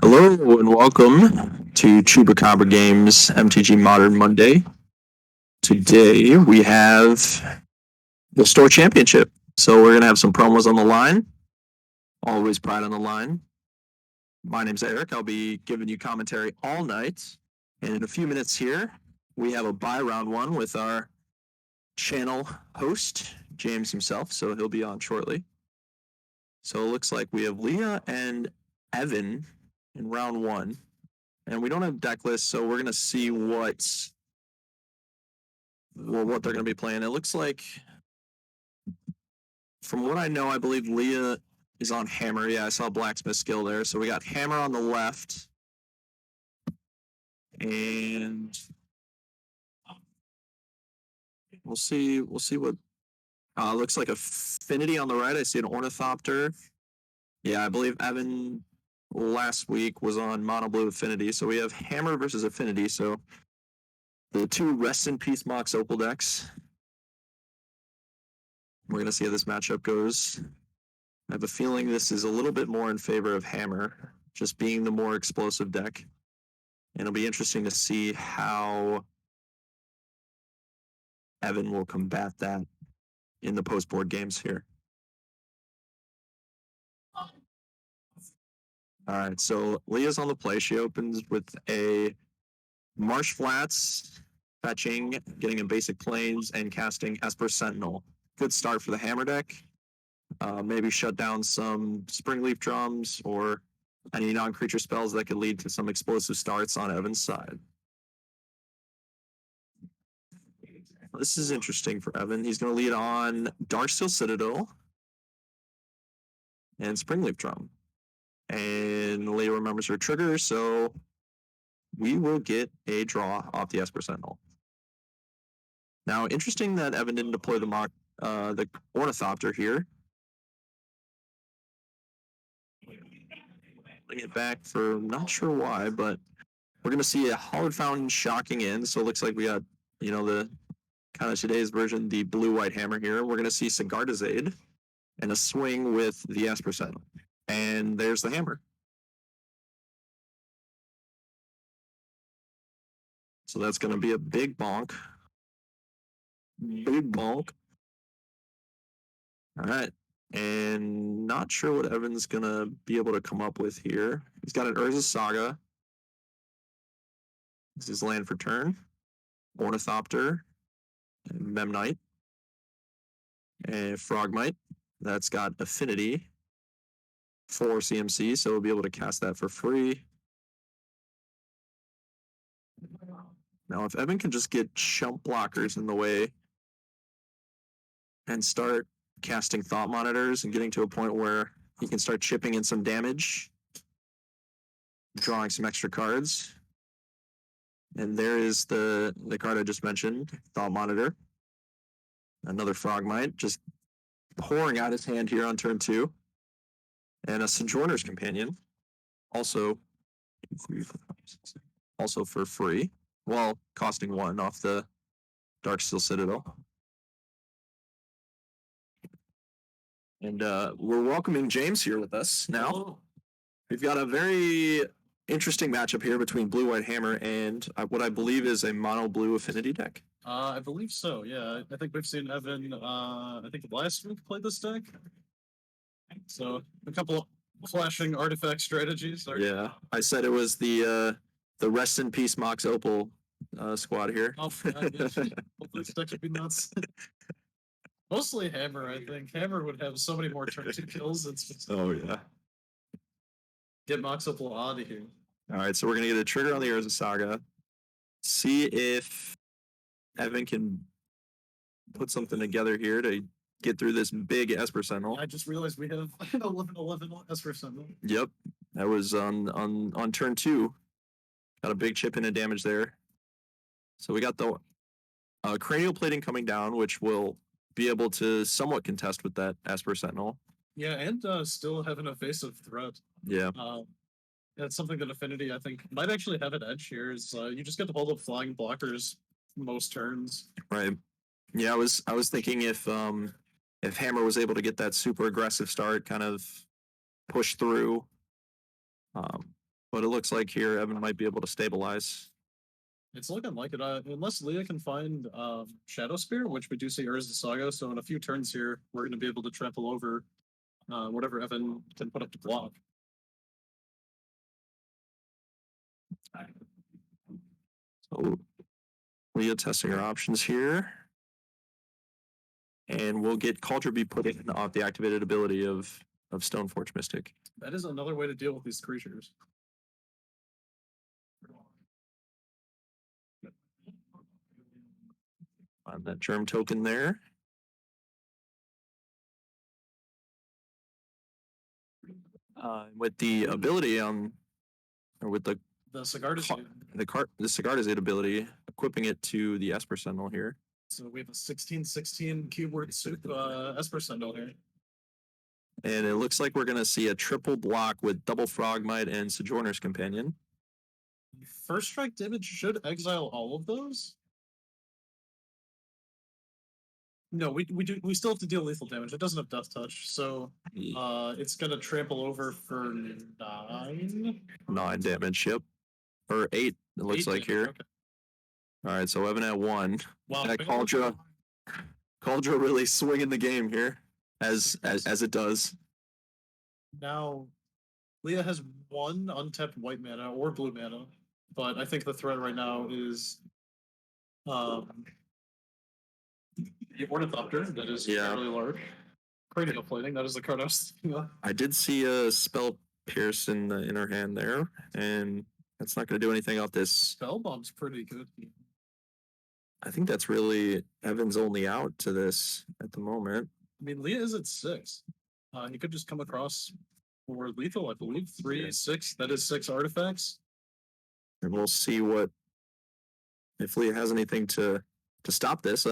Hello and welcome to Chupacabra Games MTG Modern Monday. Today we have the Store Championship. So we're going to have some promos on the line. Always pride on the line. My name's Eric. I'll be giving you commentary all night. And in a few minutes here, we have a buy round one with our channel host, James himself. So he'll be on shortly. So it looks like we have Leah and Evan in round one. And we don't have deck lists, so we're going to see what they're going to be playing. It looks like, from what I know, I believe Leah is on Hammer. Yeah, I saw Blacksmith skill there. So we got Hammer on the left. And we'll see what looks like Affinity on the right. I see an Ornithopter. Yeah, I believe Evan last week was on Mono Blue Affinity. So we have Hammer versus Affinity. So the two Rest in Peace Mox Opal decks. We're going to see how this matchup goes. I have a feeling this is a little bit more in favor of Hammer, just being the more explosive deck. And it'll be interesting to see how Evan will combat that in the post-board games here. All right, so Leah's on the play. She opens with a Marsh Flats, fetching, getting in basic planes, and casting Esper Sentinel. Good start for the Hammer deck. Maybe shut down some Springleaf Drums or any non-creature spells that could lead to some explosive starts on Evan's side. This is interesting for Evan. He's going to lead on Darksteel Citadel and Springleaf Drum. And Leah remembers her trigger, so we will get a draw off the Esper Sentinel. Now, interesting that Evan didn't deploy the Ornithopter here. Bring it back for not sure why, but we're going to see a Hallowed Fountain shocking in. So it looks like we got, the kind of today's version, the blue-white hammer here. We're going to see Sigardazade and a swing with the Esper Sentinel. And there's the hammer. So that's going to be a big bonk. Big bonk. All right. And not sure what Evan's going to be able to come up with here. He's got an Urza Saga. This is land for turn. Ornithopter. And Memnite. And Frogmite. That's got Affinity for CMC, so we'll be able to cast that for free. Now, if Evan can just get chump blockers in the way and start casting Thought Monitors and getting to a point where he can start chipping in some damage, drawing some extra cards. And there is the card I just mentioned, Thought Monitor. Another Frogmite, just pouring out his hand here on turn 2. And a Sojourner's Companion, also for free. Well, costing 1 off the Darksteel Citadel. And we're welcoming James here with us now. Hello. We've got a very interesting matchup here between Blue-White Hammer and what I believe is a mono-blue Affinity deck. I believe so, yeah. I think we've seen Evan, I think last week played this deck. So, a couple of flashing artifact strategies. Yeah, I said it was the Rest in Peace Mox Opal squad here. Oh, God, yeah. Hopefully this deck should be nuts. Mostly Hammer, I think. Hammer would have so many more turn 2 kills. It's just... Oh, yeah. Get Mox Opal out of here. All right, so we're going to get a trigger on the Urza Saga. See if Evan can put something together here to get through this big Esper Sentinel. I just realized we have 11/11 Esper Sentinel. Yep, that was on turn 2. Got a big chip in and damage there. So we got the cranial plating coming down, which will be able to somewhat contest with that Esper Sentinel. Yeah, and still have an evasive threat. Yeah. That's something that Affinity, I think, might actually have an edge here, is you just get to hold up flying blockers most turns. Right. Yeah, I was thinking if Hammer was able to get that super aggressive start, kind of push through, But it looks like here Evan might be able to stabilize. It's looking like it, unless Leah can find Shadow Spear, which we do see Urza Saga. So in a few turns here, we're going to be able to trample over whatever Evan can put up to block. So Leah testing her options here. And we'll get Cauldron be put in off the activated ability of Stoneforge Mystic. That is another way to deal with these creatures. On that germ token there. With the ability on, or with the Sigardizade. the Sigardizade ability, equipping it to the Esper Sentinel here. So we have a 16/16 keyword soup Esper Sentinel here. And it looks like we're going to see a triple block with double Frogmite and Sojourner's Companion. First strike damage should exile all of those. No, we still have to deal lethal damage. It doesn't have death touch, so it's gonna trample over for 9. 9 damage, yep. Or 8, it looks like damage, here. Okay. All right, so Evan at 1. Wow, That Cauldron really swinging the game here, as it does. Now, Leah has 1 untapped white mana or blue mana, but I think the threat right now is the Ornithopter, that is fairly large. Cranial plating, that is the card I was thinking of. I did see a Spell Pierce in her hand there, and that's not going to do anything off this. Spellbomb's pretty good. I think that's really Evan's only out to this at the moment. I mean, Leah is at 6. He could just come across for lethal, I believe. 3, 6. That is 6 artifacts. And we'll see if Leah has anything to stop this.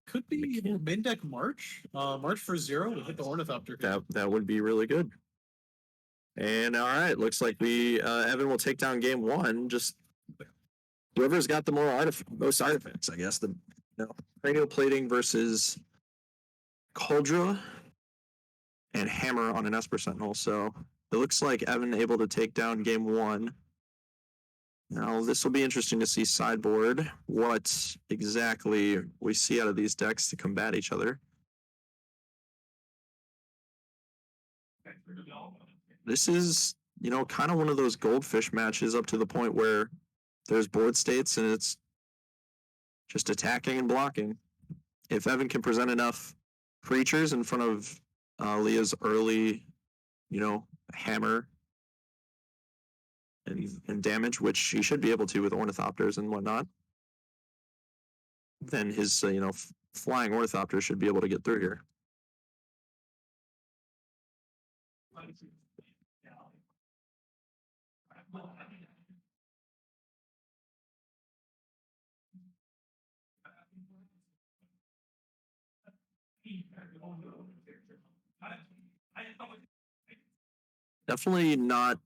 Could be main deck March. March for 0 with the Ornithopter. That would be really good. And all right, looks like Evan will take down game 1. Just whoever's got the most artifacts, I guess. Cranial plating versus Cauldron and Hammer on an Esper Sentinel. So it looks like Evan able to take down game 1. Now, this will be interesting to see sideboard what exactly we see out of these decks to combat each other. This is, kind of one of those goldfish matches up to the point where there's board states and it's just attacking and blocking. If Evan can present enough creatures in front of Leah's early, hammer and damage, which he should be able to with Ornithopters and whatnot, then his, flying Ornithopter should be able to get through here. Definitely not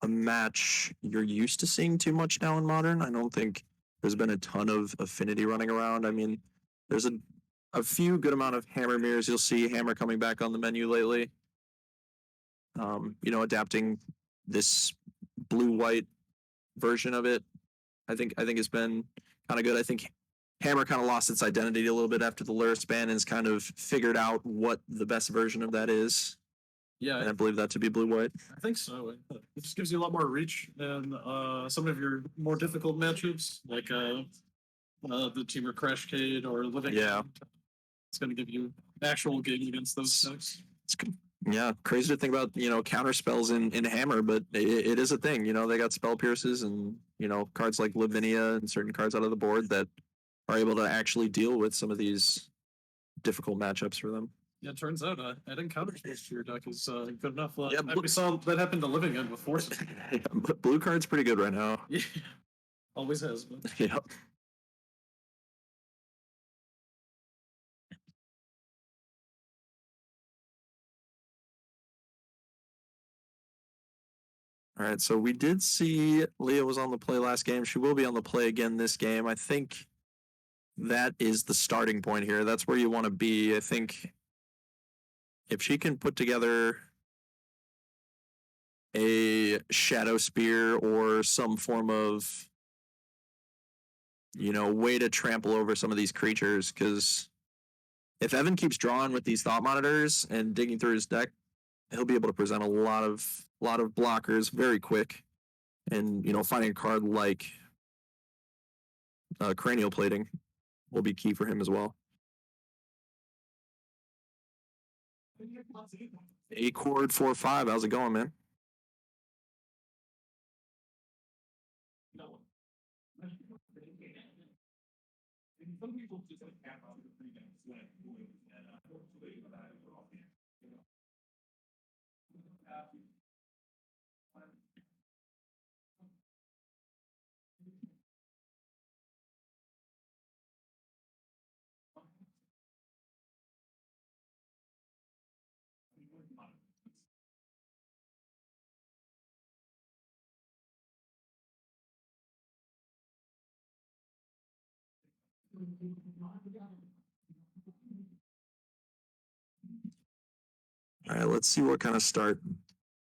a match you're used to seeing too much now in Modern. I don't think there's been a ton of Affinity running around. I mean, there's a few good amount of Hammer mirrors. You'll see Hammer coming back on the menu lately. Adapting this blue-white version of it. I think it's been kind of good. I think Hammer kind of lost its identity a little bit after the Lurrus ban and has kind of figured out what the best version of that is. Yeah, and I believe that to be blue-white. I think so. It just gives you a lot more reach than some of your more difficult matchups, like the Teamer Crashcade or Living. Yeah. It's going to give you actual game against those decks. Yeah, crazy to think about, counter spells in Hammer, but it is a thing. They got Spell Pierces and, cards like Lavinia and certain cards out of the board that are able to actually deal with some of these difficult matchups for them. Yeah, it turns out adding counter spells to your deck is good enough. We saw that happen to Living End before. Yeah, but blue card's pretty good right now. Yeah, always has been. Yeah. All right, so we did see Leah was on the play last game. She will be on the play again this game. I think that is the starting point here. That's where you want to be. I think if she can put together a Shadow Spear or some form of, way to trample over some of these creatures. Because if Evan keeps drawing with these Thought Monitors and digging through his deck, he'll be able to present a lot of blockers very quick. And finding a card like Cranial Plating will be key for him as well. Acord 4-5. How's it going, man? All right, let's see what kind of start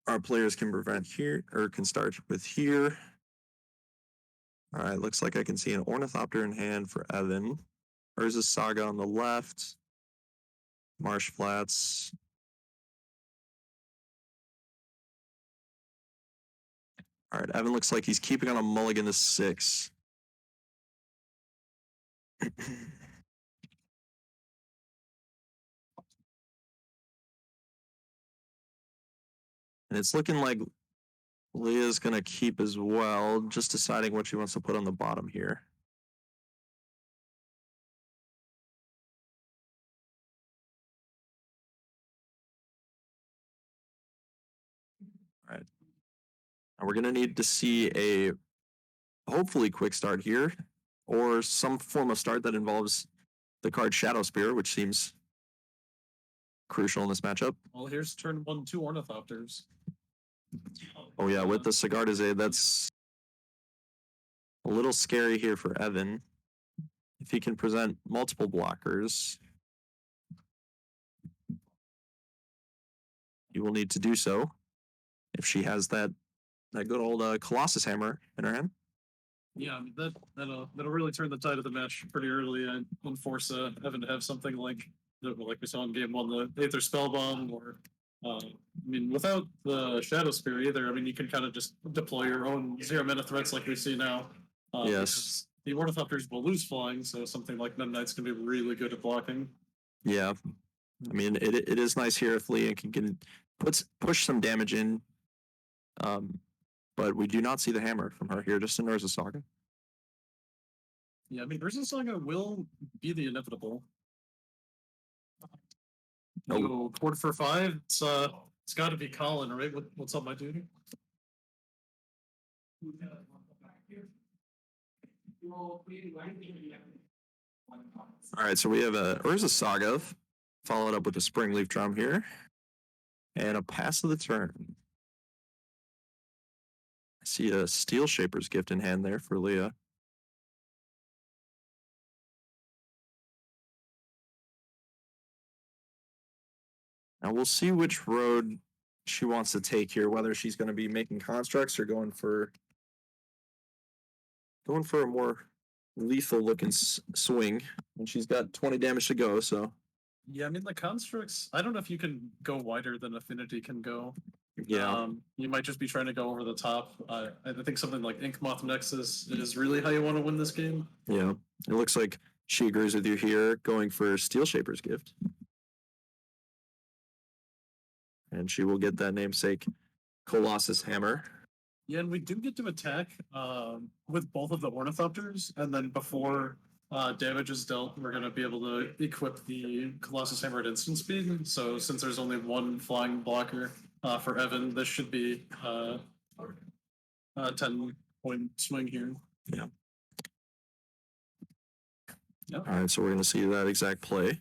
our players can prevent here, or can start with here. All right, looks like I can see an Ornithopter in hand for Evan. Urza's Saga on the left. Marsh Flats. All right, Evan looks like he's keeping on a mulligan to 6. And it's looking like Leah's going to keep as well, just deciding what she wants to put on the bottom here. All right. And we're going to need to see a hopefully quick start here, or some form of start that involves the card Shadow Spear, which seems crucial in this matchup. Well, here's turn 1, 2 Ornithopters. Oh yeah, with the Cigar de Zay, that's a little scary here for Evan. If he can present multiple blockers, he will need to do so. If she has that good old Colossus Hammer in her hand. Yeah, I mean, that'll really turn the tide of the match pretty early and force Evan to have something like we saw in game 1, the Aether Spellbomb, or I mean, without the Shadow Spear either. I mean, you can kind of just deploy your own 0-mana threats like we see now. Yes. The Ornithopters will lose flying, so something like Murktide's can be really good at blocking. Yeah, I mean, it is nice here if Leah can push some damage in. But we do not see the hammer from her here, just in Urza Saga. Yeah, I mean, Urza Saga will be the inevitable. Oh, quarter for 5. It's got to be Colin, right? What's up, my dude? All right, so we have a Urza Saga followed up with a Springleaf Drum here, and a pass of the turn. I see a Steel Shaper's Gift in hand there for Leah. Now we'll see which road she wants to take here, whether she's going to be making constructs or going for a more lethal looking swing. And she's got 20 damage to go, so. Yeah, I mean, the constructs, I don't know if you can go wider than Affinity can go. Yeah. You might just be trying to go over the top. I think something like Inkmoth Nexus is really how you want to win this game. Yeah, it looks like she agrees with you here, going for Steel Shaper's Gift. And she will get that namesake Colossus Hammer. Yeah, and we do get to attack with both of the Ornithopters, and then before damage is dealt, we're going to be able to equip the Colossus Hammer at instant speed. So since there's only one flying blocker for Evan, this should be a 10-point swing here. Yeah. Yep. All right, so we're going to see that exact play.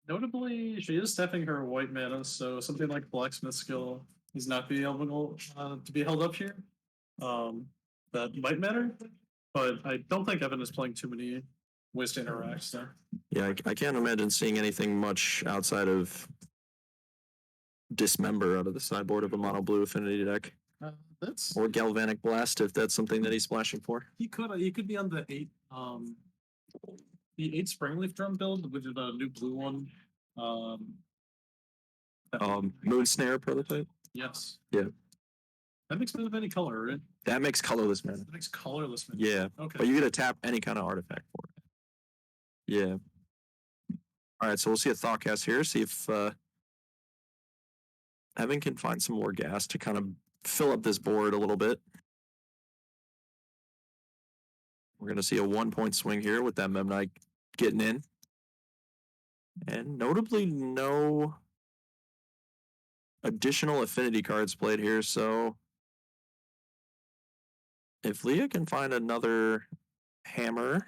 Notably, she is tapping her white mana, so something like Blacksmith Skill is not being able to be held up here. That might matter, but I don't think Evan is playing too many ways to interact there. Yeah, I can't imagine seeing anything much outside of Dismember out of the sideboard of a mono blue Affinity deck. That's Or Galvanic Blast if that's something that he's splashing for. he could be on the 8 Springleaf Drum build, which is a new blue one. Moon Snare prototype. Yes. Yeah. That makes men of any color, right? That makes colorless mana. That makes colorless mana. Yeah. Okay. But you get to tap any kind of artifact for it. Yeah. All right, so we'll see a Thoughtcast here. See if Evan can find some more gas to kind of fill up this board a little bit. We're going to see a 1-point swing here with that Memnite getting in. And notably, no additional Affinity cards played here, so if Leah can find another hammer,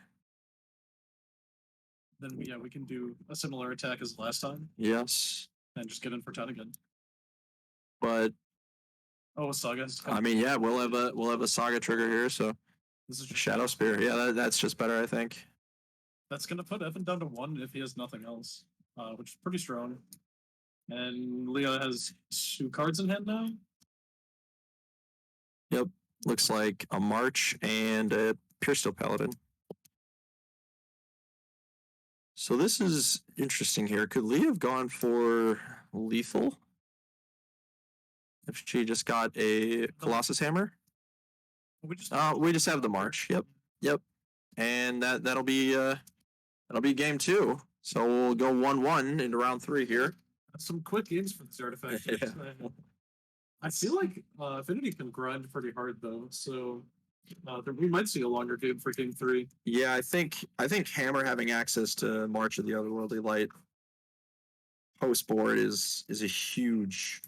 then we can do a similar attack as last time. Yes. And just get in for 10 again. But a Saga. I mean, yeah, we'll have a Saga trigger here, so this is Shadow Spear. Yeah, that's just better, I think. That's gonna put Evan down to 1 if he has nothing else, which is pretty strong. And Leah has 2 cards in hand now. Yep, looks like a March and a Puresteel Paladin. So this is interesting here. Could Leah have gone for lethal? If she just got a Colossus Hammer? We just have the March. Yep. And that'll be game 2. So we'll go 1-1 into round 3 here. Some quick games for this artifact. Yeah. I feel like Affinity can grind pretty hard though, so we might see a longer game for game 3. Yeah, I think Hammer having access to March of the Otherworldly Light post board is a huge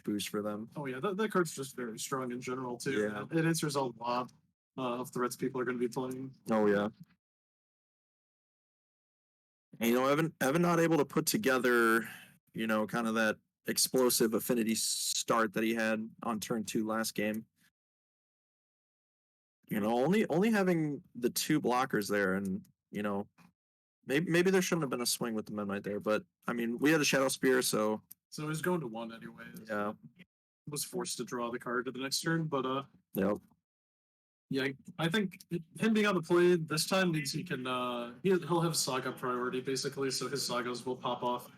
boost for them. Oh yeah, that card's just very strong in general too. Yeah. It answers a lot of threats people are going to be playing. Oh yeah. And Evan not able to put together, kind of that explosive Affinity start that he had on turn 2 last game. Only having the 2 blockers there, and maybe there shouldn't have been a swing with the Memnite there, but I mean we had a Shadow Spear, so it was going to 1 anyway. Yeah, was forced to draw the card to the next turn, but yep. Yeah, I think him being on the play this time means he can he'll have Saga priority basically, so his Sagas will pop off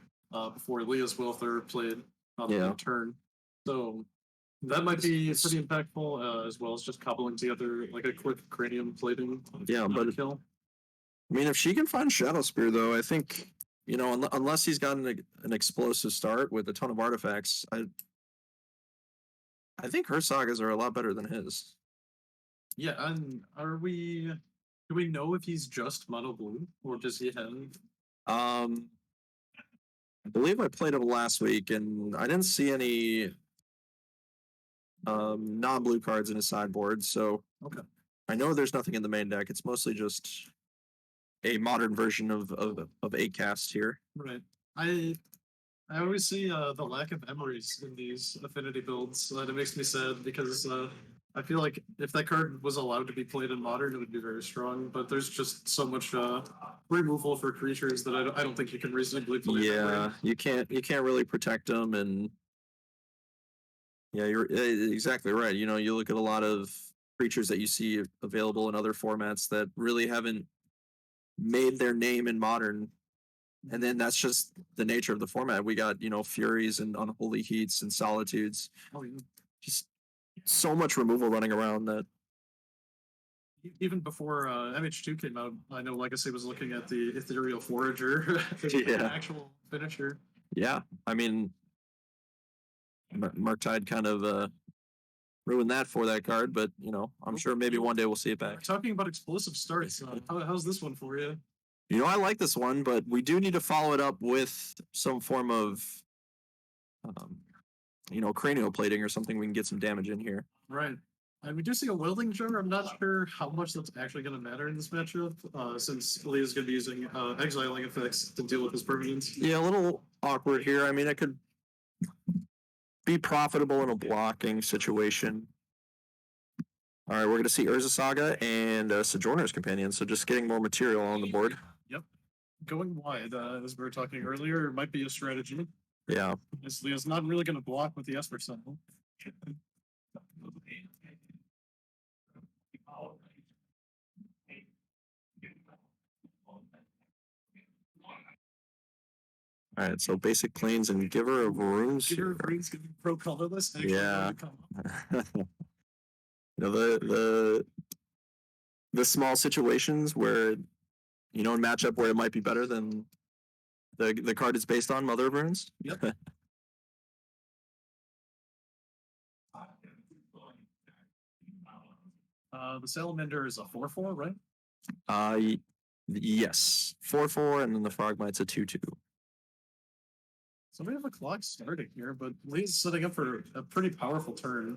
before Leah's will if they're played on the turn. So that might be pretty impactful, as well as just cobbling together like a quick cranium plating. Yeah, but kill. I mean, if she can find Shadow Spear, though, I think unless he's got an explosive start with a ton of artifacts, I think her Sagas are a lot better than his. Yeah, and do we know if he's just mono blue or does he have? I believe I played him last week, and I didn't see any non-blue cards in his sideboard, so okay. I know there's nothing in the main deck. It's mostly just a modern version of 8-cast here. Right. I always see the lack of memories in these Affinity builds, and it makes me sad because I feel like if that card was allowed to be played in Modern, it would be very strong. But there's just so much removal for creatures that I don't think you can reasonably play. Yeah, you can't really protect them, and yeah, you're exactly right. You look at a lot of creatures that you see available in other formats that really haven't made their name in Modern. And then that's just the nature of the format. We got, Furies and Unholy Heats and Solitudes. Oh, yeah. Just so much removal running around that. Even before MH2 came out, I know Legacy was looking at the Ethereal Forager as an actual finisher. Yeah, I mean, Murktide kind of ruined that for that card, but, I'm sure maybe one day we'll see it back. Talking about explosive starts, how's this one for you? I like this one, but we do need to follow it up with some form of, cranial plating or something. We can get some damage in here. Right. And we do see a Welding Jar. I'm not sure how much that's actually going to matter in this matchup, since Leah's going to be using exiling effects to deal with his permanence. Yeah, a little awkward here. I mean, it could be profitable in a blocking situation. All right, we're going to see Urza Saga and Sojourner's Companion, so just getting more material on the board. Yep. Going wide, as we were talking earlier, might be a strategy. Yeah. Leo's not really going to block with the Esper symbol. All right, so basic planes and giver of runes. Giver of runes can be pro colorless. Yeah. The small situations where in matchup where it might be better than the card is based on Mother of Runes. Yep. The Salamander is a 4/4, right? Yes, 4/4, and then the Frogmite's a 2/2. So we have a clock starting here, but Lee's setting up for a pretty powerful turn.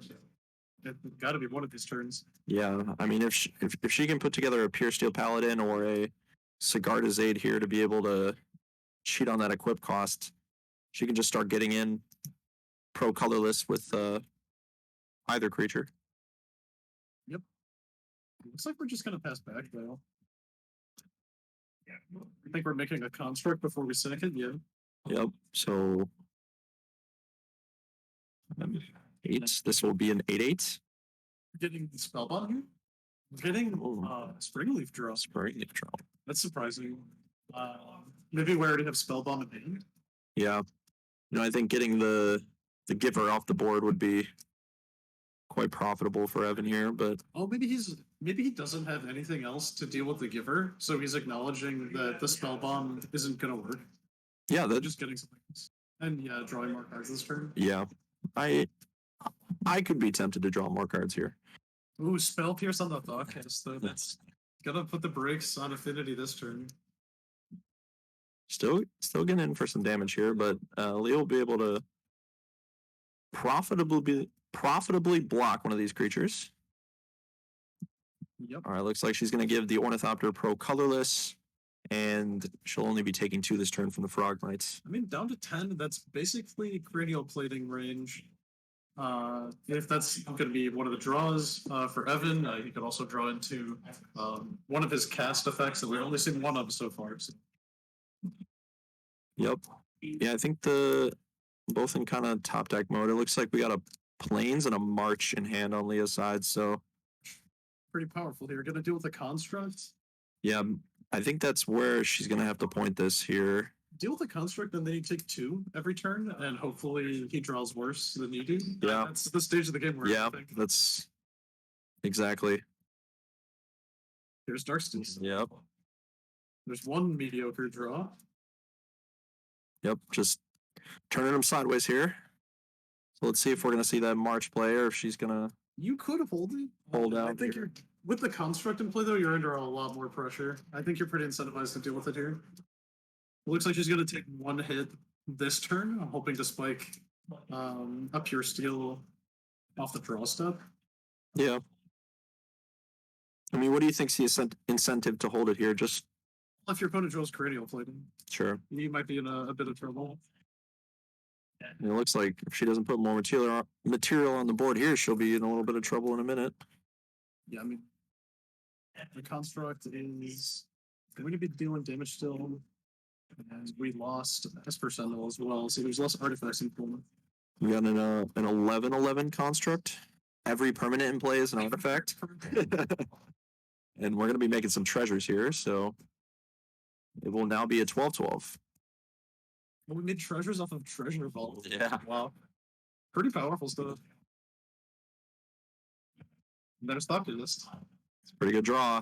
It's got to be one of these turns. Yeah, I mean, if she can put together a Pure Steel Paladin or a Sigarda's Aid here to be able to cheat on that equip cost, she can just start getting in pro colorless with either creature. Yep. Looks like we're just gonna pass back though. I think we're making a construct before we sync it. Yeah. Yep. So 8. This will be an 8/8. We're getting the Spellbomb here. We're getting Springleaf draw. Springleaf draw. That's surprising. Maybe we already have Spellbomb in hand. Yeah. I think getting the giver off the board would be quite profitable for Evan here, but maybe he doesn't have anything else to deal with the giver, so he's acknowledging that the Spellbomb isn't gonna work. Yeah, they're just getting something else. And yeah, drawing more cards this turn. Yeah. I could be tempted to draw more cards here. Ooh, Spell Pierce on the Thoughtcast though. That's gonna put the brakes on Affinity this turn. Still getting in for some damage here, but Leo will be able to profitably block one of these creatures. Yep. All right, looks like she's going to give the Ornithopter pro colorless, and she'll only be taking 2 this turn from the Frogmites. I mean, down to 10, that's basically cranial plating range. If that's going to be one of the draws for Evan, he could also draw into one of his cast effects that we've only seen one of so far. So. Yep. Yeah, I think both in kind of top deck mode. It looks like we got a Plains and a March in hand on Leah's side, so pretty powerful here. Going to deal with the construct. Yeah, I think that's where she's going to have to point this here. Deal with the construct, and then you take 2 every turn, and hopefully he draws worse than you do. Yeah, that's the stage of the game where that's exactly. Here's Darkstone. Yep. There's one mediocre draw. Yep, just turning them sideways here. So let's see if we're going to see that March play or if she's going to. You could have hold out. I think you're with the construct in play though. You're under a lot more pressure. I think you're pretty incentivized to deal with it here. It looks like she's going to take 1 hit this turn. I'm hoping to spike a Pure Steel off the draw step. Yeah. I mean, what do you think's the incentive to hold it here? Just if your opponent draws cranial plating. Sure. You might be in a bit of trouble. And it looks like if she doesn't put more material on the board here, she'll be in a little bit of trouble in a minute. Yeah, I mean, the construct is going to be dealing damage still. And we lost Esper Sentinel as well, so there's less artifacts in play. We got an 11/11 construct. Every permanent in play is an artifact. And we're going to be making some treasures here, so it will now be a 12/12. Well, we made treasures off of Treasure Vault. Yeah. Wow. Pretty powerful stuff. Better stop to this. It's a pretty good draw.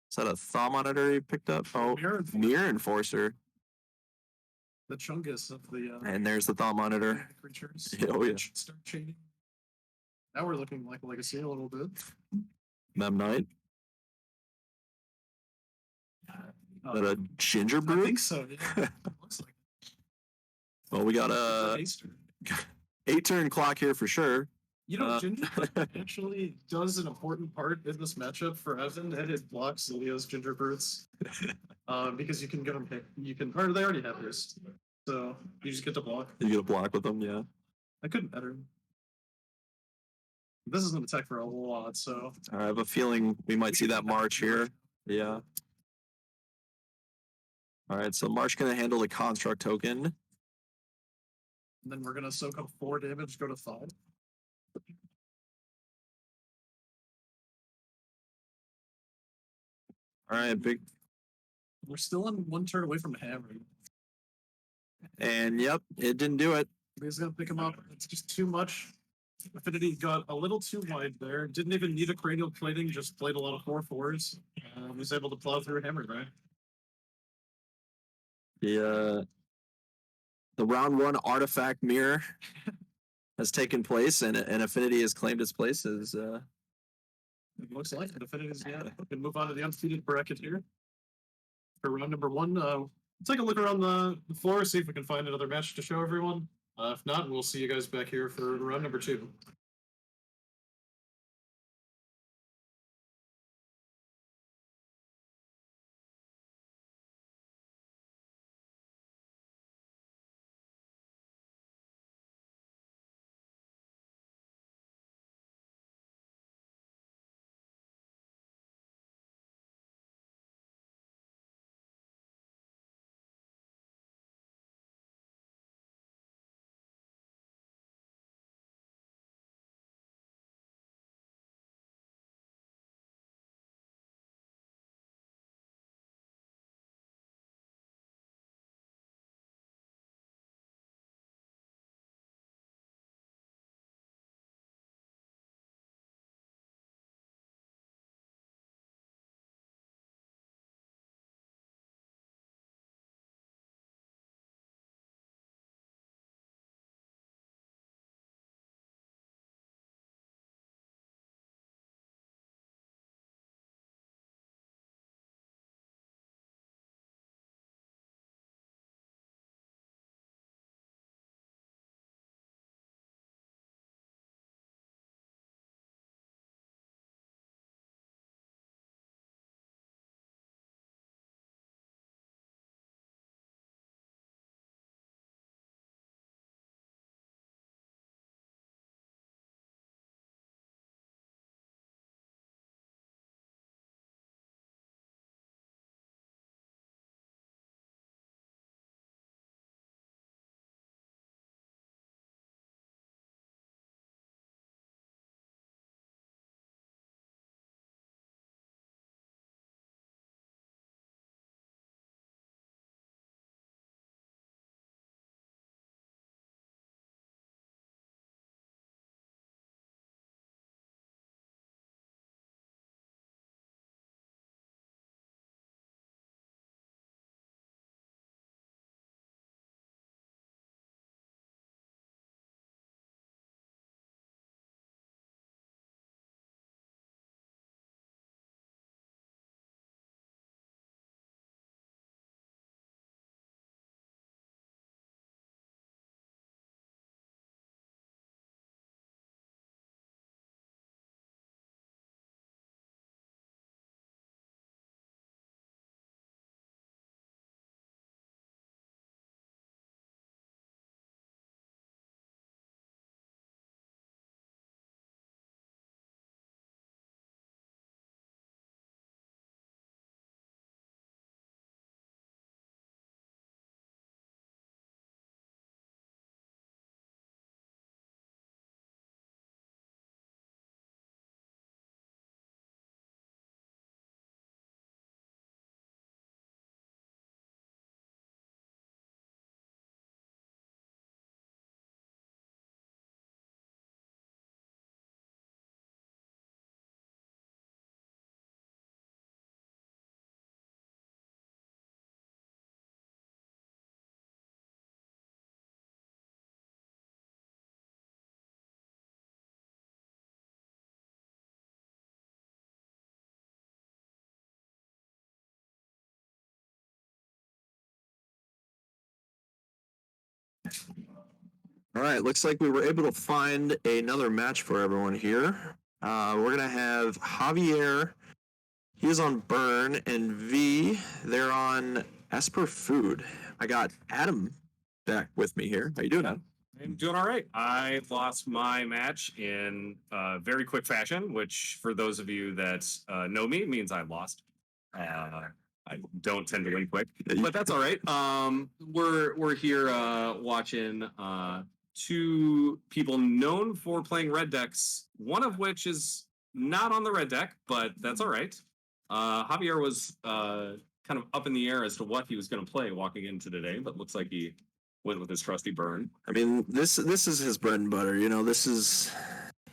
Is that a Thaw Monitor he picked up? Oh, Mirror Enforcer. The Chungus of the... and there's the Thaw Monitor. Creatures. Oh, yeah. Start chaining. Now we're looking like Legacy a little bit. Mem Knight. Is that a Ginger Brew? I think so, yeah. Looks like well, we got a 8-turn clock here for sure. You know, Ginger actually does an important part in this matchup for Evan, and it blocks Leo's Ginger Births. Because you can get them hit. Or they already have this. So you just get to block. You get a block with them, yeah. I couldn't better. This is an attack for a lot, so. I have a feeling we might see that March here. Yeah. All right, so March going to handle the construct token. And then we're gonna soak up 4 damage, go to 5. All right, big. We're still on 1 turn away from hammering. And yep, it didn't do it. He's gonna pick him up. It's just too much. Affinity got a little too wide there. Didn't even need a cranial plating, just played a lot of 4/4s. Was able to plow through hammer, right? The round 1 artifact mirror has taken place, and Affinity has claimed its place as. It looks like it. Affinity's can move on to the undefeated bracket here. For round number 1, take a look around the floor, see if we can find another match to show everyone. If not, we'll see you guys back here for round number 2. All right, looks like we were able to find another match for everyone here. We're gonna have Javier. He is on Burn, and V. They're on Esper Food. I got Adam back with me here. How you doing, Adam? I'm doing all right. I lost my match in very quick fashion, which for those of you that know me means I lost. I don't tend to win quick, but that's all right. We're here watching two people known for playing red decks. One of which is not on the red deck, but that's all right. Javier was kind of up in the air as to what he was going to play walking into today, but looks like he went with his trusty burn. I mean, this is his bread and butter. You know, this is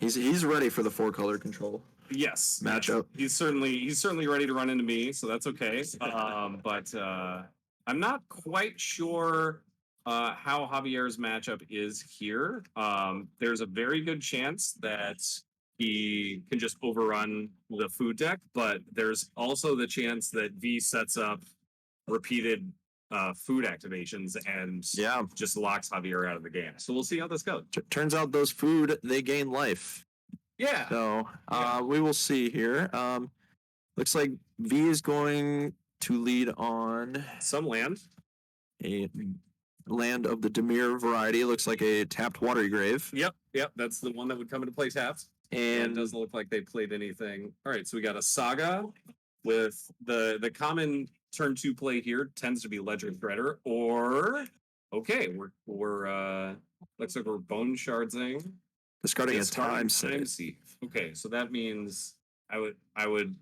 he's ready for the 4-color control. Yes, matchup. He's certainly ready to run into me, so that's okay. But I'm not quite sure how Javier's matchup is here. There's a very good chance that he can just overrun the food deck, but there's also the chance that V sets up repeated food activations and just locks Javier out of the game. So we'll see how this goes. Turns out those food, they gain life. Yeah. So we will see here. Looks like V is going to lead on some land. A land of the Demir variety. Looks like a tapped Watery Grave. Yep. That's the one that would come into play tapped. And it doesn't look like they played anything. All right, so we got a Saga with the common turn 2 play here tends to be Ledger Shredder, or we're looks like we're Bone Shardsing. Discarding a time save. Okay, so that means I would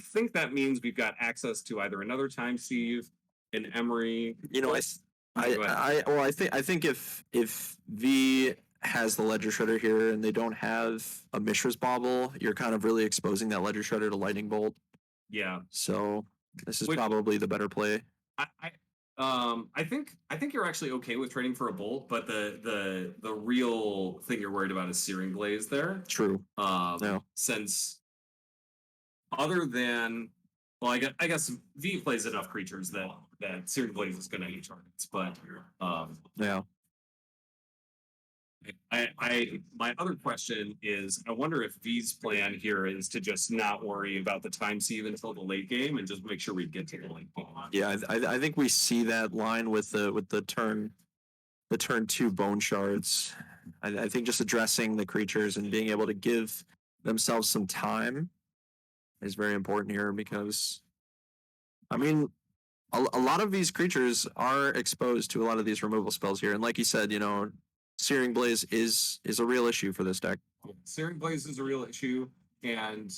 think that means we've got access to either another time sieve, an Emery. You know, I think if V has the Ledger Shredder here and they don't have a Mishra's Bauble, you're kind of really exposing that Ledger Shredder to Lightning Bolt. Yeah. So this is probably the better play. I think you're actually okay with trading for a bolt, but the real thing you're worried about is Searing Blaze there. True. Since other than I guess V plays enough creatures that Searing Blaze is going to hit targets, but my other question is, I wonder if V's plan here is to just not worry about the time sieve until the late game and just make sure we get to the late game. Yeah, I think we see that line with the turn 2 Bone Shards. I think just addressing the creatures and being able to give themselves some time is very important here, because I mean, a lot of these creatures are exposed to a lot of these removal spells here, and like you said, you know, Searing Blaze is a real issue for this deck. Searing Blaze is a real issue, and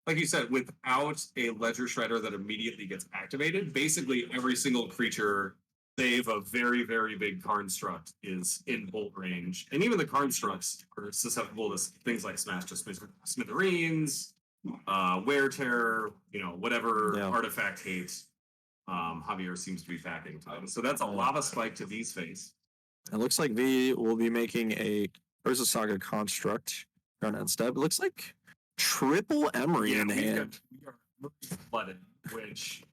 like you said, without a Ledger Shredder that immediately gets activated, basically every single creature, save a very, very big Construct, is in bolt range. And even the Constructs are susceptible to things like Smash to Smithereens, Wear Terror, whatever artifact hate Javier seems to be packing to them. So that's a Lava Spike to V's face. It looks like V will be making a Urza Saga Construct run instead. It looks like triple Emery in hand. We are flooded, which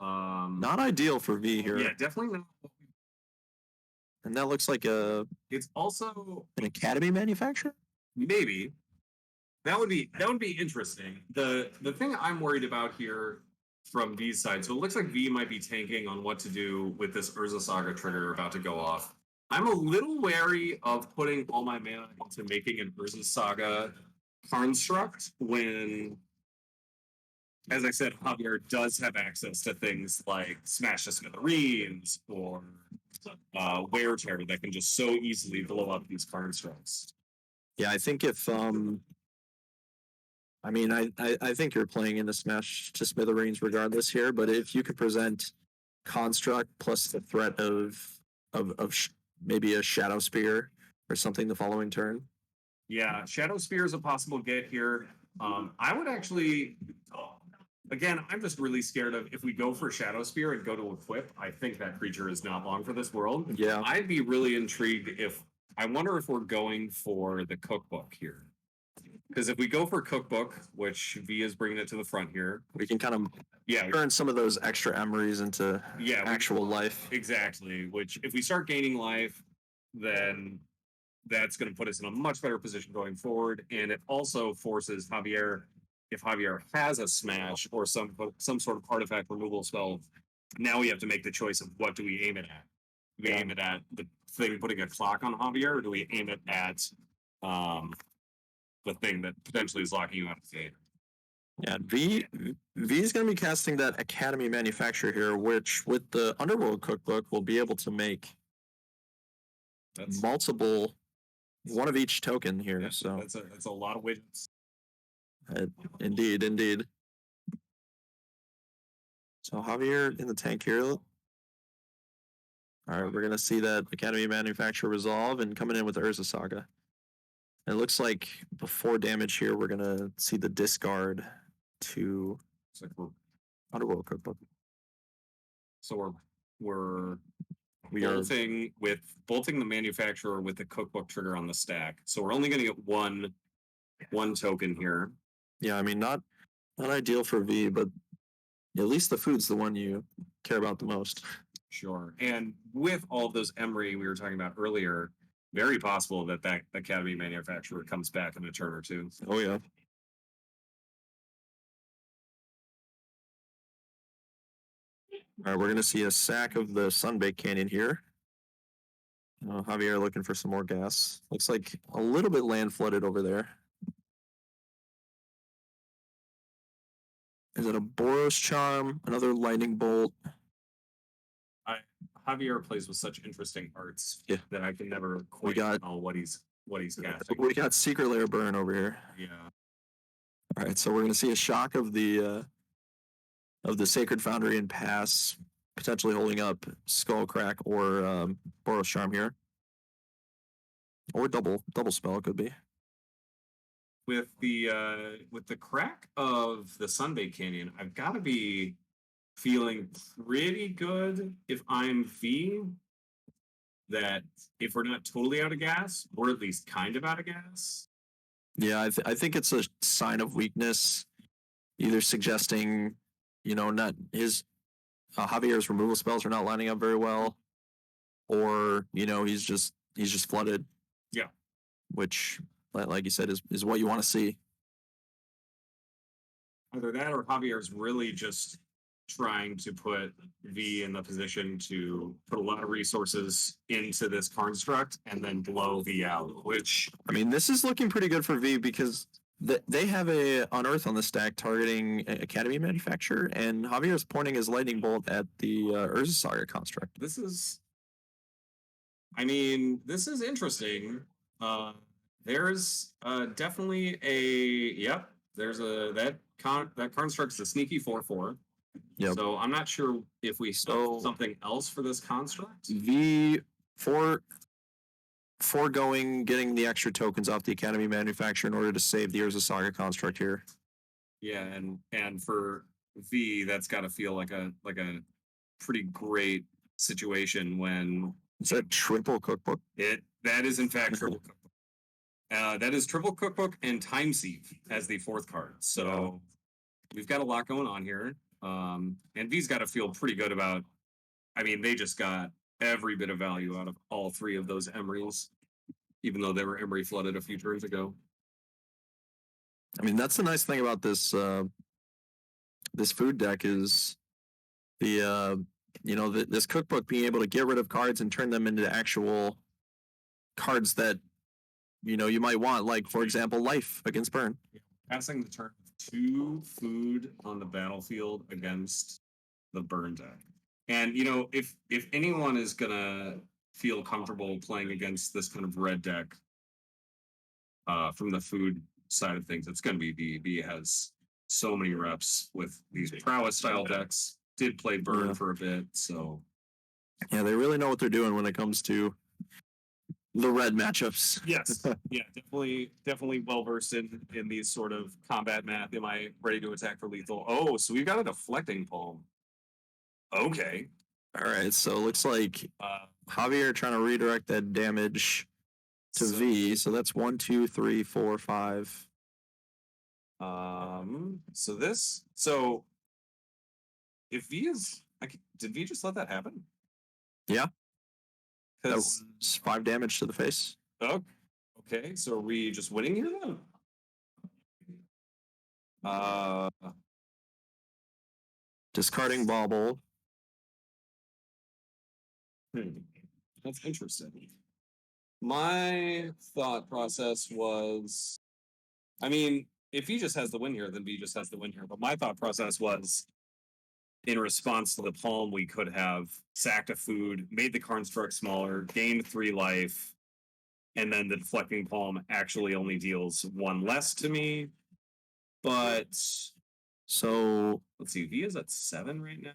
not ideal for V here. Yeah, definitely not. And that looks like it's also an Academy manufacturer? Maybe. That would be interesting. The thing I'm worried about here from V's side, so it looks like V might be tanking on what to do with this Urza Saga trigger about to go off. I'm a little wary of putting all my mana into making an Urza Saga Construct when, as I said, Javier does have access to things like Smash to Smithereens or Wear Terror that can just so easily blow up these Constructs. Yeah, I think if I think you're playing into Smash to Smithereens regardless here, but if you could present Construct plus the threat of maybe a Shadow Spear or something the following turn. Yeah, Shadow Spear is a possible get here. I would actually, again, I'm just really scared of if we go for Shadow Spear and go to equip, I think that creature is not long for this world. Yeah. I'd be really intrigued I wonder if we're going for the Cookbook here. Because if we go for Cookbook, which V is bringing it to the front here, we can kind of turn some of those extra Emeries into actual life. Exactly. Which, if we start gaining life, then that's going to put us in a much better position going forward. And it also forces Javier, if Javier has a Smash or some sort of artifact removal spell, now we have to make the choice of what do we aim it at. Do we aim it at the thing putting a clock on Javier, or do we aim it at the thing that potentially is locking you out of the game? Yeah, V is going to be casting that Academy Manufacturer here, which with the Underworld Cookbook will be able to make multiple, one of each token here. Yeah, so that's a lot of widgets. Indeed. So Javier in the tank here. All right, we're gonna see that Academy Manufacturer resolve and coming in with the Urza Saga. And it looks like before damage here, we're gonna see the discard to It's like we're, Underworld Cookbook. so we're We are bolting the manufacturer with the cookbook trigger on the stack. So we're only gonna get one token here. yeah, I mean not ideal for V, but at least the food's the one you care about the most. Sure. And with all of those Emery we were talking about earlier, very possible that Academy Manufacturer comes back in a turn or two. Oh yeah. All right, we're gonna see a sack of the Sunbaked Canyon here. Javier looking for some more gas. Looks like a little bit land flooded over there. Is it a Boros Charm? Another Lightning Bolt? Javier plays with such interesting arts that I can never quite know what he's casting. We got Secret Lair Burn over here. Yeah. All right, so we're gonna see a shock of the Sacred Foundry and pass, potentially holding up Skull Crack or Boros Charm here, or double spell could be. With the crack of the Sunbaked Canyon, I've got to be feeling pretty good if I'm V, that if we're not totally out of gas, we're at least kind of out of gas. Yeah, I think it's a sign of weakness, either suggesting, not his Javier's removal spells are not lining up very well, or he's just flooded. Yeah, which, like you said, is what you want to see. Either that or Javier's really just trying to put V in the position to put a lot of resources into this construct and then blow V out, which, I mean, this is looking pretty good for V because they have a Unearth on the stack targeting Academy Manufacturer, and Javier's pointing his Lightning Bolt at the Urza Saga construct. This is interesting. There's definitely that construct's a sneaky 4/4. Yep. So I'm not sure if we saw something else for this construct. V foregoing getting the extra tokens off the Academy Manufacturer in order to save the Urza Saga construct here. Yeah, and for V, that's got to feel like a pretty great situation when it's a triple cookbook. That is in fact triple cookbook. That is triple cookbook and time sieve as the fourth card. So we've got a lot going on here. And V's got to feel pretty good about. I mean, they just got every bit of value out of all three of those Emerys, even though they were Emery flooded a few turns ago. I mean, that's the nice thing about this this food deck is this cookbook being able to get rid of cards and turn them into actual cards that you might want, like for example, life against burn. Passing the turn with 2 food on the battlefield against the burn deck. And if anyone is gonna feel comfortable playing against this kind of red deck from the food side of things, it's gonna be V. V has so many reps with these prowess style decks. Did play burn for a bit, so yeah, they really know what they're doing when it comes to the red matchups. Yes. Yeah, definitely well versed in these sort of combat math. Am I ready to attack for lethal? Oh, so we've got a deflecting palm. Okay. All right, so it looks like Javier trying to redirect that damage to V. So that's 1, 2, 3, 4, 5. So if V is, did V just let that happen? Yeah. That was 5 damage to the face. Oh, okay. So are we just winning here then? Discarding Bauble. That's interesting. My thought process was, I mean, if he just has the win here, then V just has the win here. But my thought process was, in response to the palm, we could have sacked a food, made the construct smaller, gained 3 life, and then the deflecting palm actually only deals 1 less to me. But So let's see, V is at 7 right now.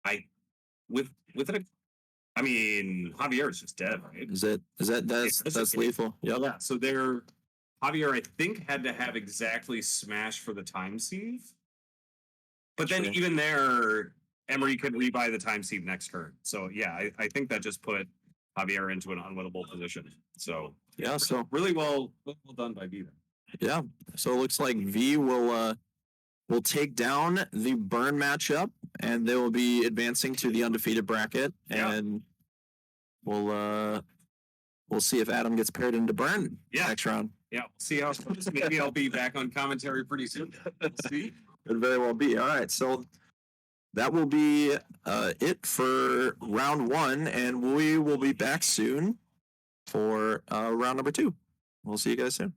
I with it. I mean, Javier is just dead, right? that's lethal. Yep. Yeah. So Javier, I think, had to have exactly smash for the time sieve. But then Sure. even there, Emery could rebuy the time sieve next turn. So yeah, I think that just put Javier into an unwinnable position. So Yeah. So really well done by V. yeah. So it looks like V will take down the burn matchup, and they will be advancing to the undefeated bracket, Yeah. and we'll see if Adam gets paired into burn next round. Yeah, we'll see how it goes. Maybe I'll be back on commentary pretty soon. We'll see. Could very well be. All right, so that will be it for round 1, and we will be back soon for round number 2. We'll see you guys soon.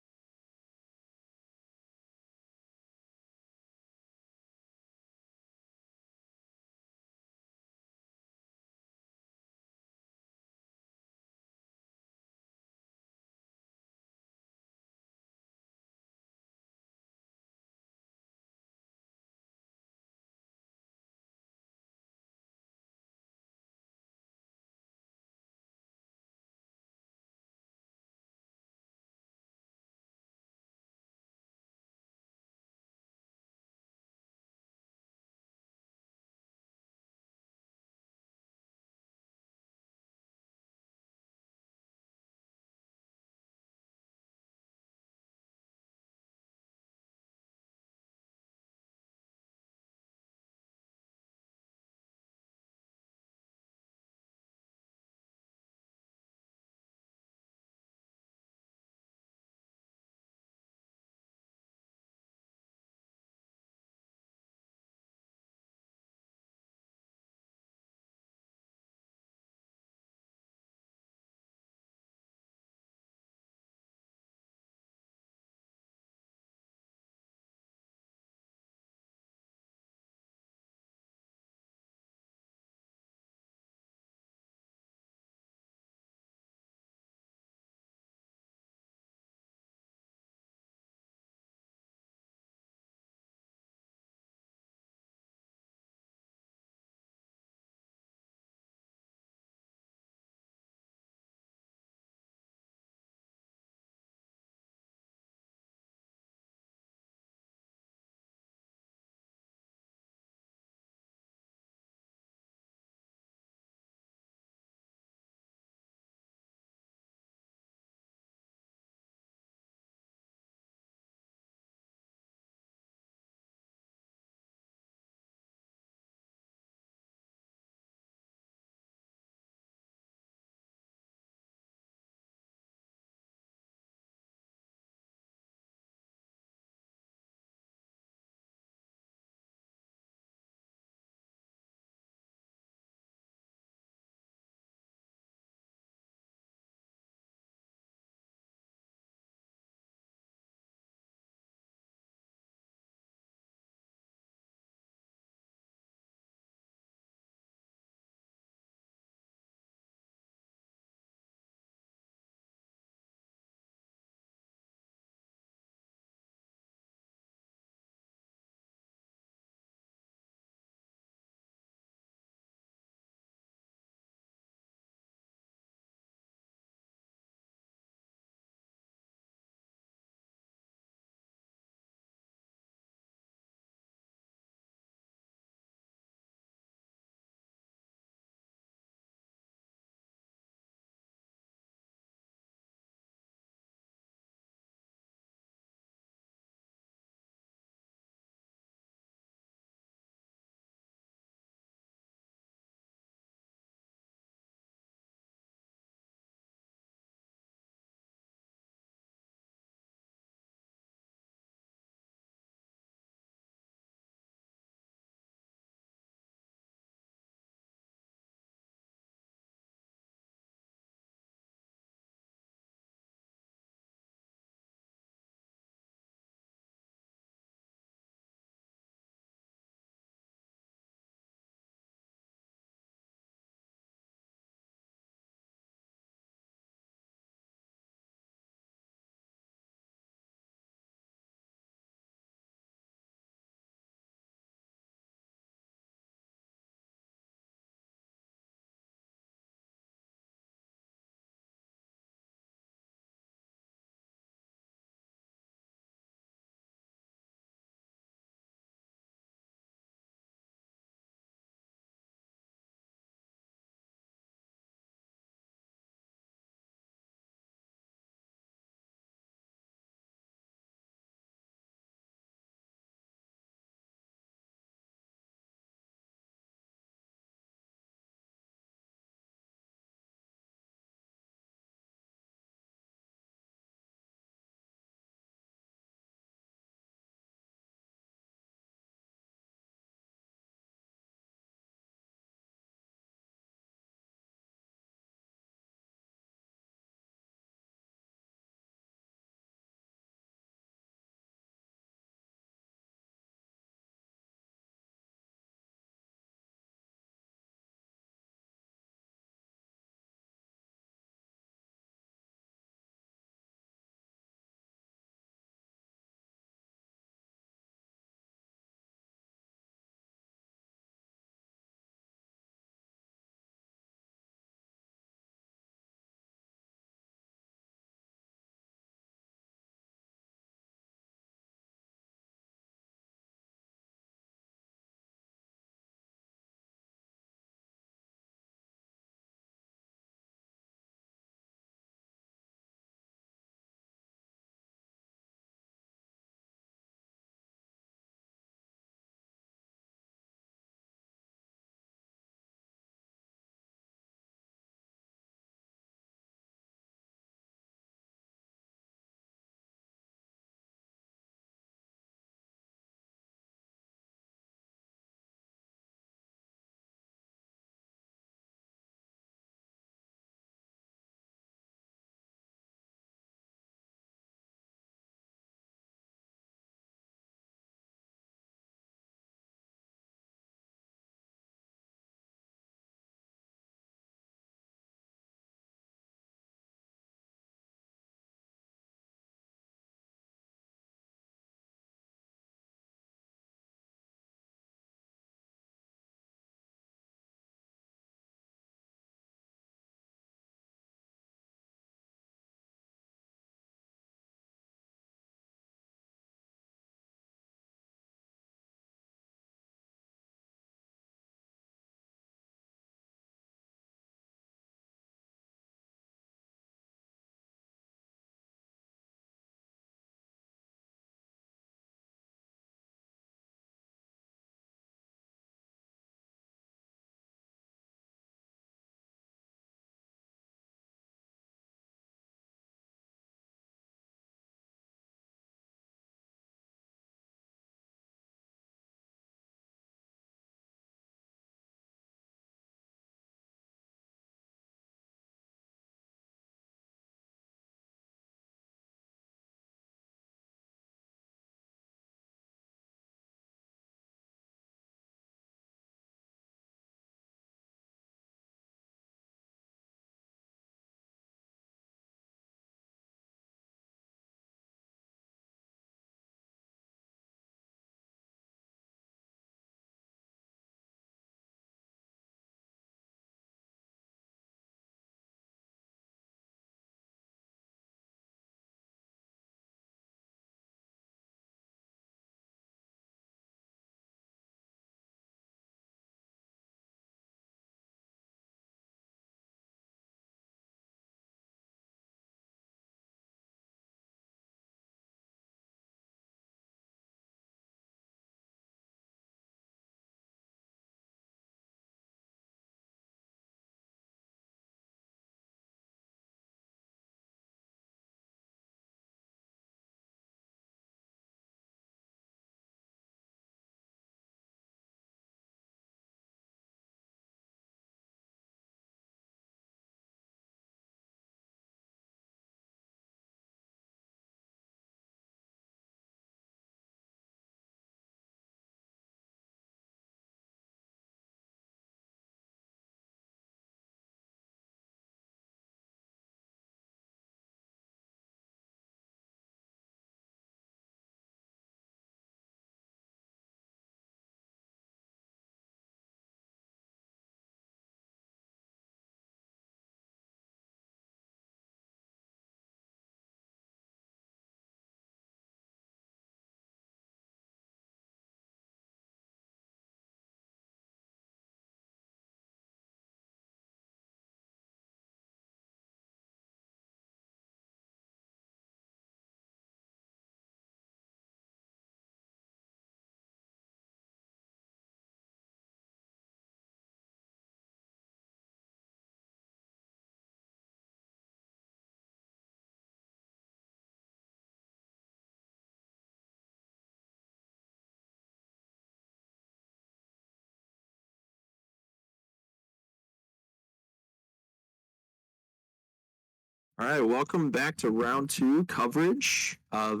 All right, welcome back to round 2 coverage of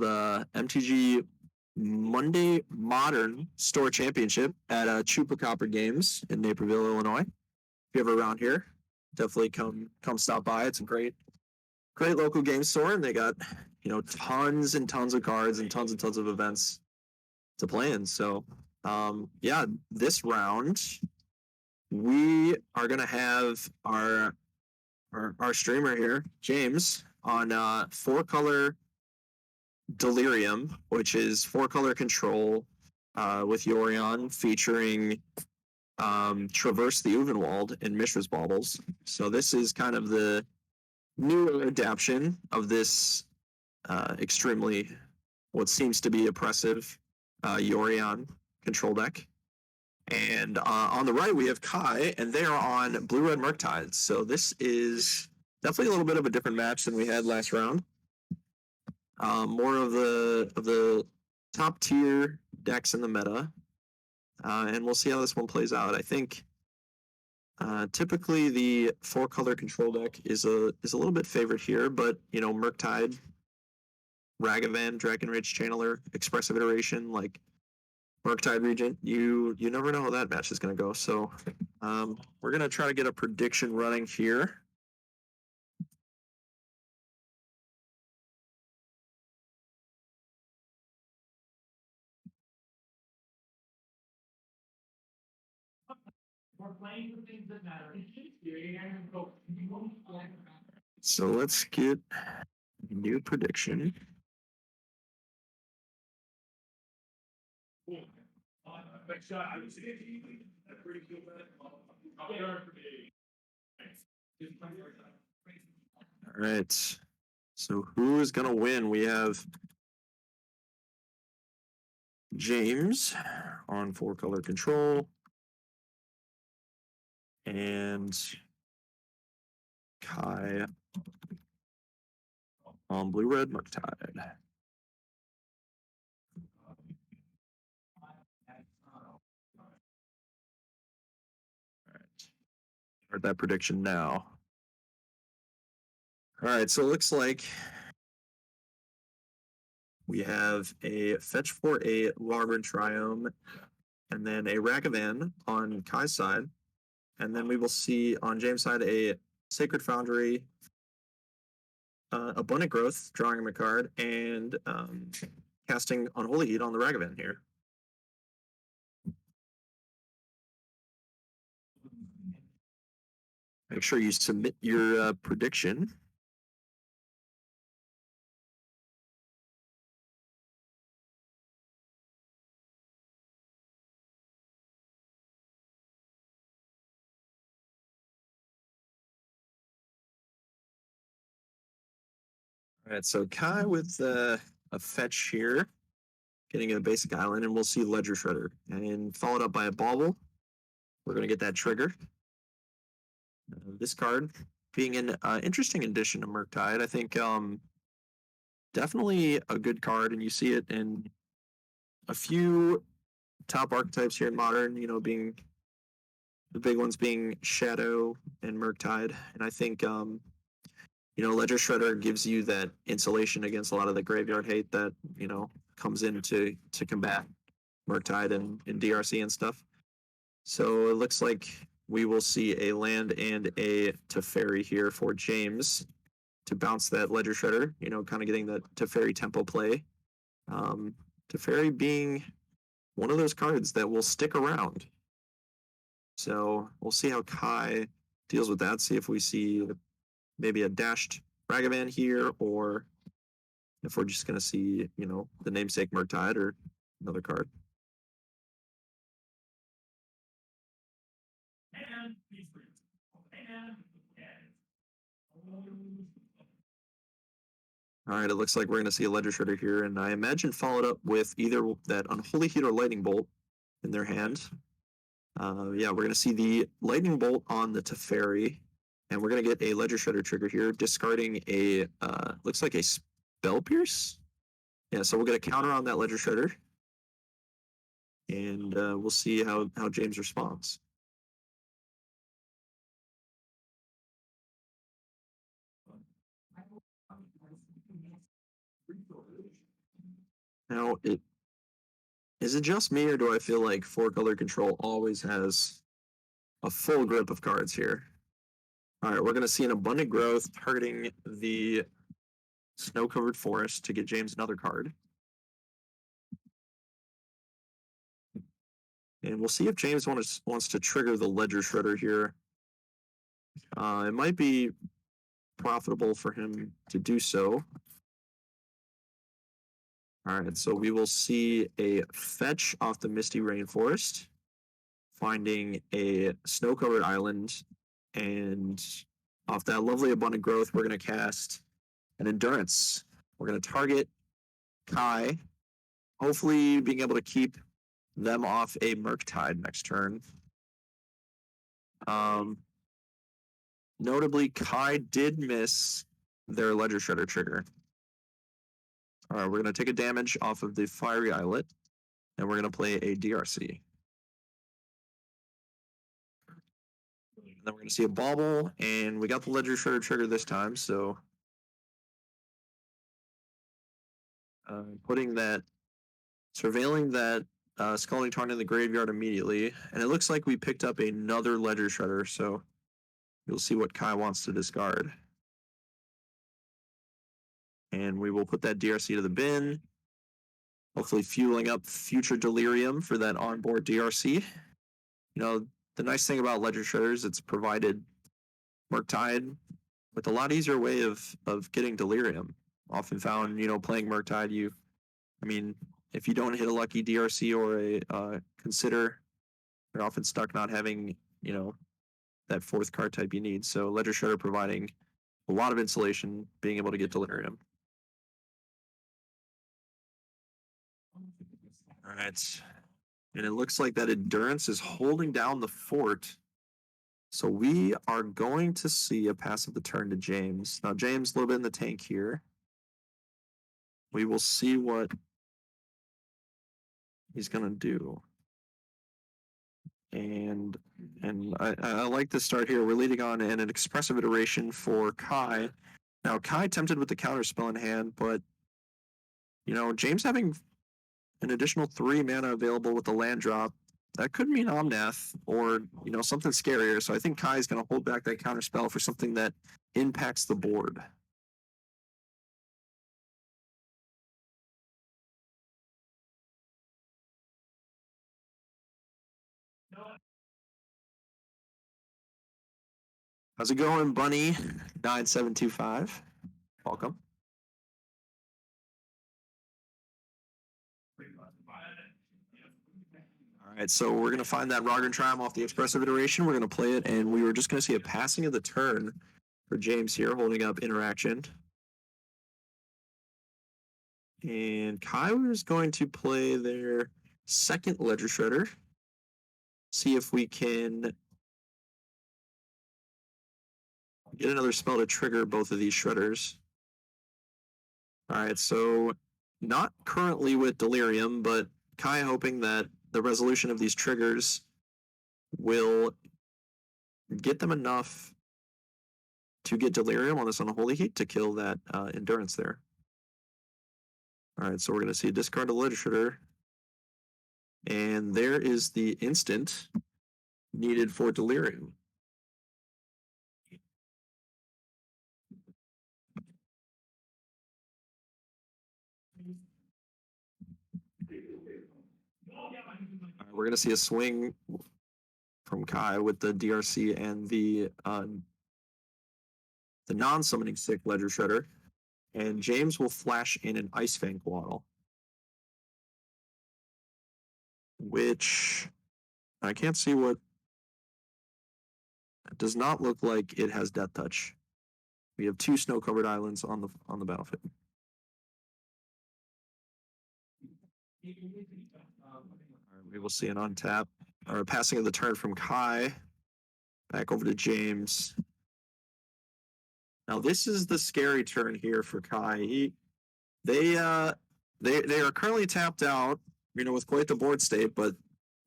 MTG Monday Modern Store Championship at Chupacabra Games in Naperville, Illinois. If you're ever around here, definitely come stop by. It's a great local game store, and they got tons and tons of cards and tons of events to play in. So yeah, this round we are gonna have our streamer here, James, on 4-color Delerium, which is 4-color control with Yorion, featuring Traverse the Uvenwald and Mishra's Baubles. So this is kind of the newer adaptation of this extremely, what seems to be oppressive Yorion control deck. And on the right, we have Kai, and they are on Blue-Red Murktide. So this is definitely a little bit of a different match than we had last round. More of the top tier decks in the meta, and we'll see how this one plays out. I think typically the 4-color control deck is a little bit favored here, but Murktide, Ragavan, Dragon Rage Channeler, Expressive Iteration, like Murktide Regent, you never know how that match is going to go. So we're going to try to get a prediction running here. So let's get a new prediction. All right. So who is going to win? We have James on 4-color control and Kai on Blue-Red Murktide. Start that prediction now. All right, so it looks like we have a fetch for a Larvan Triome, and then a Ragavan on Kai's side. And then we will see on James' side a Sacred Foundry, Abundant Growth, drawing him a card, and casting Unholy Heat on the Ragavan here. Make sure you submit your prediction. All right, so Kai with a fetch here, getting a basic island, and we'll see Ledger Shredder. And followed up by a Bauble. We're going to get that trigger. This card being an interesting addition to Murktide. I think definitely a good card, and you see it in a few top archetypes here in Modern, being the big ones being Shadow and Murktide. And I think, Ledger Shredder gives you that insulation against a lot of the graveyard hate that, comes in to combat Murktide and DRC and stuff. So it looks like we will see a land and a Teferi here for James to bounce that Ledger Shredder, kind of getting that Teferi tempo play. Teferi being one of those cards that will stick around. So we'll see how Kai deals with that, see if we see maybe a dashed Ragavan here, or if we're just going to see, the namesake Murktide or another card. All right, it looks like we're going to see a Ledger Shredder here, and I imagine followed up with either that Unholy Heat or Lightning Bolt in their hand. Yeah, we're going to see the Lightning Bolt on the Teferi, and we're going to get a Ledger Shredder trigger here, discarding a, looks like a Spell Pierce? Yeah, so we'll get a counter on that Ledger Shredder, and we'll see how James responds. Now, is it just me, or do I feel like 4-color control always has a full grip of cards here? All right, we're going to see an abundant growth targeting the snow-covered forest to get James another card. And we'll see if James wants to trigger the Ledger Shredder here. It might be profitable for him to do so. All right, so we will see a fetch off the Misty Rainforest, finding a snow-covered island, and off that lovely abundant growth, we're going to cast an Endurance. We're going to target Kai, hopefully being able to keep them off a Murktide next turn. Notably, Kai did miss their Ledger Shredder trigger. All right, we're going to take a damage off of the Fiery Islet, and we're going to play a DRC. And then we're going to see a Bauble, and we got the Ledger Shredder trigger this time, so surveilling that Scalding Tarn in the graveyard immediately, and it looks like we picked up another Ledger Shredder, so you'll see what Kai wants to discard. And we will put that DRC to the bin, hopefully fueling up future Delerium for that onboard DRC. You know, the nice thing about Ledger Shredders, it's provided Murktide with a lot easier way of getting Delerium. Often found, playing Murktide, if you don't hit a lucky DRC or a Consider, you're often stuck not having, that fourth card type you need. So Ledger Shredder providing a lot of insulation, being able to get Delirium. All right. And it looks like that Endurance is holding down the fort. So we are going to see a pass of the turn to James. Now, James, a little bit in the tank here. We will see what he's going to do. And I like the start here. We're leading on in an expressive iteration for Kai. Now, Kai tempted with the counter spell in hand, but, James having an additional 3 mana available with the land drop, that could mean Omnath or, something scarier. So I think Kai is going to hold back that counter spell for something that impacts the board. How's it going, Bunny? 9725. Welcome. All right, so we're going to find that Roger Tram off the expressive iteration. We're going to play it, and we were just going to see a passing of the turn for James here, holding up Interaction. And Kai is going to play their second Ledger Shredder. See if we can get another spell to trigger both of these Shredders. All right, so not currently with Delirium, but Kai hoping that the resolution of these triggers will get them enough to get Delirium on this Unholy Heat to kill that Endurance there. All right, so we're going to see a discard to Ledger Shredder. And there is the instant needed for Delirium. We're going to see a swing from Kai with the DRC and the non-summoning sick Ledger Shredder. And James will flash in an Ice Fang Waddle, which I can't see what. It does not look like it has Death Touch. We have 2 snow-covered islands on the battlefield. We will see an untap or a passing of the turn from Kai. Back over to James. Now this is the scary turn here for Kai. They are currently tapped out, with quite the board state, but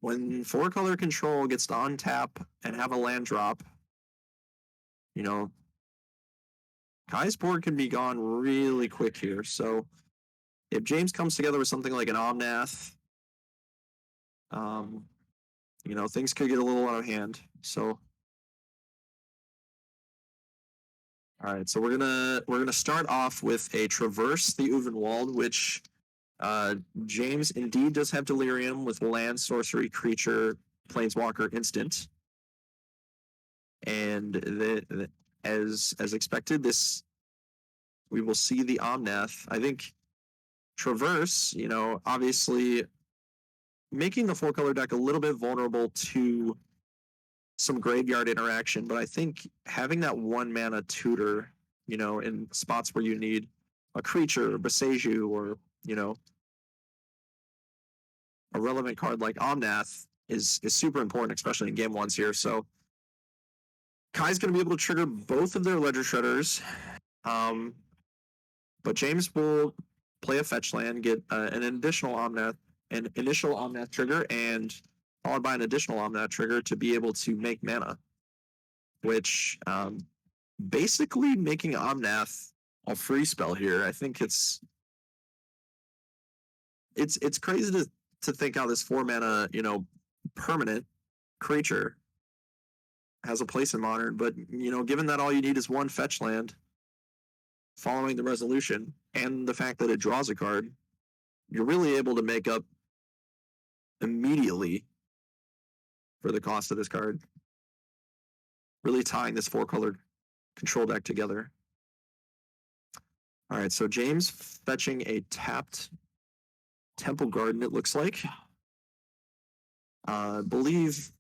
when 4-color control gets to untap and have a land drop, Kai's board can be gone really quick here. So if James comes together with something like an Omnath, things could get a little out of hand. So, all right, so we're gonna start off with a Traverse the Uvenwald, which James indeed does have Delerium with land, sorcery, creature, planeswalker, instant, and as expected, this we will see the Omnath. I think Traverse, obviously making the 4-color deck a little bit vulnerable to some graveyard interaction, but I think having that 1-mana tutor, in spots where you need a creature, or Boseiju, or, a relevant card like Omnath is super important, especially in game ones here. So Kai's going to be able to trigger both of their Ledger Shredders, but James will play a fetch land, get an initial Omnath trigger, and followed by an additional Omnath trigger to be able to make mana, which basically making Omnath a free spell here. I think it's crazy to think how this 4-mana, permanent creature has a place in Modern, but, given that all you need is one fetch land following the resolution, and the fact that it draws a card, you're really able to make up immediately for the cost of this card. Really tying this 4-colored control deck together. All right, so James fetching a tapped Temple Garden, it looks like. I believe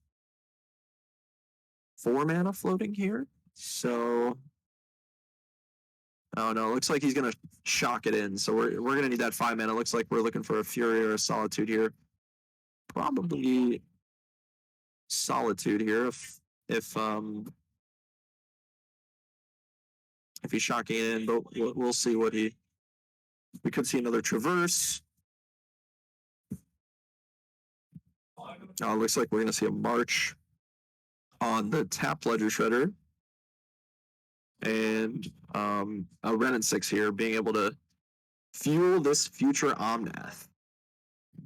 4 mana floating here. So, oh no, it looks like he's going to shock it in. So we're going to need that 5 mana. Looks like we're looking for a Fury or a Solitude here. Probably Solitude here if he's shocking it in, but we'll see what we could see another Traverse. Oh, it looks like we're going to see a March on the tap Ledger Shredder. And a Ren and 6 here, being able to fuel this future Omnath.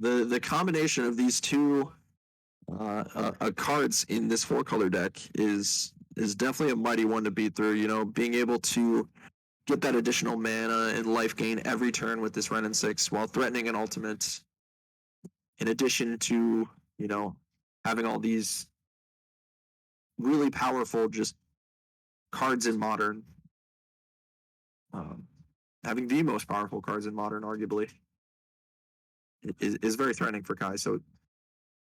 The combination of these two cards in this 4-color deck is definitely a mighty one to beat through. Being able to get that additional mana and life gain every turn with this Ren and 6 while threatening an ultimate, in addition to having all these really powerful just cards in Modern, having the most powerful cards in Modern, arguably, is very threatening for Kai. So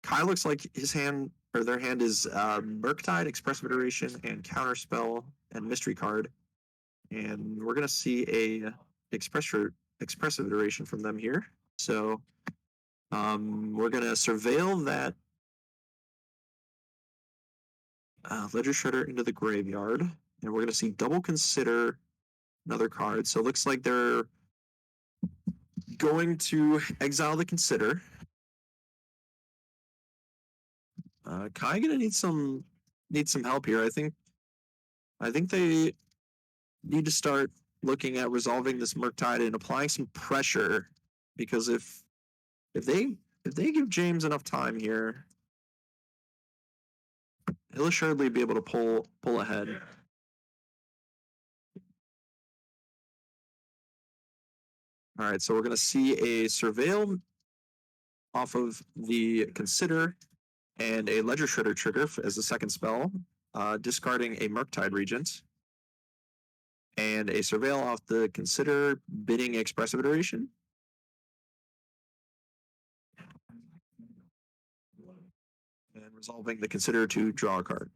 Kai looks like his hand, or their hand, is Murktide, Expressive Iteration, and Counterspell, and Mystery Card. And we're going to see a Expressive Iteration from them here. So we're going to surveil that Ledger Shredder into the graveyard, and we're going to see Double Consider, another card. So it looks like they're going to exile the Consider. Kai gonna need some help here. I think they need to start looking at resolving this Murktide and applying some pressure, because if they give James enough time here, he'll assuredly be able to pull ahead. All right, so we're going to see a Surveil off of the Consider and a Ledger Shredder trigger as the second spell, discarding a Murktide Regent, and a Surveil off the Consider, bidding Expressive Iteration. And resolving the Consider to draw a card.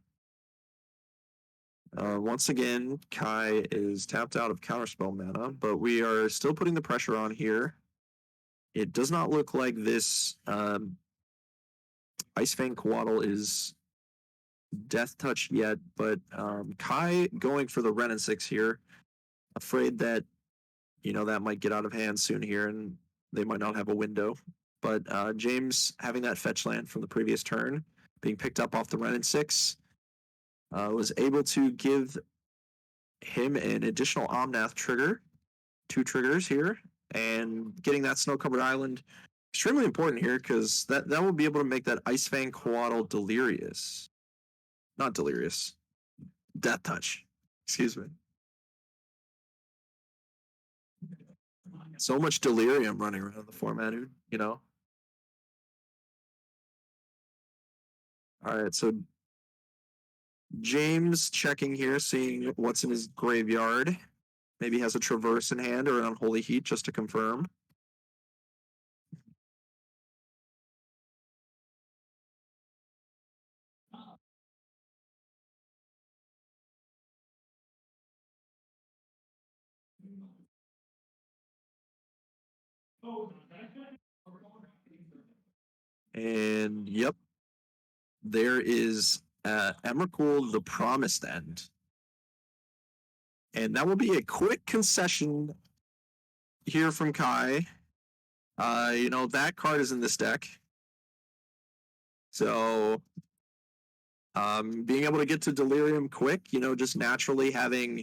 Once again, Kai is tapped out of Counterspell mana, but we are still putting the pressure on here. It does not look like this Icefang Coatl is Death Touch yet, but Kai going for the Ren and 6 here, afraid that that might get out of hand soon here and they might not have a window. But James having that fetch land from the previous turn, being picked up off the Ren and 6, was able to give him an additional Omnath trigger, 2 triggers here, and getting that snow-covered island extremely important here because that will be able to make that Ice Fang Coatl delirious. Not delirious. Death Touch. Excuse me. So much delirium running around the format, dude, you know? All right, so James checking here, seeing what's in his graveyard. Maybe has a Traverse in hand or an Unholy Heat just to confirm. And yep, there is Emrakul the Promised End. And that will be a quick concession here from Kai. You know, that card is in this deck. So being able to get to Delirium quick, you know, just naturally having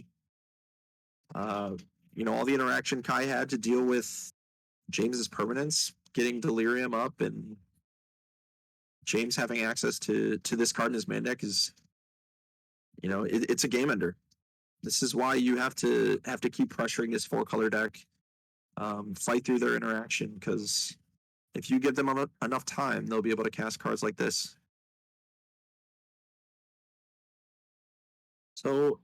you know, all the interaction Kai had to deal with James's permanence, getting Delirium up and James having access to this card in his main deck is, you know, it's a game ender. This is why you have to keep pressuring this 4-color deck, fight through their interaction, because if you give them enough time, they'll be able to cast cards like this. So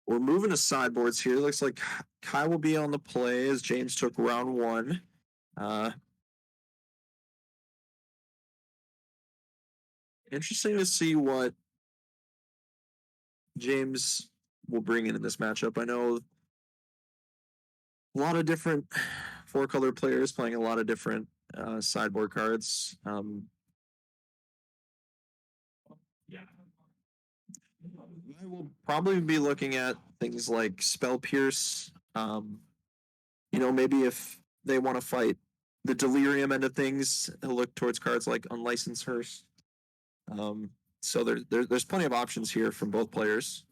we're moving to sideboards here. Looks like Kai will be on the play as James took round 1. Interesting to see what James will bring in this matchup. I know a lot of different 4-color players playing a lot of different sideboard cards. I will probably be looking at things like Spell Pierce. You know, maybe if they want to fight the Delirium end of things, he'll look towards cards like Unlicensed Hearse. So there's plenty of options here from both players.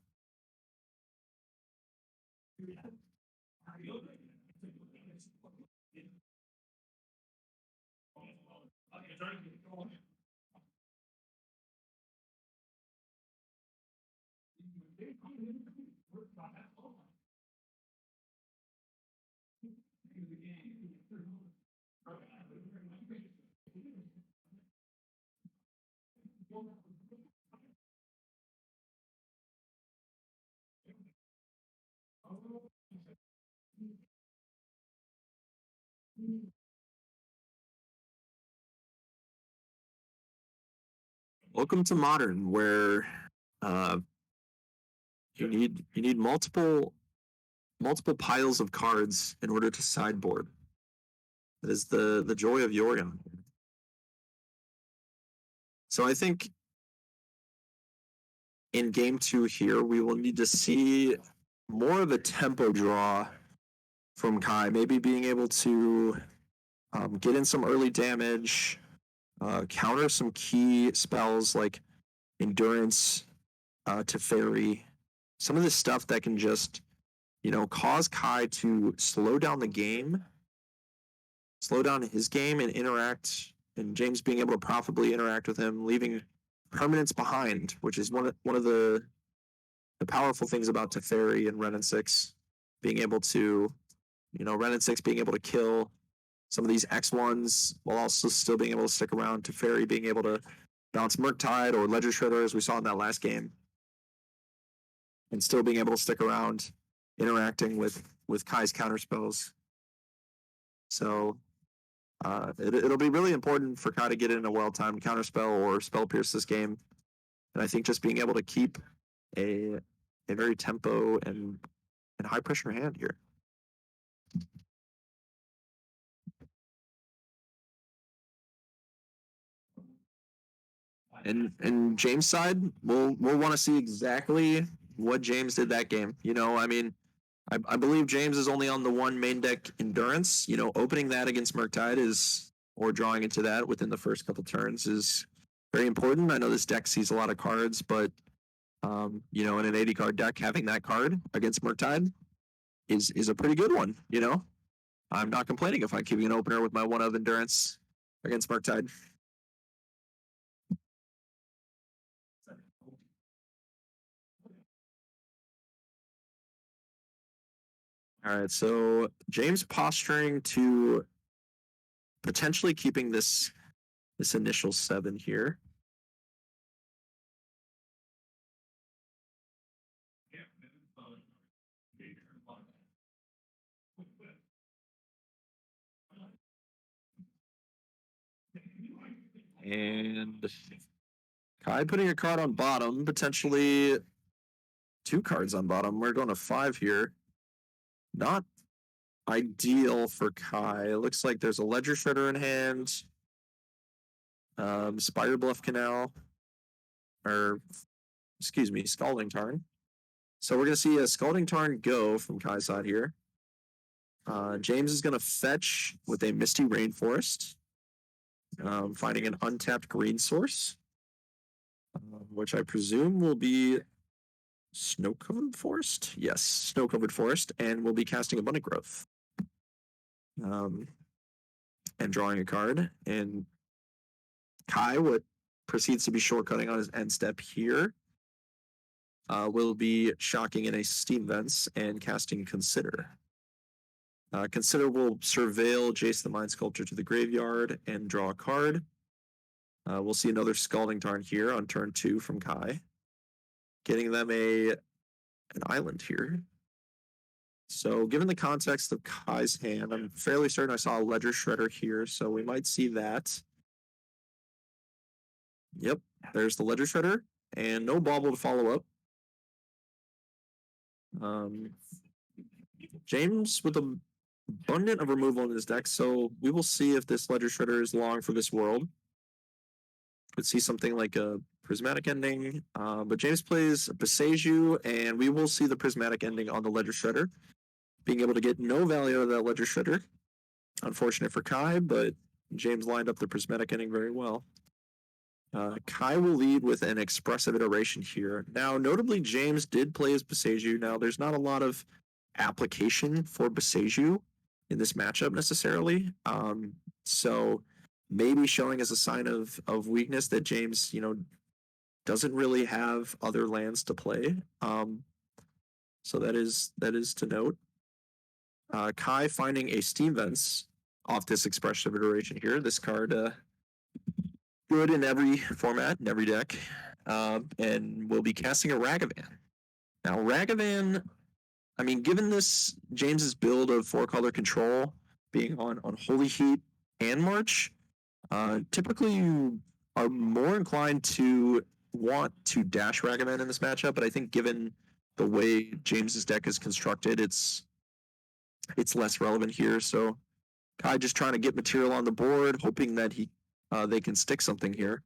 Welcome to Modern, where you need multiple piles of cards in order to sideboard. That is the joy of Yorion. So I think in game 2 here, we will need to see more of a tempo draw from Kai, maybe being able to get in some early damage, counter some key spells like Endurance, Teferi, some of this stuff that can just, you know, cause Kai to slow down the game, slow down his game and interact, and James being able to profitably interact with him, leaving permanence behind, which is one of the powerful things about Teferi and Ren and 6, being able to, you know, Ren and 6 being able to kill some of these X1s while also still being able to stick around. Teferi being able to bounce Murktide or Ledger Shredder, as we saw in that last game, and still being able to stick around, interacting with Kai's counterspells. So it'll be really important for Kai to get in a well-timed counterspell or Spell Pierce this game. And I think just being able to keep a very tempo and high-pressure hand here. And James' side, we'll want to see exactly what James did that game. You know, I mean, I believe James is only on the one main deck Endurance. You know, opening that against Murktide is, or drawing into that within the first couple turns is very important. I know this deck sees a lot of cards, but you know, in an 80 card deck, having that card against Murktide is a pretty good one, you know? I'm not complaining if I'm keeping an opener with my 1 of endurance against Murktide. All right, so James posturing to potentially keeping this initial 7 here. And Kai putting a card on bottom, potentially 2 cards on bottom. We're going to 5 here. Not ideal for Kai. It looks like there's a Ledger Shredder in hand. Spire Bluff Canal. Or, excuse me, Scalding Tarn. So we're going to see a Scalding Tarn go from Kai's side here. James is going to fetch with a Misty Rainforest. Finding an untapped green source. Which I presume will be Snow-Covered Forest? Yes, Snow-Covered Forest. And we'll be casting Abundant Growth. And drawing a card. And Kai, what proceeds to be shortcutting on his end step here, will be shocking in a Steam Vents and casting Consider. Consider will surveil Jace the Mind Sculptor to the graveyard and draw a card. We'll see another Scalding Tarn here on turn 2 from Kai. Getting them an island here. So given the context of Kai's hand, I'm fairly certain I saw a Ledger Shredder here, so we might see that. Yep, there's the Ledger Shredder, and no Bauble to follow up. James with an abundant of removal in his deck, so we will see if this Ledger Shredder is long for this world. Could see something like a Prismatic Ending, but James plays Boseiju, and we will see the Prismatic Ending on the Ledger Shredder. Being able to get no value out of that Ledger Shredder. Unfortunate for Kai, but James lined up the Prismatic Ending very well. Kai will lead with an expressive iteration here. Now, notably, James did play as Boseiju. Now, there's not a lot of application for Boseiju in this matchup necessarily. So maybe showing as a sign of weakness that James, doesn't really have other lands to play. So that is to note. Kai finding a Steam Vents off this expressive iteration here. This card good in every format, in every deck. And we'll be casting a Ragavan. Now, Ragavan, given this James's build of 4-color control being on Holy Heat and March, typically you are more inclined to want to dash Ragavan in this matchup, but I think given the way James's deck is constructed, it's less relevant here. So Kai just trying to get material on the board, hoping that they can stick something here.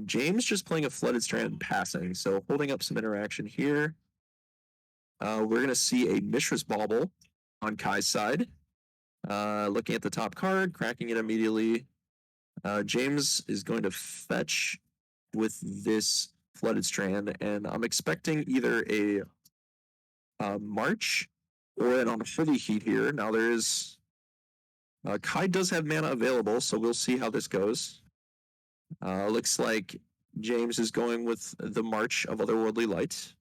James just playing a Flooded Strand passing, so holding up some interaction here. We're going to see a Mishra's Bauble on Kai's side. Looking at the top card, cracking it immediately. James is going to fetch with this Flooded Strand, and I'm expecting either a March or an Holy Heat here. Now there is Kai does have mana available, so we'll see how this goes. Looks like James is going with the March of Otherworldly Light.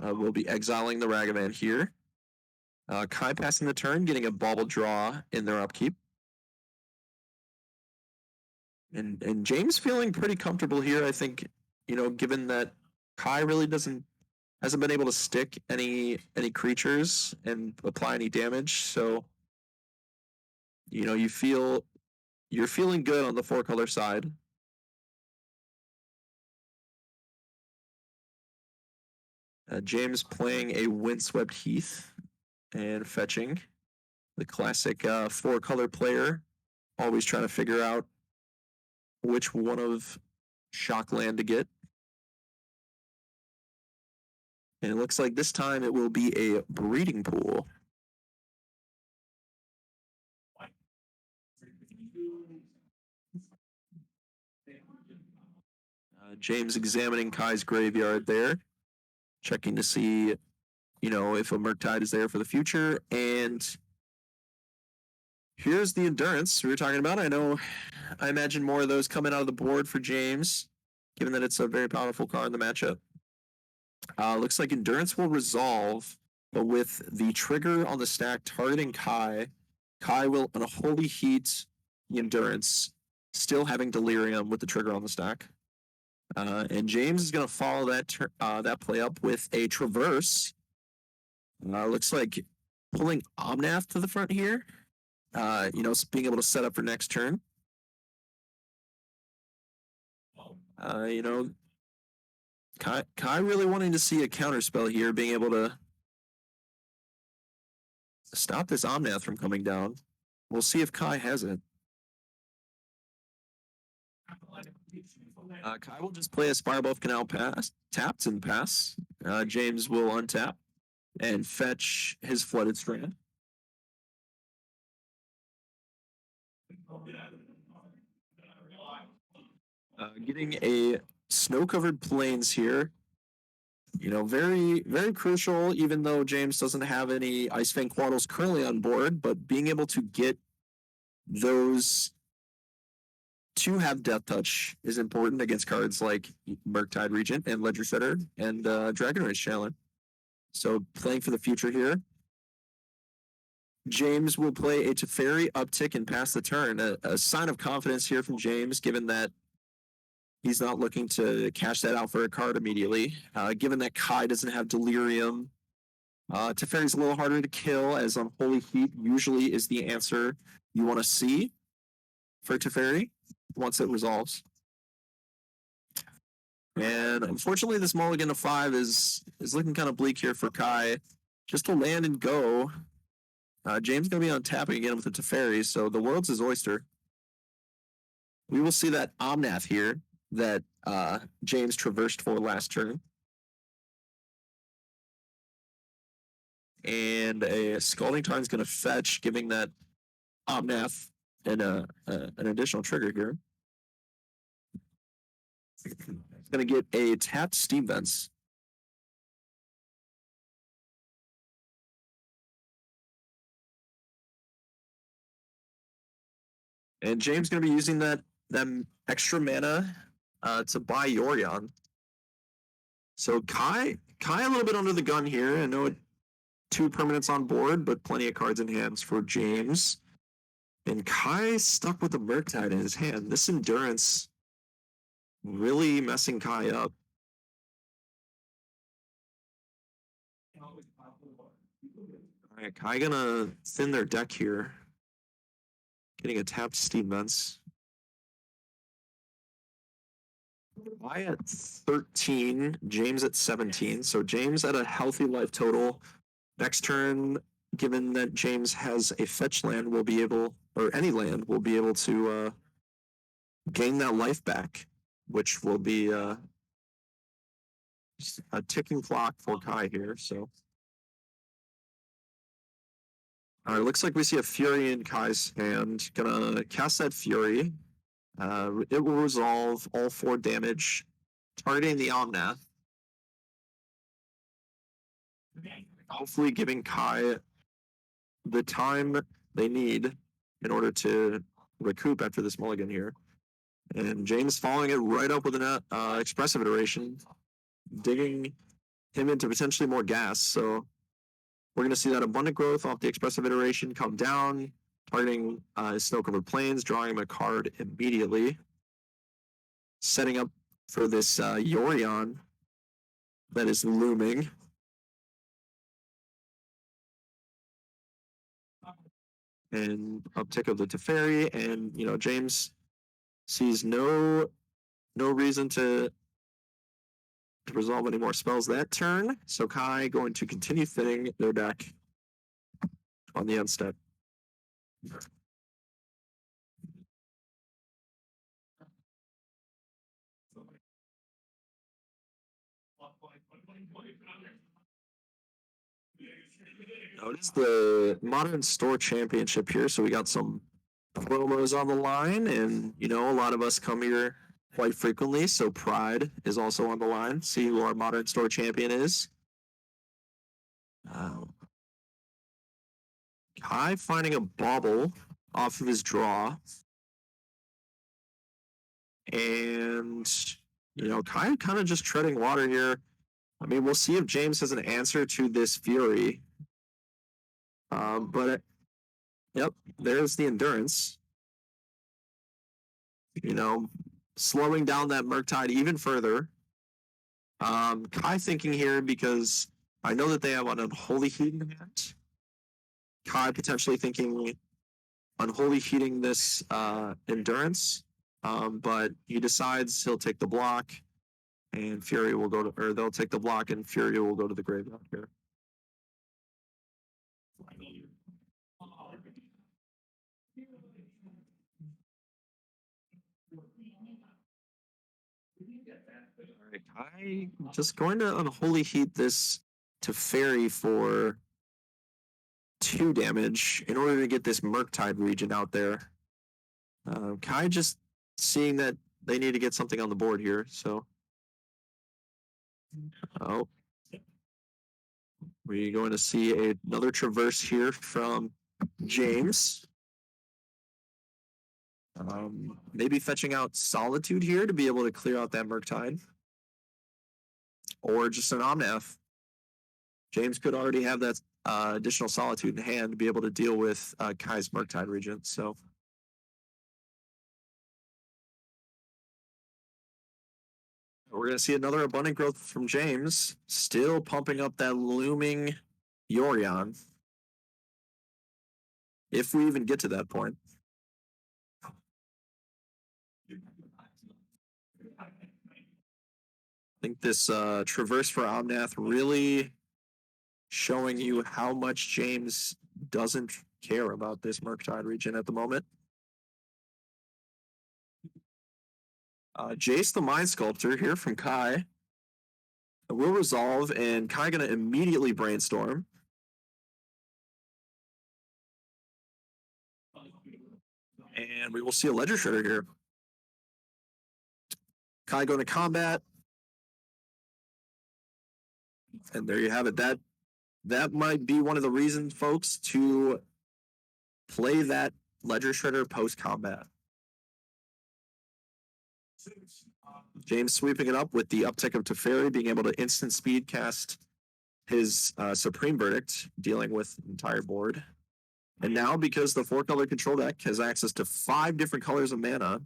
We'll be exiling the Ragavan here. Kai passing the turn, getting a Bauble draw in their upkeep. And James feeling pretty comfortable here, I think, given that Kai really hasn't been able to stick any creatures and apply any damage, so you're feeling good on the 4-color side. James playing a Windswept Heath and fetching. The classic 4-color player, always trying to figure out which one of shock land to get. And it looks like this time it will be a Breeding Pool. James examining Kai's graveyard there, checking to see, if a Murktide is there for the future. And here's the Endurance we were talking about. I imagine more of those coming out of the board for James, given that it's a very powerful card in the matchup. Looks like Endurance will resolve, but with the trigger on the stack targeting Kai, Kai will unholy heat the Endurance, still having Delerium with the trigger on the stack. And James is going to follow that play up with a Traverse. Looks like pulling Omnath to the front here. Being able to set up for next turn. Kai really wanting to see a counter spell here, being able to stop this Omnath from coming down. We'll see if Kai has it. Kai will just play a Spirebuff Canal pass, tapped and pass. James will untap and fetch his Flooded Strand. Getting a snow-covered plains here. Very, very crucial, even though James doesn't have any Ice Fang Quaddles currently on board, but being able to get those to have Death Touch is important against cards like Murktide Regent and Ledger Setter and Dragon Race Challenge. So playing for the future here. James will play a Teferi uptick and pass the turn. A sign of confidence here from James, given that he's not looking to cash that out for a card immediately. Given that Kai doesn't have Delirium, Teferi's a little harder to kill, as Unholy Heat usually is the answer you want to see for Teferi once it resolves. And unfortunately, this mulligan of 5 is looking kind of bleak here for Kai. Just to land and go. James going to be on tapping again with the Teferi, so the world's his oyster. We will see that Omnath here that James traversed for last turn. And a Scalding Tarn is going to fetch, giving that Omnath an additional trigger here. It's going to get a tapped Steam Vents. And James going to be using that extra mana to buy Yorion. So Kai a little bit under the gun here. I know 2 permanents on board, but plenty of cards in hands for James. And Kai stuck with the Murktide in his hand. This Endurance really messing Kai up. Alright, Kai gonna thin their deck here. Getting a tapped Steam Vents. I at 13, James at 17. So James at a healthy life total. Next turn, given that James has a fetch land, will be able, or any land, will be able to gain that life back, which will be a ticking clock for Kai here. So, all right, looks like we see a Fury in Kai's hand. Gonna cast that Fury. It will resolve all 4 damage, targeting the Omnath. Hopefully giving Kai the time they need in order to recoup after this mulligan here. And James following it right up with an Expressive Iteration, digging him into potentially more gas. So we're going to see that Abundant Growth off the Expressive Iteration come down, targeting Snow-Covered Plains, drawing him a card immediately. Setting up for this Yorion that is looming. And uptick of the Teferi, and James sees no reason to resolve any more spells that turn. So Kai going to continue thinning their deck on the end step. Notice the Modern Store Championship here, so we got some promos on the line, and a lot of us come here quite frequently, so Pride is also on the line. See who our Modern Store Champion is. Kai finding a bauble off of his draw. And, Kai kind of just treading water here. I mean, we'll see if James has an answer to this Fury. Yep, there's the endurance. Slowing down that Murktide even further. Kai thinking here because I know that they have an Unholy Heat in hand. Kai potentially thinking Unholy Heating this endurance, but he decides he'll take the block, and Fury will go to, or they'll take the block, and Fury will go to the graveyard here. Kai just going to Unholy Heat this to Fairy for 2 damage in order to get this Murktide region out there. Kai just seeing that they need to get something on the board here, so. Oh. We're going to see another traverse here from James. Maybe fetching out Solitude here to be able to clear out that Murktide. Or just an Omnath. James could already have that additional Solitude in hand to be able to deal with Kai's Murktide Regent. So we're going to see another Abundant Growth from James, still pumping up that looming Yorion. If we even get to that point. I think this Traverse for Omnath really showing you how much James doesn't care about this Murktide region at the moment. Jace the Mind Sculptor here from Kai. Will resolve, and Kai gonna immediately brainstorm. And we will see a Ledger Shredder here. Kai going to combat. And there you have it. That might be one of the reasons, folks, to play that Ledger Shredder post-combat. James sweeping it up with the uptick of Teferi, being able to instant speed cast his Supreme Verdict, dealing with the entire board. And now, because the 4-color control deck has access to 5 different colors of mana,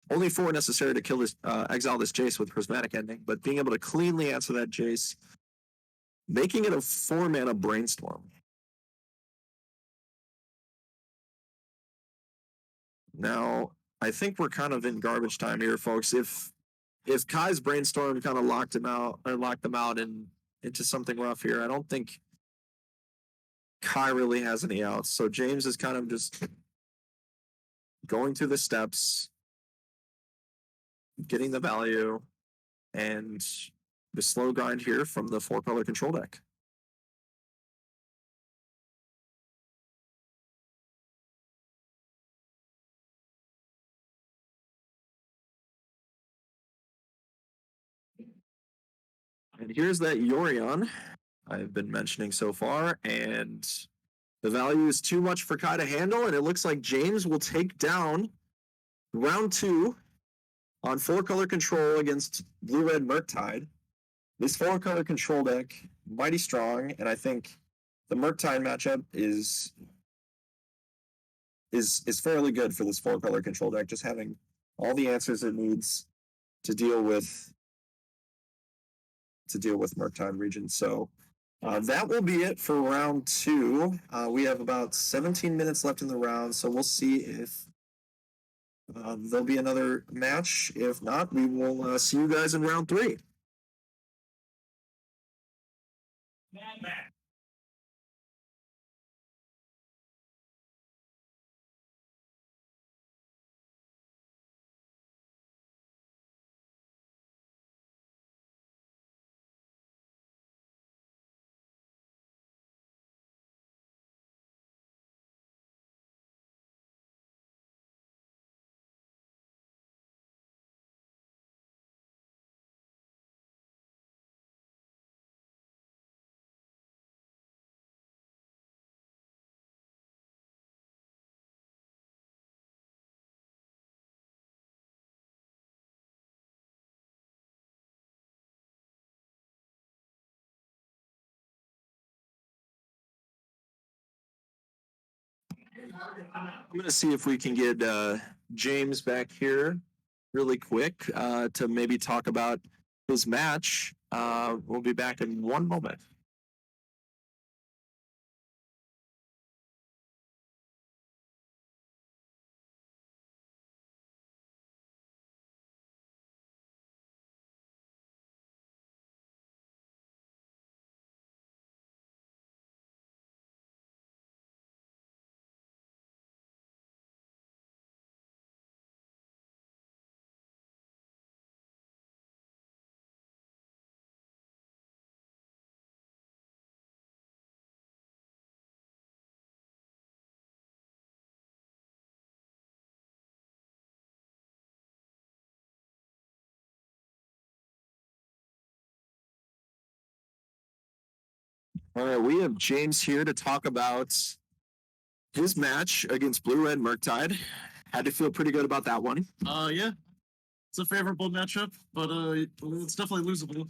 only 4 necessary to kill this, exile this Jace with Prismatic Ending, but being able to cleanly answer that Jace, making it a 4-mana Brainstorm. Now, I think we're kind of in garbage time here, folks. If Kai's Brainstorm kind of locked them out into something rough here, I don't think Kai really has any outs. So James is kind of just going through the steps, getting the value, and the slow grind here from the 4-color control deck. And here's that Yorion I've been mentioning so far, and the value is too much for Kai to handle, and it looks like James will take down round 2 on 4-color control against Blue-Red Murktide. This 4-color control deck, mighty strong, and I think the Murktide matchup is fairly good for this 4-color control deck, just having all the answers it needs to deal with Murktide region. So that will be it for round 2. We have about 17 minutes left in the round, so we'll see if there'll be another match. If not, we will see you guys in round 3. I'm going to see if we can get James back here really quick to maybe talk about his match. We'll be back in one moment. All right, we have James here to talk about his match against Blue Red Murktide. Had to feel pretty good about that one. Yeah, it's a favorable matchup, but it's definitely losable.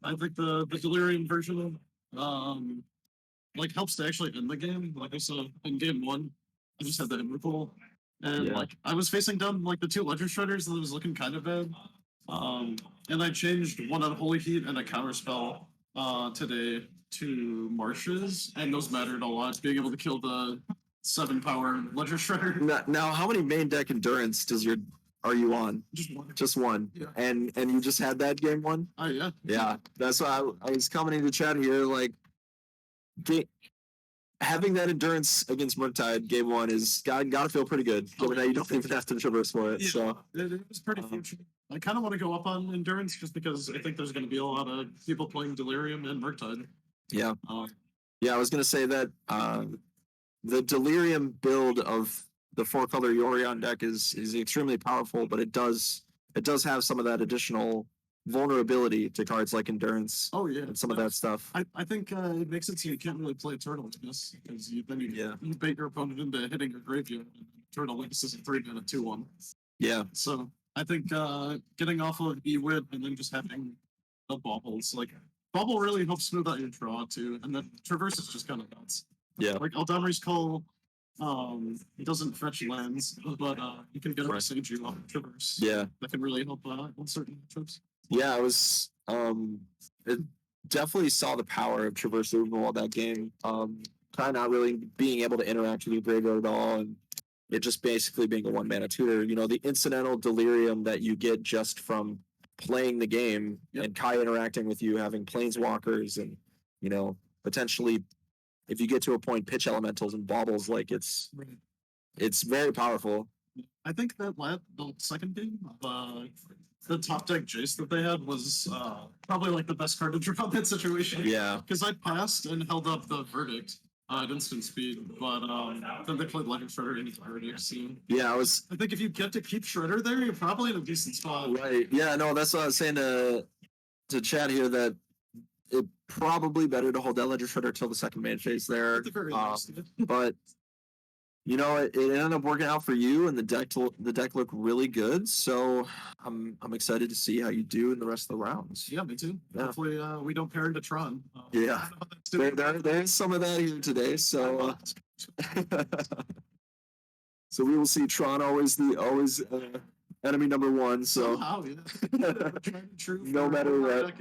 I think the Delerium version like helps to actually end the game. Like I saw in game one, I just had the Emrakul, and Yeah. like I was facing down like the two Ledger Shredders that was looking kind of bad. And I changed one on Holy Heat and a counter spell today to Marshes, and those mattered a lot. Being able to kill the 7-power Ledger Shredder. Now, how many main deck endurance are you on? Just one. Just one. Yeah. And you just had that game one? Oh yeah. Yeah. That's why I was commenting to chat here, like having that endurance against Murktide game one is gotta feel pretty good. Given that you don't even have to traverse for it. Yeah, So it was pretty future. I kind of want to go up on endurance just because I think there's going to be a lot of people playing Delirium and Murktide. yeah. Yeah, I was gonna say that the Delirium build of the 4-color Yorion deck is extremely powerful, but it does have some of that additional vulnerability to cards like Endurance Oh yeah, and some of that stuff. I think it makes it so you can't really play Turtle Witness because you bait your opponent into hitting your graveyard. And Turtle Witness is a 3-mana 2/1. Yeah. So I think getting off of E-Wit and then just having the baubles, like Bauble really helps smooth out your draw too, and then Traverse is just kind of nuts. Yeah. Like Eldamri's Call, it doesn't fetch lands, but you can get a Sage you off Traverse. Yeah. That can really help on certain trips. Yeah, it was it definitely saw the power of Traverse removal that game. Kind of not really being able to interact with your graveyard at all, and it just basically being a 1-mana tutor. You know, the incidental delirium that you get just from playing the game and Kai interacting with you, having planeswalkers, and you know, potentially if you get to a point, pitch elementals and baubles, like it's very powerful. I think that the second game, the top deck Jace that they had was probably like the best card to draw in that situation. Yeah. Because I passed and held up the verdict at instant speed, but then they played Legend Shredder into verdict. So Yeah, I think if you get to keep Shredder there, you're probably in a decent spot. Right. Yeah, no, that's what I was saying to Chad here, that it probably better to hold that Ledger Shredder till the second main phase there. At the very least. But you know, it ended up working out for you, and the deck looked really good. So I'm excited to see how you do in the rest of the rounds. Yeah, me too. Yeah. Hopefully we don't pair into Tron. Yeah. There's some of that here today. So so we will see Tron always enemy number one. So Somehow, yeah. no matter what,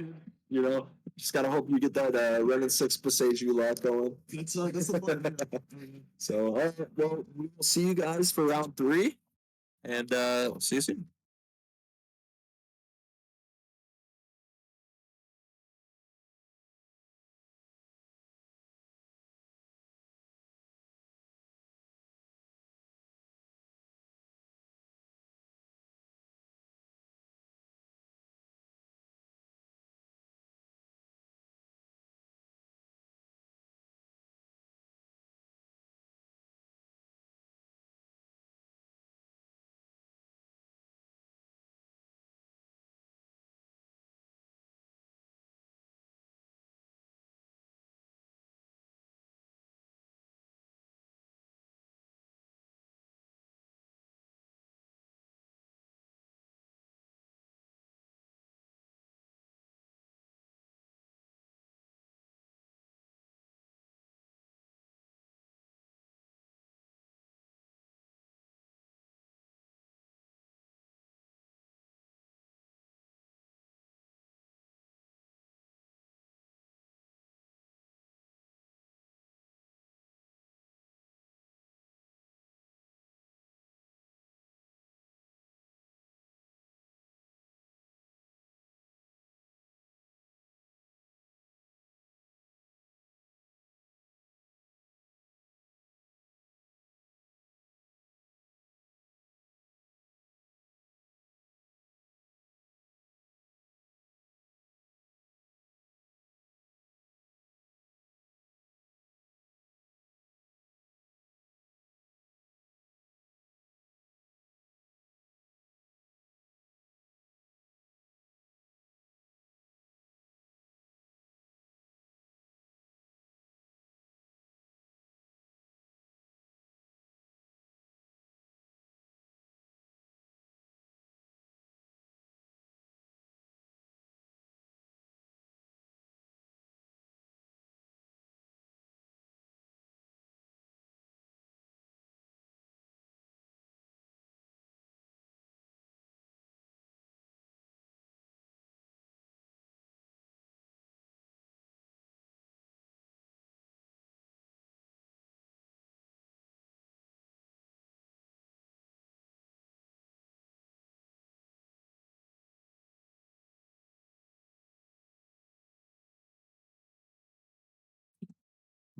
you know, just gotta hope you get that Renin 6 Pasage lot going. That's the plan. So all right, well, we will see you guys for round 3, and see you soon.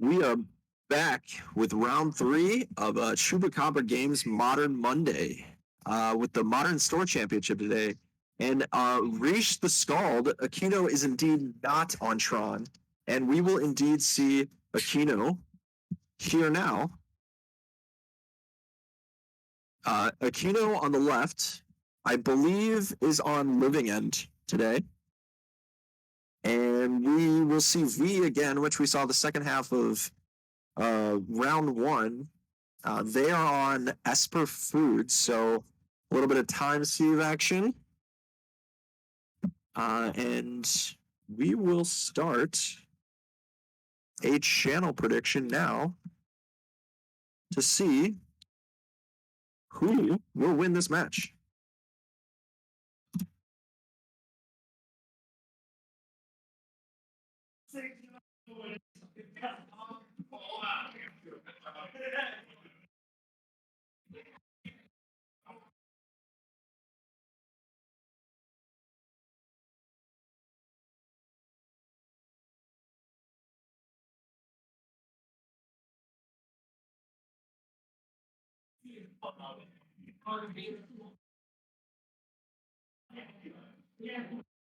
We are back with round 3 of Chupacabra Games Modern Monday with the Modern Store Championship today. And Rish the Scald, Aquino is indeed not on Tron. And we will indeed see Aquino here now. Aquino on the left, I believe, is on Living End today. And we will see V again, which we saw the second half of round 1. They are on Esper Foods, so a little bit of time sieve action. And we will start a channel prediction now to see who will win this match.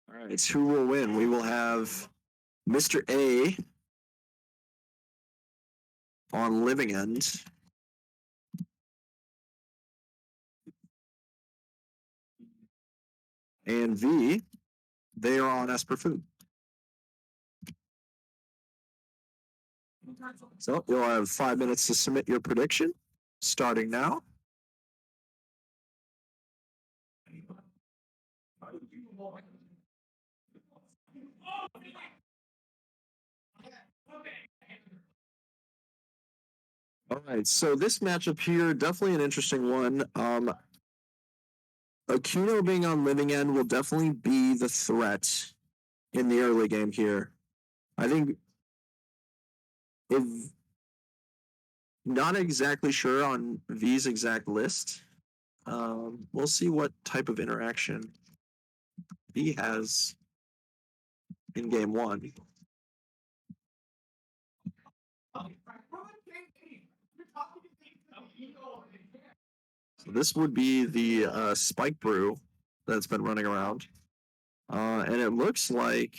All right, who will win? We will have Mr. A on Living End. And V, they are on Esper Food. So you'll have 5 minutes to submit your prediction, starting now. All right, so this matchup here, definitely an interesting one. Aquino being on Living End will definitely be the threat in the early game here. I think if not exactly sure on V's exact list, we'll see what type of interaction V has in game 1. So this would be the Spike Brew that's been running around. And it looks like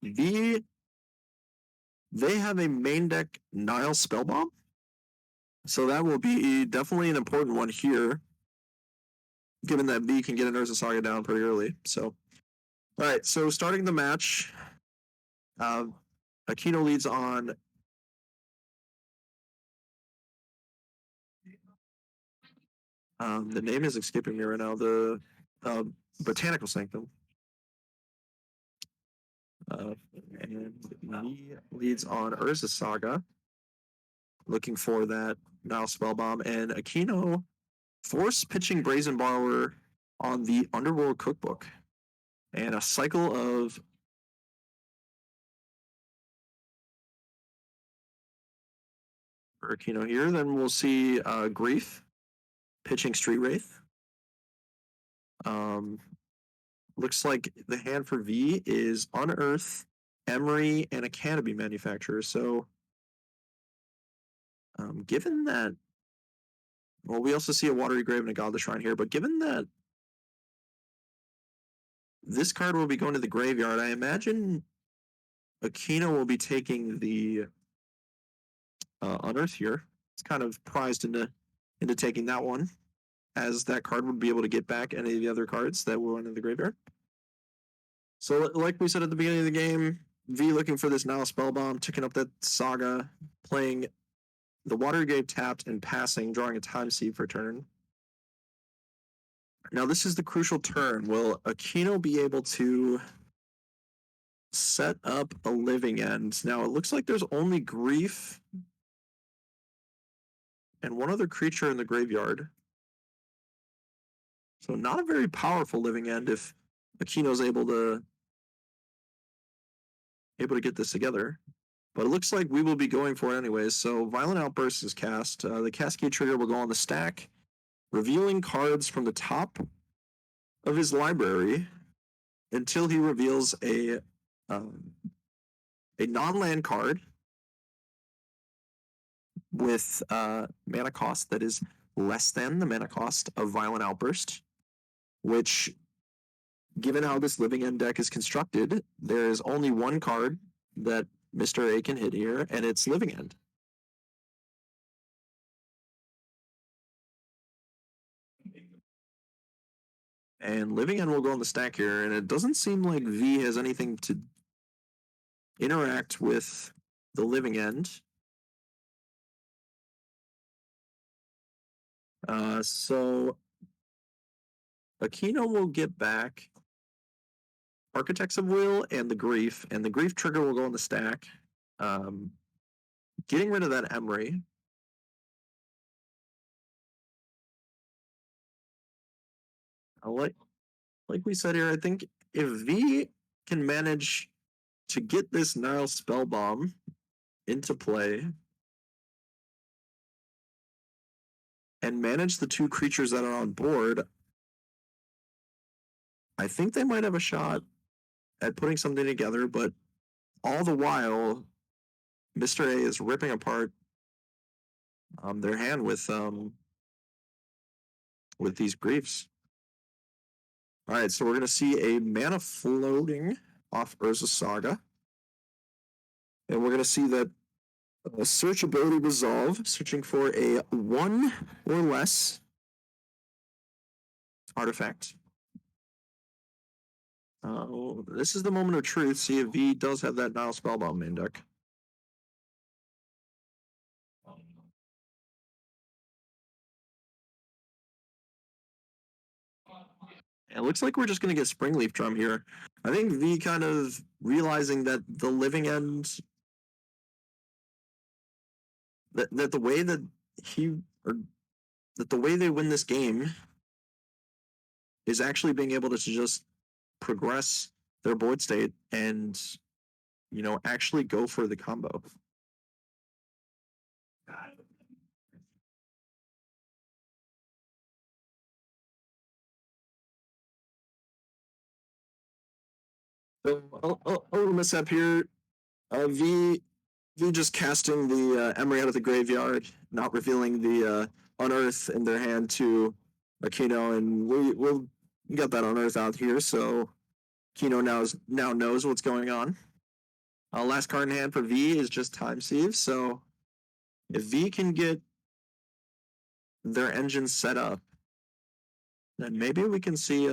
they have a main deck Nile Spellbomb. So that will be definitely an important one here, given that V can get an Urza Saga down pretty early. So, all right, so starting the match, Aquino leads on the name is escaping me right now, the Botanical Sanctum. And he leads on Urza Saga, looking for that Nile Spellbomb, and Aquino force pitching Brazen Borrower on the Underworld Cookbook, and a cycle of Aquino here. Then we'll see Grief pitching Street Wraith. Looks like the hand for V is Unearth, Emery, and a Canopy Manufacturer. So, given that, well, we also see a Watery Grave and a Godless Shrine here, but given that this card will be going to the graveyard, I imagine Aquino will be taking the Unearth here. It's kind of prized into taking that one, as that card would be able to get back any of the other cards that were in the graveyard. So, like we said at the beginning of the game, V looking for this Nile Spellbomb, ticking up that Saga, playing the Watery Grave tapped and passing, drawing a Time Sieve for turn. Now, this is the crucial turn. Will Aquino be able to set up a Living End? Now, it looks like there's only Grief and one other creature in the graveyard. So not a very powerful Living End if Aquino's able to get this together. But it looks like we will be going for it anyways. So Violent Outburst is cast. The Cascade trigger will go on the stack, revealing cards from the top of his library until he reveals a a non-land card with mana cost that is less than the mana cost of Violent Outburst, which, given how this Living End deck is constructed, there is only one card that Mr. A can hit here, and it's Living End. And Living End will go on the stack here, and it doesn't seem like V has anything to interact with the Living End. So Aquino will get back Architects of Will and the Grief trigger will go on the stack. Getting rid of that Emery. Like we said here, I think if V can manage to get this Nile Spellbomb into play and manage the two creatures that are on board, I think they might have a shot at putting something together, but all the while, Mr. A is ripping apart their hand with these griefs. All right, so we're going to see a mana floating off Urza Saga. And we're going to see that search ability resolve, searching for a 1 or less artifact. This is the moment of truth. See if V does have that Nile Spellbomb main deck. It looks like we're just going to get Springleaf Drum here. I think V kind of realizing that the Living End, that the way that that the way they win this game is actually being able to just progress their board state and, actually go for the combo. So a little mishap here. V just casting the Emery out of the graveyard, not revealing the Unearth in their hand to Aquino, and we'll get that Unearth out here, so Aquino now knows what's going on. Last card in hand for V is just Time Sieve, so if V can get their engine set up, then maybe we can see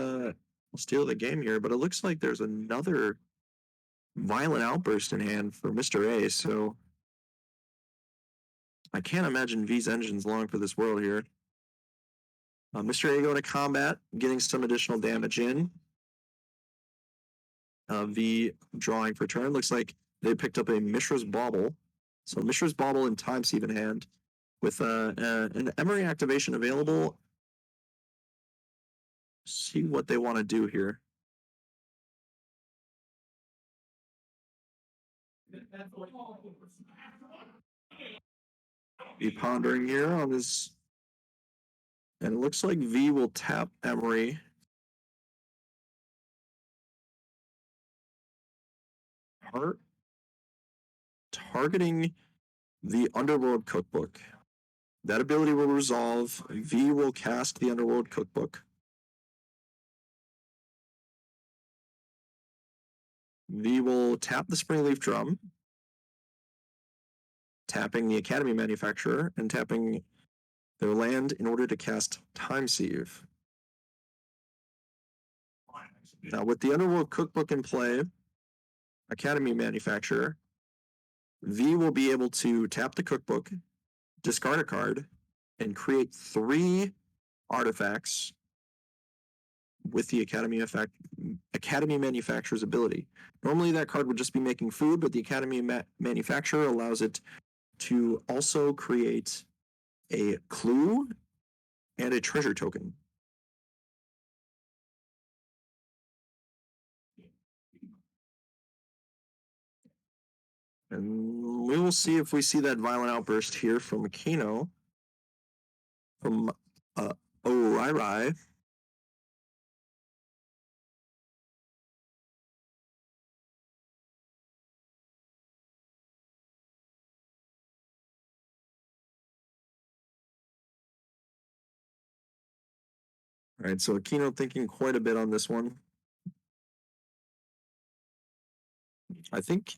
steal the game here, but it looks like there's another Violent Outburst in hand for Mr. A, so I can't imagine V's engine's long for this world here. Mr. A going to combat, getting some additional damage in. V drawing for turn. Looks like they picked up a Mishra's Bauble. So Mishra's Bauble and Time Sieve in hand with an Emery activation available. See what they want to do here. Be pondering here on this. And it looks like V will tap Emery. Targeting the Underworld Cookbook. That ability will resolve. V will cast the Underworld Cookbook. V will tap the Springleaf Drum, tapping the Academy Manufacturer, and tapping their land in order to cast Time Sieve. Now, with the Underworld Cookbook in play, Academy Manufacturer, V will be able to tap the Cookbook, discard a card, and create 3 artifacts with the Academy Manufacturer's ability. Normally that card would just be making food, but the Academy Manufacturer allows it to also create a clue and a treasure token. And we will see if we see that Violent Outburst here from Aquino, from Rai. All right, so Aquino thinking quite a bit on this one. I think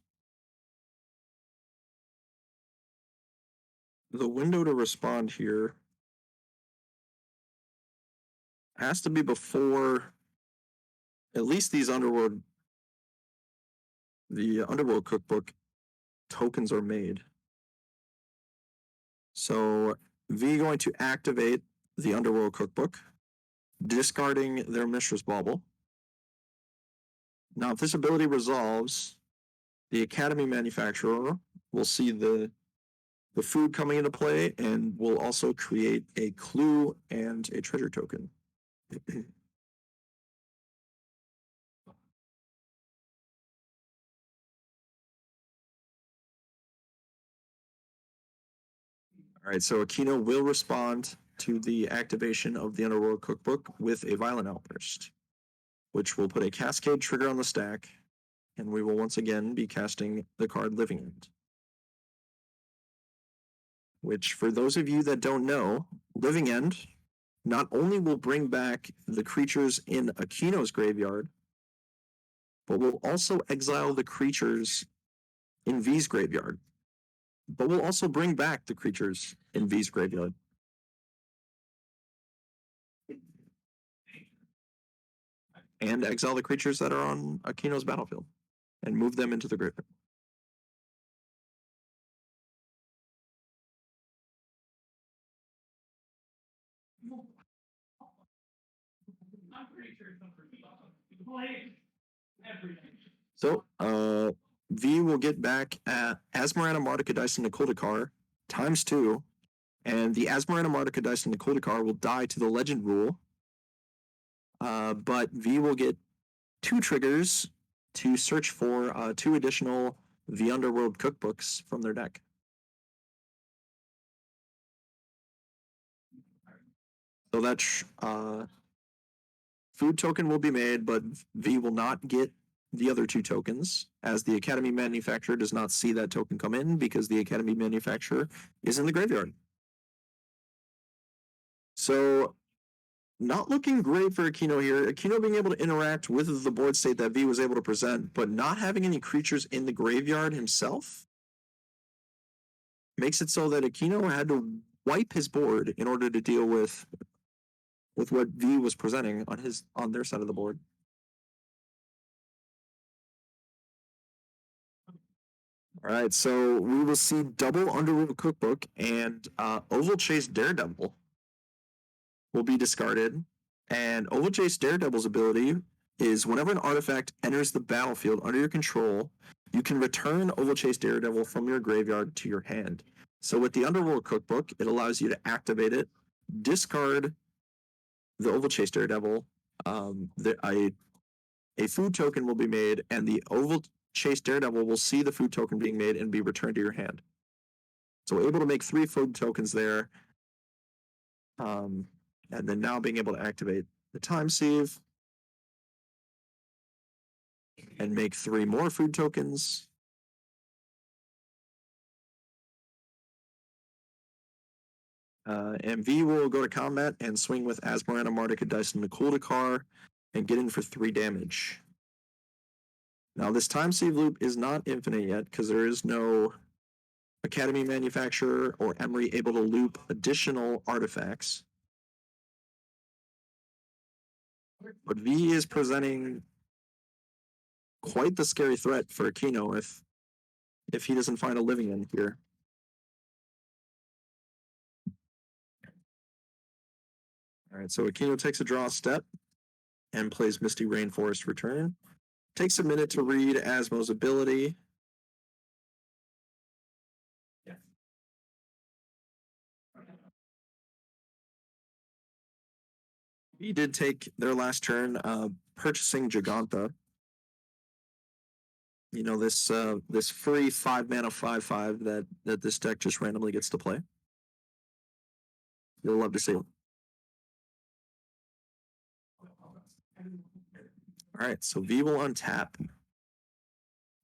the window to respond here has to be before at least these the Underworld Cookbook tokens are made. So V going to activate the Underworld Cookbook, discarding their Mistress Bauble. Now, if this ability resolves, the Academy manufacturer will see the food coming into play and will also create a clue and a treasure token. All right, so Aquino will respond to the activation of the Underworld Cookbook with a Violent Outburst, which will put a Cascade trigger on the stack, and we will once again be casting the card Living End. Which, for those of you that don't know, Living End not only will bring back the creatures in Aquino's graveyard, but will also exile the creatures in V's graveyard. But will also bring back the creatures in V's graveyard. And exile the creatures that are on Aquino's battlefield and move them into the graveyard. So, V will get back at Asmarana, Martika, Dice, and Nicoldekar ×2, and the Asmarana, Martika, Dice, and Nicoldekar will die to the Legend rule. But V will get 2 triggers to search for 2 additional The Underworld Cookbooks from their deck. So that food token will be made, but V will not get the other 2 tokens, as the Academy manufacturer does not see that token come in because the Academy manufacturer is in the graveyard. So, not looking great for Aquino here. Aquino being able to interact with the board state that V was able to present, but not having any creatures in the graveyard himself makes it so that Aquino had to wipe his board in order to deal with what V was presenting on their side of the board. All right, so we will see double Underworld Cookbook and Oval Chase Daredevil will be discarded. And Oval Chase Daredevil's ability is whenever an artifact enters the battlefield under your control, you can return Oval Chase Daredevil from your graveyard to your hand. So with the Underworld Cookbook, it allows you to activate it, discard the Oval Chase Daredevil. A food token will be made, and the Oval Chase Daredevil will see the food token being made and be returned to your hand. So we're able to make 3 food tokens there. And then now being able to activate the Time Sieve and make 3 more food tokens. And V will go to combat and swing with Asmarana, Martika, Dice, and Nicoldekar and get in for 3 damage. Now, this Time Sieve loop is not infinite yet because there is no Academy manufacturer or Emery able to loop additional artifacts. But V is presenting quite the scary threat for Aquino if he doesn't find a Living End here. All right, so Aquino takes a draw step and plays Misty Rainforest Return. Takes a minute to read Asmo's ability. Yeah. He did take their last turn purchasing Giganta. You know, this free 5-mana 5/5 that this deck just randomly gets to play. You'll love to see it. All right, so V will untap.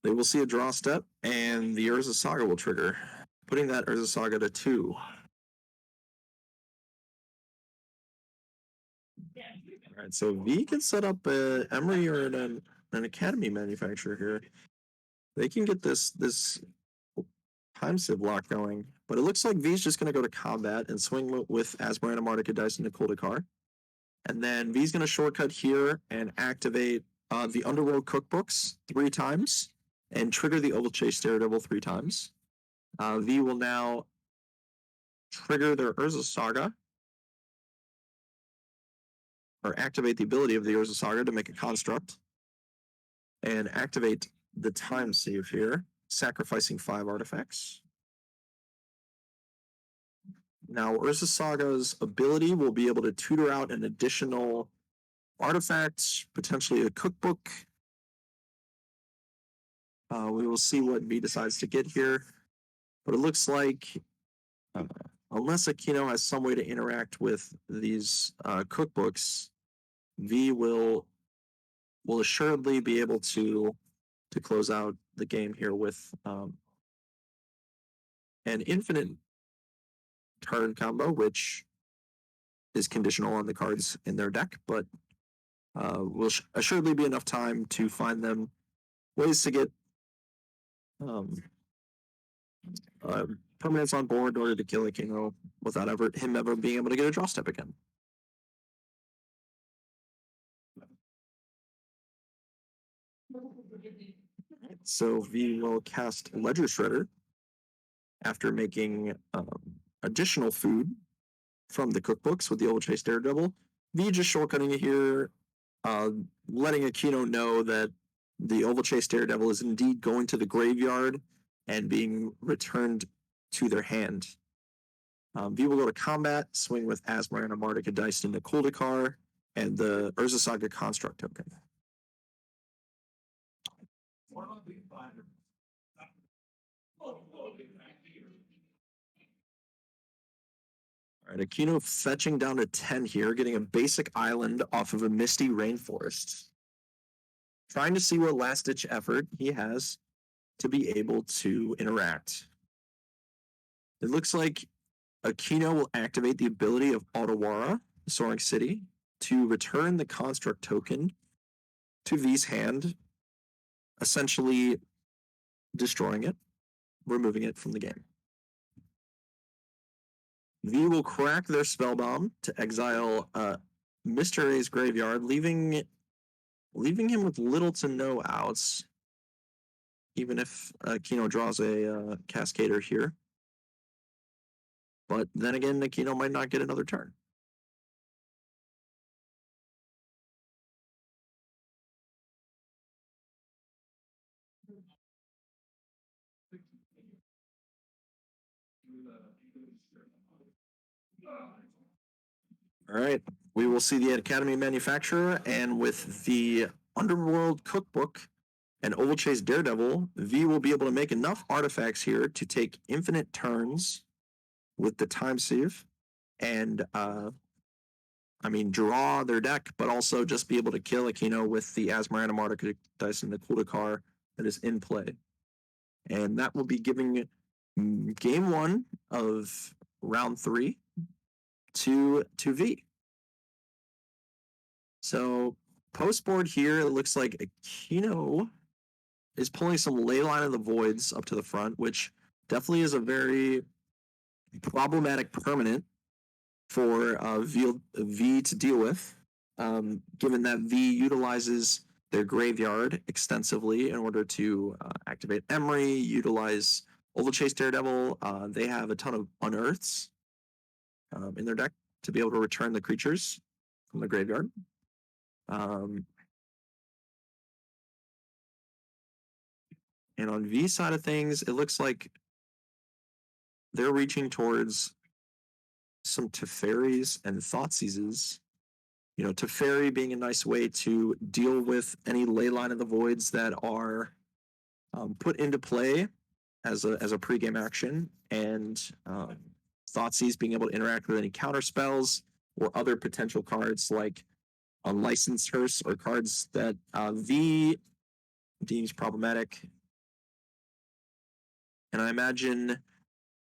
They will see a draw step, and the Urza Saga will trigger, putting that Urza Saga to 2. All right, so V can set up a Emery or an Academy manufacturer here. They can get this time sieve lock going, but it looks like V's just going to go to combat and swing with Asmarana, Martica, Dice, and Nicole. And then V's going to shortcut here and activate the Underworld Cookbooks 3 times and trigger the Oval Chase Daredevil 3 times. V will now trigger their Urza Saga, or activate the ability of the Urza Saga to make a construct, and activate the time save here, sacrificing 5 artifacts. Now, Urza Saga's ability will be able to tutor out an additional artifact, potentially a cookbook. We will see what V decides to get here, but it looks like unless Aquino has some way to interact with these cookbooks, V will assuredly be able to close out the game here with an infinite turn combo, which is conditional on the cards in their deck, but will assuredly be enough time to find them ways to get permanents on board in order to kill Aquino without him ever being able to get a draw step again. So V will cast Ledger Shredder after making additional food from the cookbooks with the Old Chase Daredevil. V just shortcutting it here, letting Aquino know that the Oval Chase Daredevil is indeed going to the graveyard and being returned to their hand. V will go to combat, swing with Asmarana, Martica, Dice, and Nicole, and the Urza Saga Construct token. All right, Aquino fetching down to 10 here, getting a basic island off of a Misty Rainforest. Trying to see what last-ditch effort he has to be able to interact. It looks like Aquino will activate the ability of Otawara, Soaring City, to return the construct token to V's hand, essentially destroying it, removing it from the game. V will crack their Spellbomb to exile Mr. A's graveyard, leaving him with little to no outs, even if Aquino draws a Cascader here. But then again, Aquino might not get another turn. All right, we will see the Academy manufacturer, and with the Underworld Cookbook and Oval Chase Daredevil, V will be able to make enough artifacts here to take infinite turns with the time save and draw their deck, but also just be able to kill Aquino with the Asmarana, Martica, Dice, and the Kudakar that is in play. And that will be giving game 1 of round 3 to V. So post board here, it looks like Aquino is pulling some Leyline of the Voids up to the front, which definitely is a very problematic permanent for V to deal with, given that V utilizes their graveyard extensively in order to activate Emery, utilize Oval Chase Daredevil. They have a ton of unearths in their deck to be able to return the creatures from the graveyard. And on V side of things, it looks like they're reaching towards some Teferis and Thoughtseizes. You know, Teferi being a nice way to deal with any Leyline of the Voids that are put into play as a pregame action, and Thoughtseize being able to interact with any counter spells or other potential cards like Unlicensed Hearse or cards that V deems problematic. And I imagine,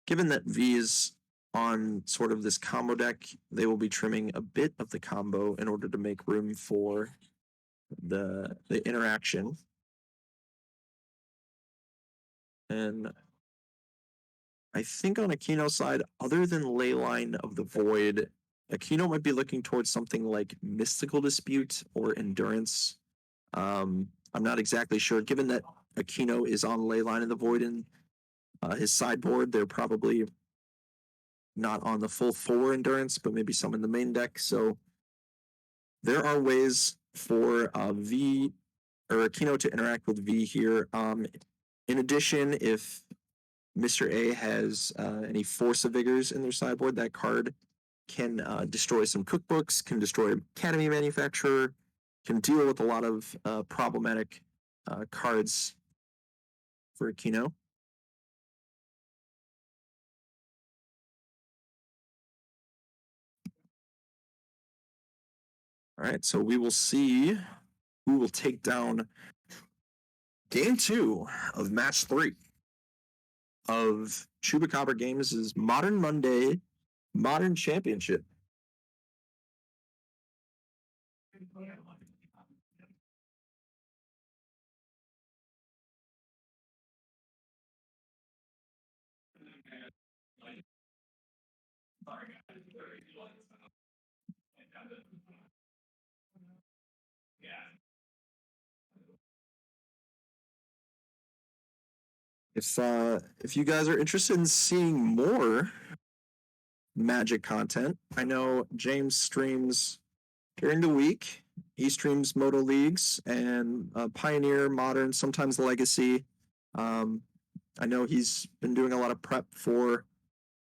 given that V is on sort of this combo deck, they will be trimming a bit of the combo in order to make room for the interaction. And I think on Aquino's side, other than Leyline of the Void, Aquino might be looking towards something like Mystical Dispute or Endurance. I'm not exactly sure. Given that Aquino is on Leyline of the Void in his sideboard, they're probably not on the full 4 Endurance, but maybe some in the main deck. So there are ways for V or Aquino to interact with V here. In addition, if Mr. A has any Force of Vigors in their sideboard, that card can destroy some cookbooks, can destroy Academy Manufacturer, can deal with a lot of problematic cards for Aquino. All right, so we will see who will take down Game 2 of Match 3 of Chupacabra Games' Modern Monday Modern Championship. If you guys are interested in seeing more Magic content, I know James streams during the week. He streams Moto Leagues and Pioneer, Modern, sometimes Legacy. I know he's been doing a lot of prep for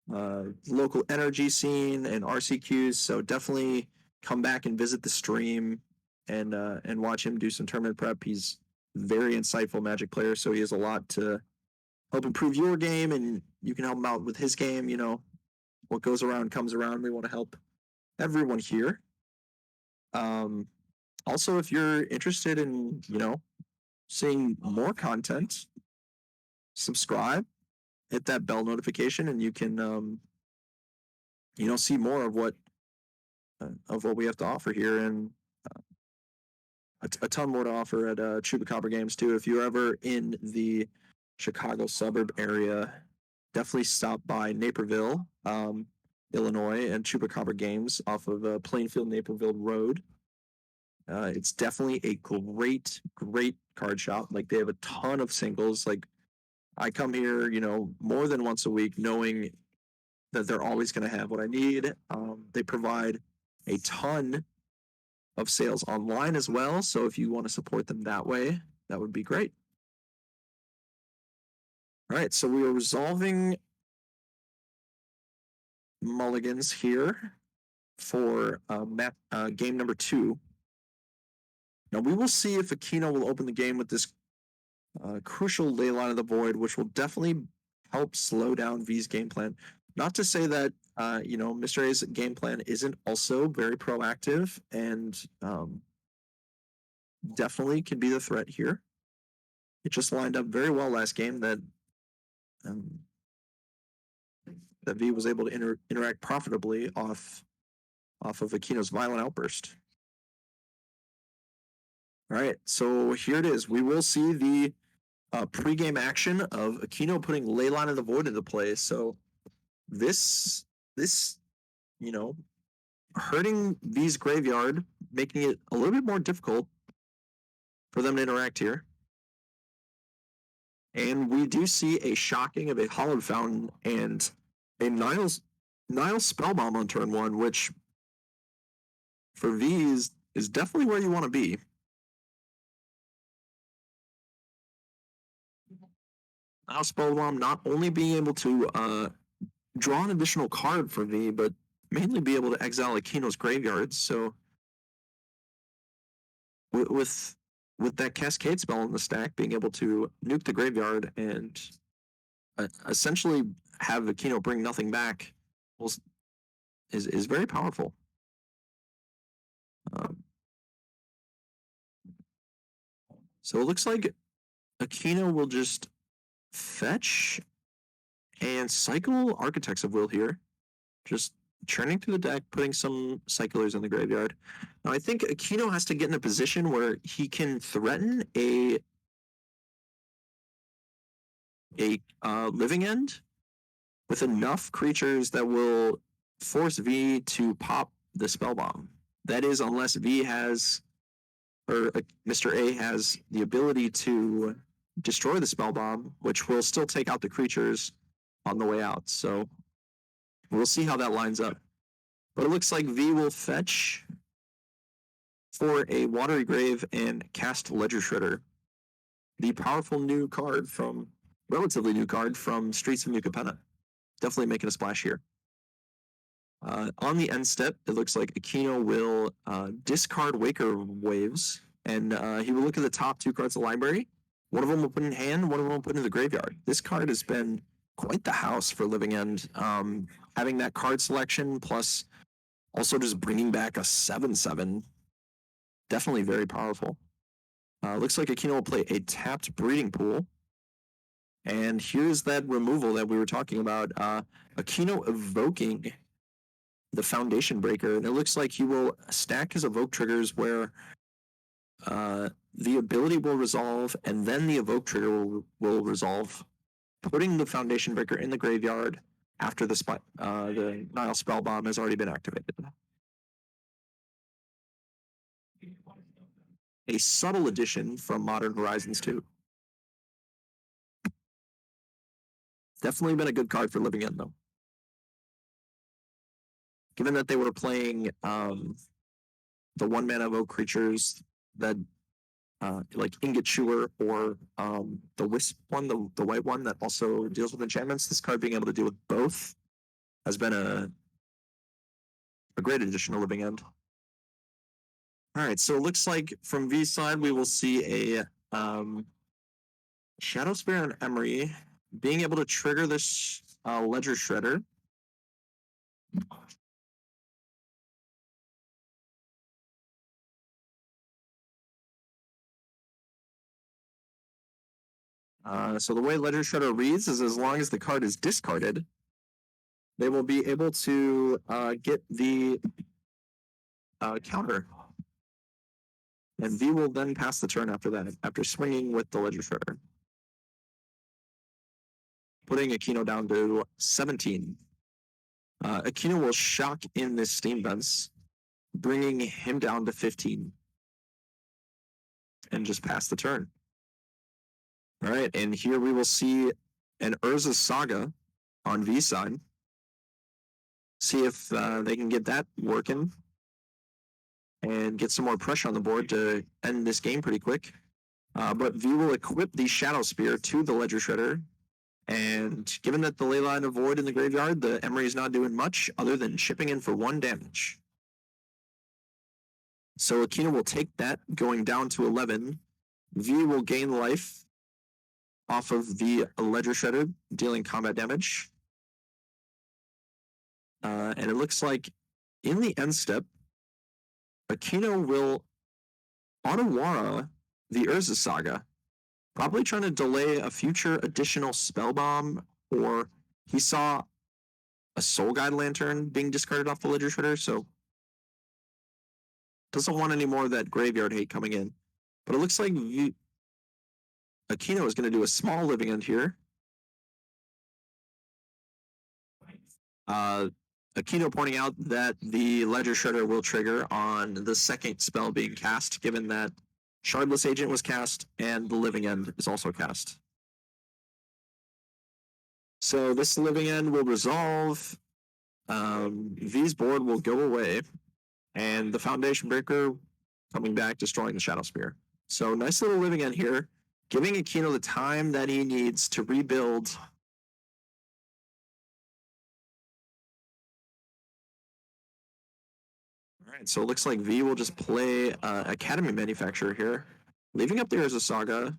local energy scene and RCQs, so definitely come back and visit the stream and watch him do some tournament prep. He's a very insightful Magic player, so he has a lot to help improve your game, and you can help him out with his game. You know, what goes around comes around. We want to help everyone here. Also, if you're interested in, seeing more content, subscribe, hit that bell notification, and you can, see more of what we have to offer here, and a ton more to offer at Chupacabra Games too. If you're ever in the Chicago suburb area, definitely stop by Naperville, Illinois, and Chupacabra Games off of Plainfield Naperville Road. It's definitely a great card shop. Like, they have a ton of singles. Like, I come here, more than once a week, knowing that they're always going to have what I need. They provide a ton of sales online as well. So if you want to support them that way, that would be great. All right, so we are resolving mulligans here for game number 2. Now we will see if Aquino will open the game with this crucial Leyline of the Void, which will definitely help slow down V's game plan. Not to say that Mr. A's game plan isn't also very proactive and definitely can be the threat here. It just lined up very well last game that V was able to interact profitably off of Aquino's violent outburst. All right, so here it is. We will see the pregame action of Aquino putting Leyline of the Void into play. So this hurting V's graveyard, making it a little bit more difficult for them to interact here. And we do see a shocking of a Hallowed Fountain and a Nile Spellbomb on turn 1, which for V is definitely where you want to be. Nile Spellbomb not only being able to draw an additional card for V, but mainly be able to exile Aquino's graveyard. So with that Cascade spell in the stack, being able to nuke the graveyard and essentially have Aquino bring nothing back is very powerful. So it looks like Aquino will just fetch and cycle Architects of Will here. Just churning through the deck, putting some cyclers in the graveyard. Now I think Aquino has to get in a position where he can threaten a living end with enough creatures that will force V to pop the spell bomb. That is, unless V has, or Mr. A has the ability to destroy the spell bomb, which will still take out the creatures on the way out. So we'll see how that lines up. But it looks like V will fetch for a Watery Grave and cast Ledger Shredder, the powerful new card from, relatively new card from Streets of New Capenna. Definitely making a splash here. On the end step, it looks like Aquino will discard Waker Waves, and he will look at the top 2 cards of the library. One of them will put in hand, one of them will put in the graveyard. This card has been quite the house for Living End. Having that card selection, plus also just bringing back a 7/7, definitely very powerful. Looks like Aquino will play a tapped Breeding Pool. And here's that removal that we were talking about. Aquino evoking the Foundation Breaker, and it looks like he will stack his evoke triggers where the ability will resolve, and then the evoke trigger will resolve, putting the Foundation Breaker in the graveyard after the Nile Spell Bomb has already been activated. A subtle addition from Modern Horizons 2. Definitely been a good card for Living End, though. Given that they were playing the 1-mana evoke creatures that like Ingot Chewer or the Wisp one, the white one that also deals with enchantments, this card being able to deal with both has been a great addition to Living End. All right, so it looks like from V's side, we will see a Shadow Spear and Emery being able to trigger this Ledger Shredder. So the way Ledger Shredder reads is as long as the card is discarded, they will be able to get the counter. And V will then pass the turn after that, after swinging with the Ledger Shredder. Putting Aquino down to 17. Aquino will shock in this Steam Vents, bringing him down to 15. And just pass the turn. All right, and here we will see an Urza Saga on V side. See if they can get that working and get some more pressure on the board to end this game pretty quick. But V will equip the Shadow Spear to the Ledger Shredder. And given that the Leyline of Void in the graveyard, the Emery is not doing much other than chipping in for 1 damage. So Aquino will take that, going down to 11. V will gain life off of the Ledger Shredder, dealing combat damage. And it looks like in the end step, Aquino will Otawara the Urza Saga, probably trying to delay a future additional spell bomb, or he saw a Soul Guide Lantern being discarded off the Ledger Shredder, so doesn't want any more of that graveyard hate coming in. But it looks like Aquino is going to do a small Living End here. Aquino pointing out that the Ledger Shredder will trigger on the second spell being cast, given that Shardless Agent was cast and the Living End is also cast. So this Living End will resolve. V's board will go away, and the Foundation Breaker coming back, destroying the Shadow Spear. So nice little Living End here, giving Aquino the time that he needs to rebuild. All right, so it looks like V will just play Academy Manufacturer here, leaving up there as a Saga.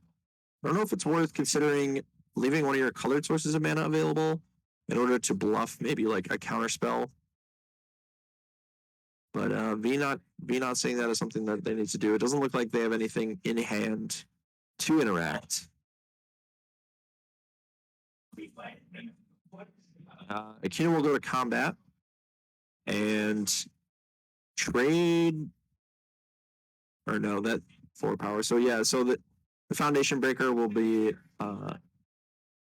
I don't know if it's worth considering leaving one of your colored sources of mana available in order to bluff maybe like a counter spell. But V not saying that is something that they need to do. It doesn't look like they have anything in hand to interact. Aquino will go to combat. and trade, or no, that 4 power. So yeah, so the Foundation Breaker will be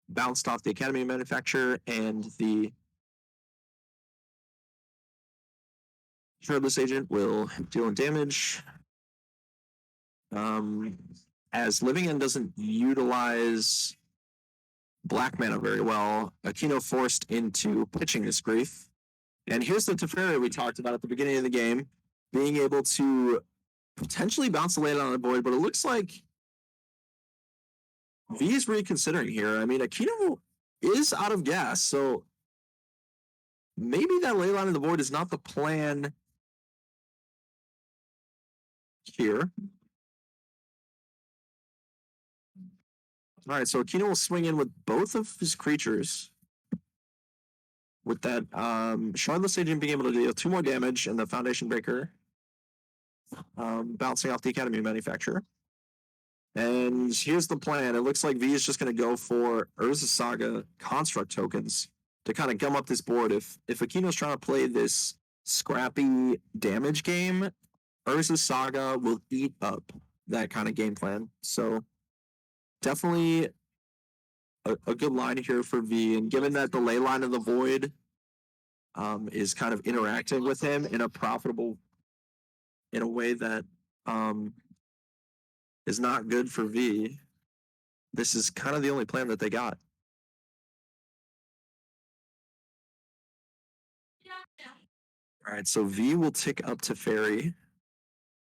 bounced off the Academy Manufacturer, and the Shardless Agent will deal damage. As Living End doesn't utilize black mana very well, Aquino forced into pitching this Grief. And here's the Teferi we talked about at the beginning of the game, being able to potentially bounce the land on the board, but it looks like V is reconsidering here. I mean, Aquino is out of gas, so maybe that ley line on the board is not the plan here. All right, so Aquino will swing in with both of his creatures. With that Shardless Agent being able to deal 2 more damage, and the Foundation Breaker bouncing off the Academy Manufacturer. And here's the plan. It looks like V is just going to go for Urza Saga construct tokens to kind of gum up this board. If Aquino's trying to play this scrappy damage game, Urza Saga will eat up that kind of game plan. So definitely a good line here for V. And given that the ley line of the void is kind of interacting with him in a profitable, in a way that is not good for V, this is kind of the only plan that they got. All right, so V will tick up to Fairy.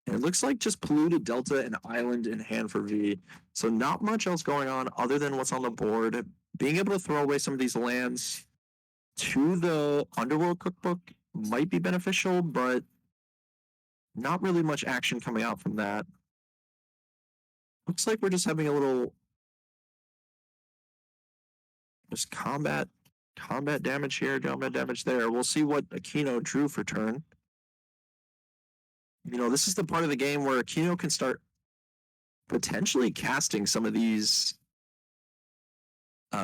And it looks like just Polluted Delta and Island in hand for V. So not much else going on other than what's on the board. Being able to throw away some of these lands to the Underworld Cookbook might be beneficial, but not really much action coming out from that. Looks like we're just having a little just combat damage here, combat damage there. We'll see what Aquino drew for turn. You know, this is the part of the game where Aquino can start potentially casting some of these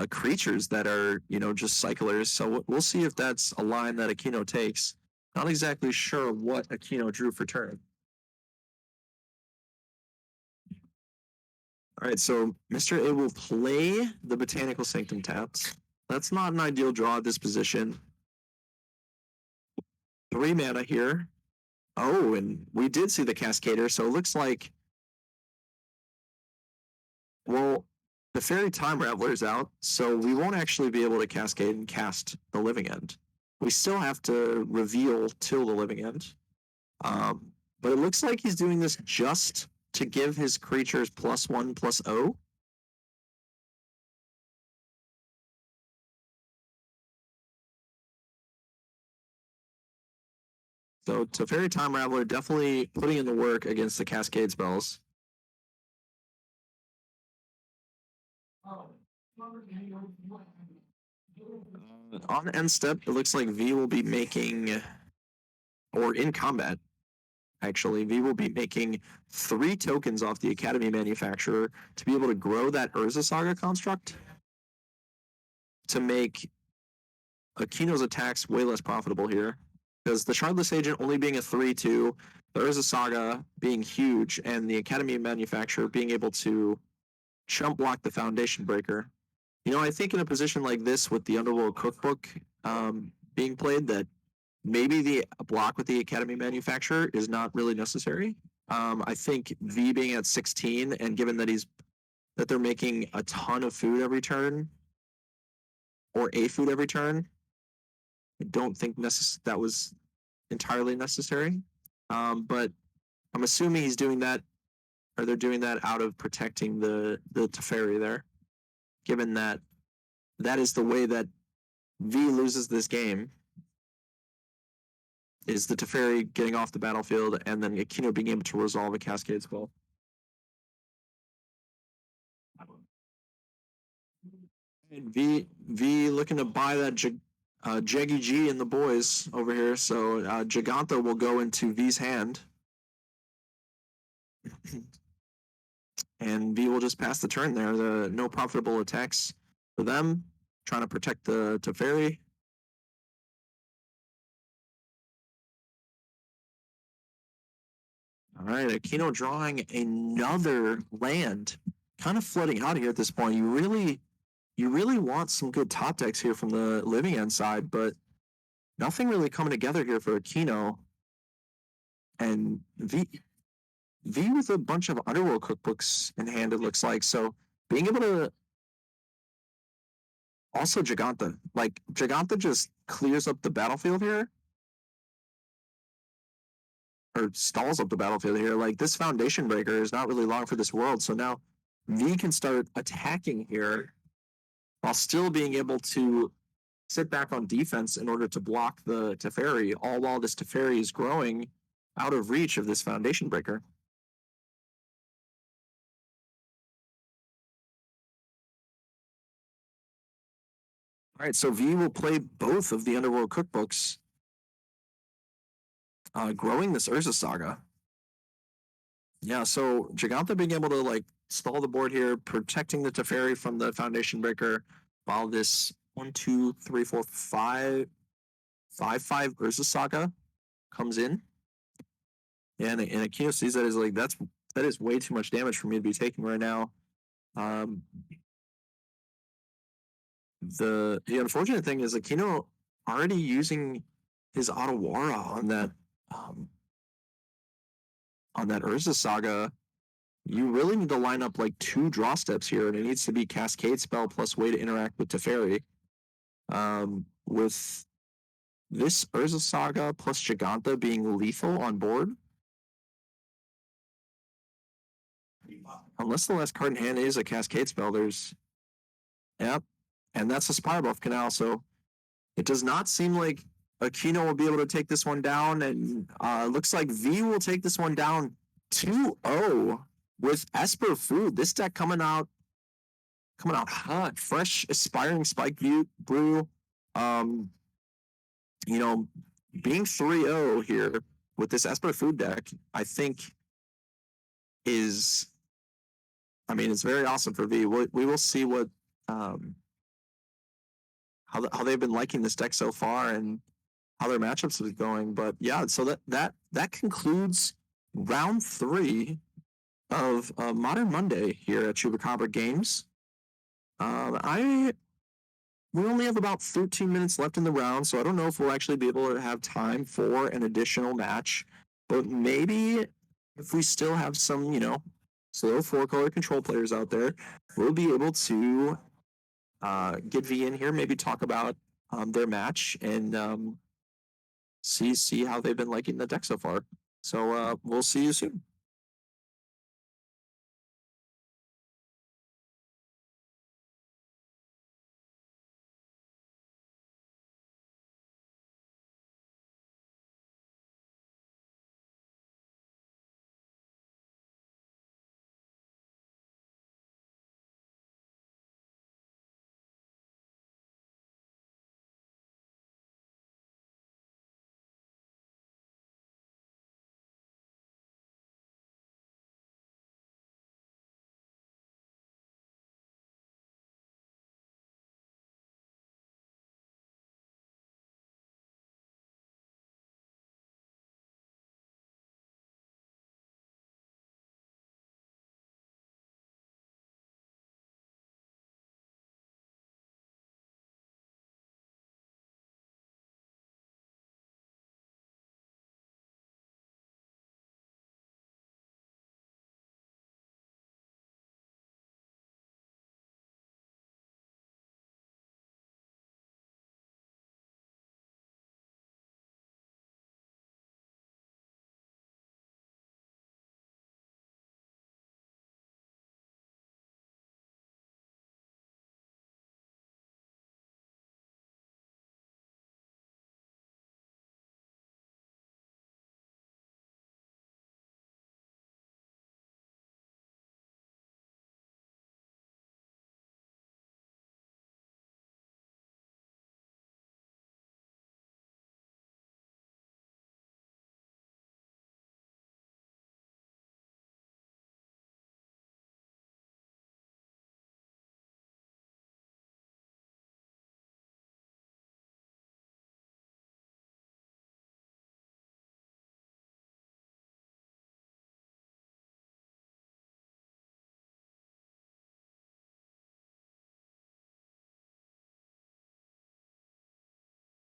creatures that are, you know, just cyclers. So we'll see if that's a line that Aquino takes. Not exactly sure what Aquino drew for turn. All right, so Mr. A will play the Botanical Sanctum tapped. That's not an ideal draw at this position. 3 mana here. Oh, and we did see the Cascader, so it looks like, well, the Fairy Time Raveler is out, so we won't actually be able to cascade and cast the Living End. We still have to reveal till the Living End. But it looks like he's doing this just to give his creatures +1/+0. So Teferi Time Raveler definitely putting in the work against the Cascade spells. On end step, it looks like V will be making, or in combat, actually, V will be making 3 tokens off the Academy Manufacturer to be able to grow that Urza Saga construct to make Aquino's attacks way less profitable here. Because the Shardless Agent only being a 3/2, the Urza Saga being huge, and the Academy Manufacturer being able to chump block the Foundation Breaker. You know, I think in a position like this with the Underworld Cookbook being played, that maybe the block with the Academy Manufacturer is not really necessary. I think V being at 16, and given that they're making a ton of food every turn, or a food every turn, I don't think that was entirely necessary. But I'm assuming he's doing that, or they're doing that out of protecting the Teferi there, given that that is the way that V loses this game, is the Teferi getting off the battlefield and then Aquino being able to resolve a Cascade spell. And V looking to buy that Jeggy G and the boys over here. So Giganta will go into V's hand. And V will just pass the turn there. No profitable attacks for them. Trying to protect the Teferi. All right, Aquino drawing another land, kind of flooding out here at this point. You really want some good top decks here from the living end side, but nothing really coming together here for Aquino. And V with a bunch of Underworld cookbooks in hand, it looks like. So being able to also Giganta, like Giganta just clears up the battlefield here. Or stalls up the battlefield here. Like this foundation breaker is not really long for this world. So now V can start attacking here while still being able to sit back on defense in order to block the Teferi, all while this Teferi is growing out of reach of this foundation breaker. All right, so V will play both of the Underworld cookbooks, growing this Urza Saga. Yeah, so Giganta being able to like stall the board here, protecting the Teferi from the foundation breaker, while this 1, 2, 3, 4, 5 Urza Saga comes in. Yeah, and Aquino sees that as like that is way too much damage for me to be taking right now. The unfortunate thing is Aquino already using his Otawara on that Urza Saga. You really need to line up like 2 draw steps here, and it needs to be Cascade Spell plus way to interact with Teferi. With this Urza Saga plus Giganta being lethal on board, unless the last card in hand is a Cascade Spell, yep, and that's a Spire Buff Canal, so it does not seem like Aquino will be able to take this one down, and looks like V will take this one down 2-0 with Esper Food. This deck coming out hot, fresh, aspiring Spike Brew. You know, being 3-0 here with this Esper Food deck, I think it's very awesome for V. We will see what how they've been liking this deck so far and how their matchups is going. But yeah, so that concludes round 3 of Modern Monday here at Chupacabra Games. We only have about 13 minutes left in the round, so I don't know if we'll actually be able to have time for an additional match. But maybe if we still have some, slow 4-color control players out there, we'll be able to get V in here, maybe talk about their match and see how they've been liking the deck so far. So we'll see you soon.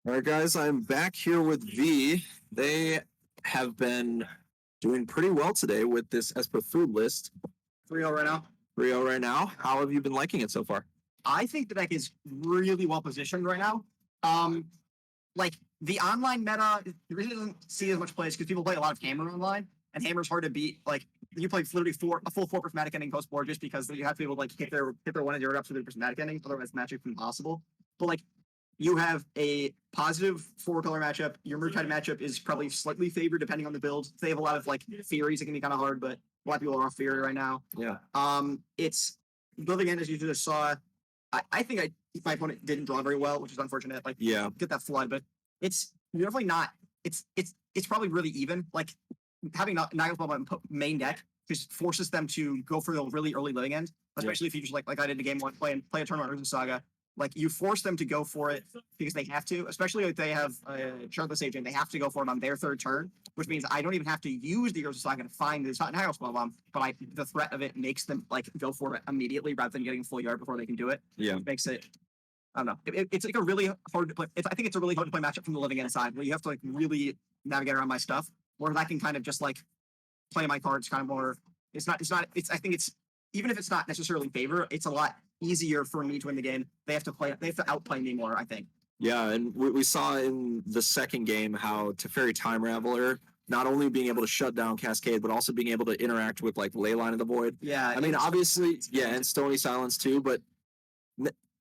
All right, guys, I'm back here with V. They have been doing pretty well today with this Esper food list. 3-0 right now. 3-0 right now. How have you been liking it so far? I think the deck is really well positioned right now. Like the online meta really doesn't see as much plays because people play a lot of Hammer online, and Hammer's hard to beat. Like you play literally a full 4 prismatic ending post board just because you have to be able to like hit their 1-0 ups with their prismatic ending, otherwise the matchup impossible. But like you have a positive 4-color matchup. Your Murktide matchup is probably slightly favored depending on the build. They have a lot of like theories that can be kind of hard, but a lot of people are off theory right now. Yeah. It's building in as you just saw. I think my opponent didn't draw very well, which is unfortunate. Like, Yeah. get that flood, but it's definitely not. It's probably really even. Like having Nigel's Bubble main deck just forces them to go for the really early living end, especially if you just like I did in game 1, play a tournament Urza Saga. Like you force them to go for it because they have to, especially if they have Charlotte Sage and they have to go for it on their 3rd turn, which means I don't even have to use the Urza Saga to find the Nihil Spell Bomb, but the threat of it makes them like go for it immediately rather than getting a full yard before they can do it. Yeah. It makes it, I don't know. It's like a really hard to play. I think it's a really hard to play matchup from the living end side where you have to like really navigate around my stuff, where I can kind of just like play my cards kind of more. I think it's, even if it's not necessarily favor, it's a lot easier for me to win the game. They have to outplay me more, I think. Yeah, and we saw in the second game how Teferi Time Raveler not only being able to shut down Cascade, but also being able to interact with like Leyline of the Void. Yeah. I mean, obviously, yeah, and Stony Silence too, but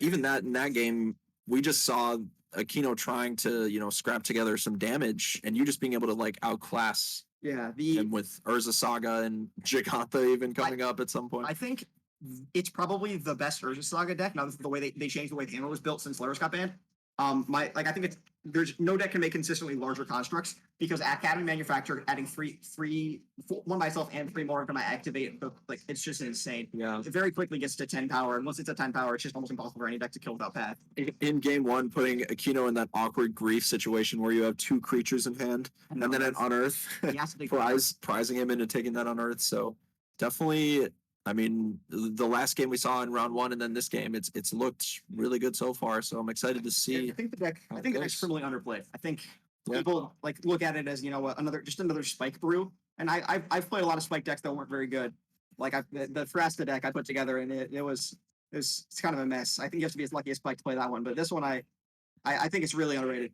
even that in that game, we just saw Aquino trying to, scrap together some damage, and you just being able to like outclass him with Urza Saga and Gigantha even coming up at some point. I think it's probably the best Urza Saga deck. Now, the way they changed the way the hammer was built since Laris got banned. I think there's no deck can make consistently larger constructs because Academy Manufacturer adding one by itself and 3 more into my activate, like it's just insane. Yeah. It very quickly gets to 10 power, and once it's at 10 power, it's just almost impossible for any deck to kill without path. In game 1, putting Aquino in that awkward grief situation where you have 2 creatures in hand and then an unearth, prizing him into taking that unearth. So definitely, I mean, the last game we saw in round 1 and then this game, it's looked really good so far. So I'm excited to see. I think the deck's criminally underplayed. I think people like look at it as another spike brew. And I've played a lot of spike decks that weren't very good. Like the Frasta deck I put together, and it's kind of a mess. I think you have to be as lucky as Spike to play that one. But this one I think it's really underrated.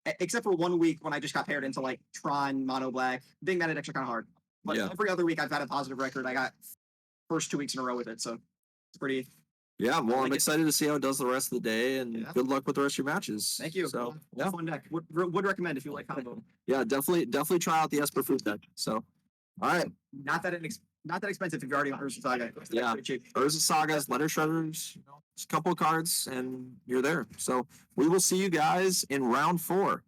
Except for 1 week when I just got paired into like Tron, Mono Black, big meta decks are kind of hard. But every other week I've had a positive record. I got first 2 weeks in a row with it, so it's pretty. Yeah, well, I'm excited to see how it does the rest of the day, and good luck with the rest of your matches. Thank you. So, fun deck. Would recommend if you like combo. Yeah, definitely try out the Esper food deck. So, all right. Not that expensive if you're already on Urza Saga. Yeah, Urza Sagas, Letter Shredders, just a couple of cards, and you're there. So we will see you guys in round 4.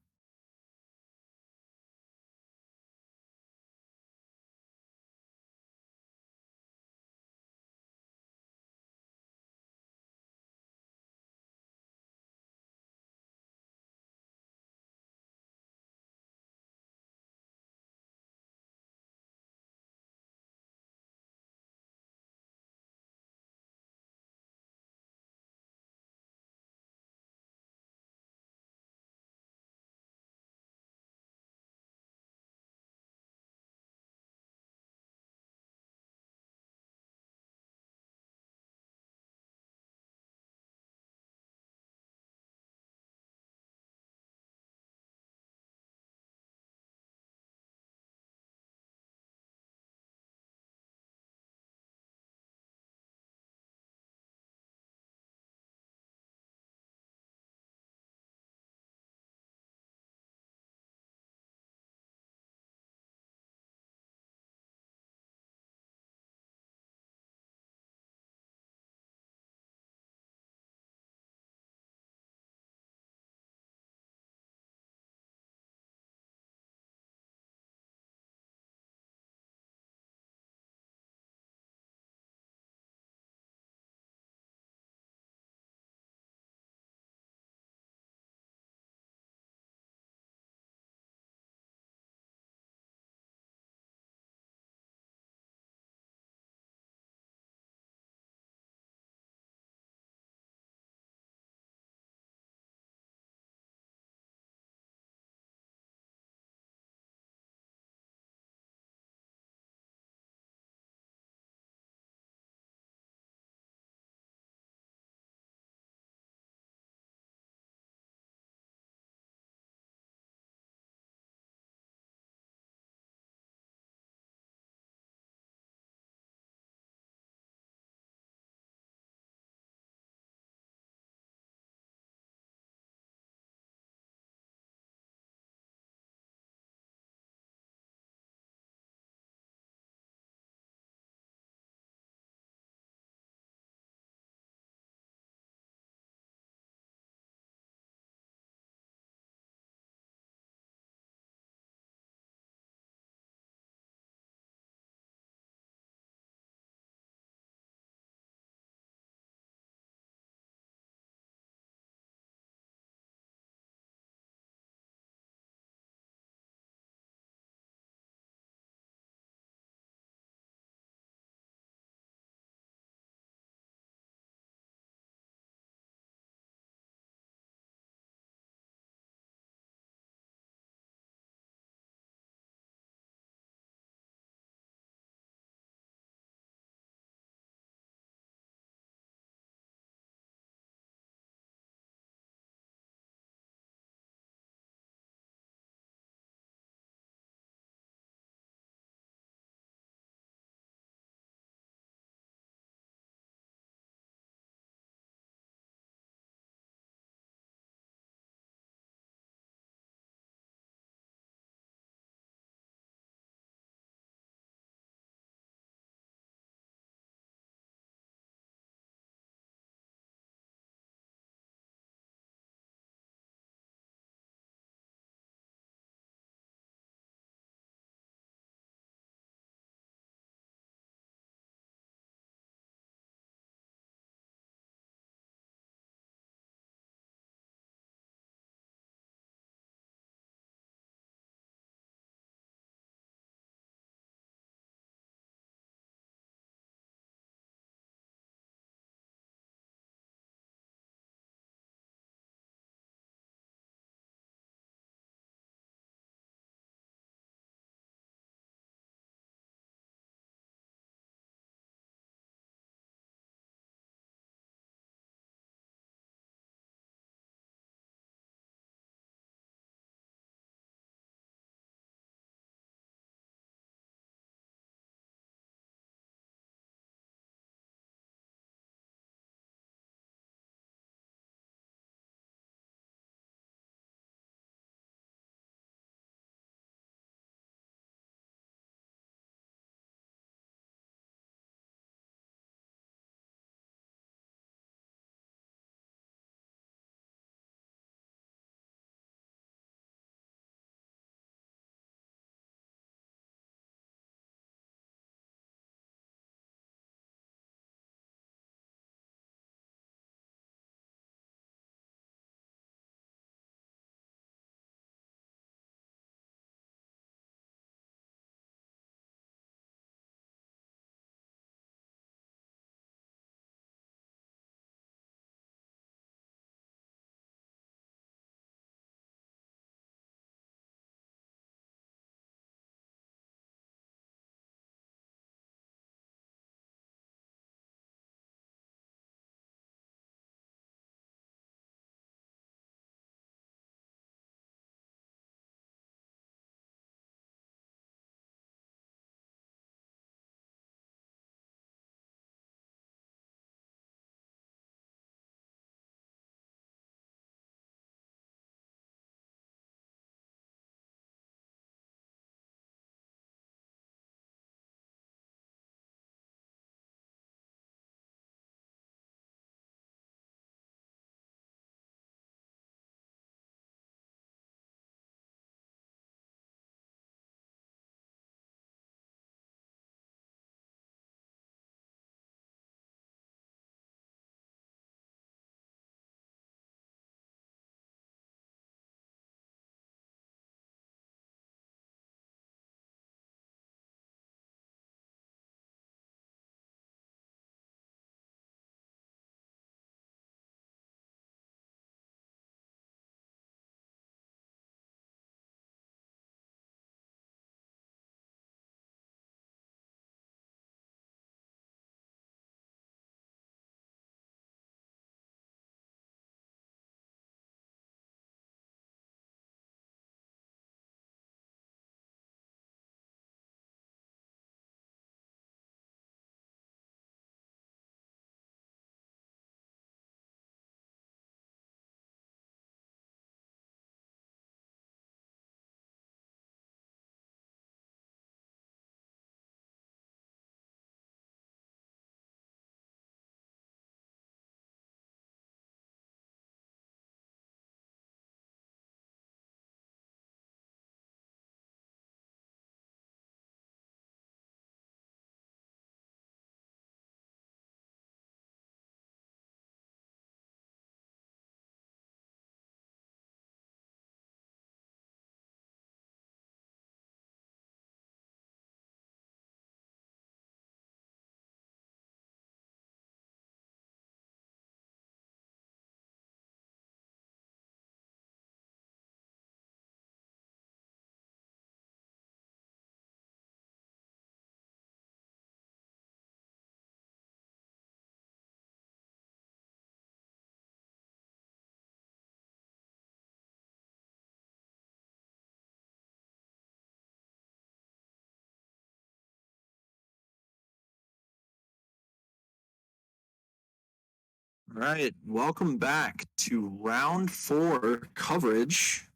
All right, welcome back to round 4 coverage,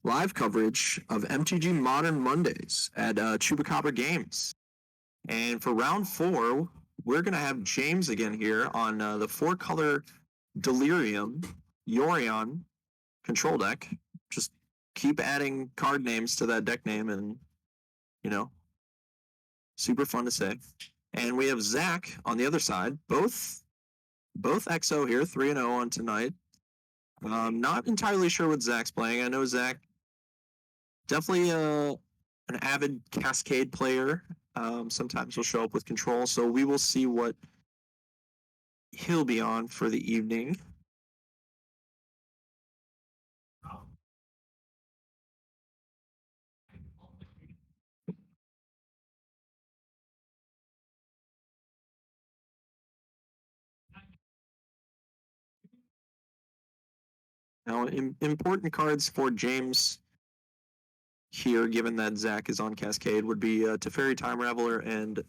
live coverage of MTG Modern Mondays at Chupacabra Games. And for round 4, we're going to have James again here on the 4-color Delerium Yorion control deck. Just keep adding card names to that deck name and, you know, super fun to say. And we have Zach on the other side, both XO here, 3-0 on tonight. Not entirely sure what Zach's playing. I know Zach definitely an avid Cascade player. Sometimes he'll show up with control, so we will see what he'll be on for the evening. Now, important cards for James here, given that Zach is on Cascade, would be Teferi Time Raveler and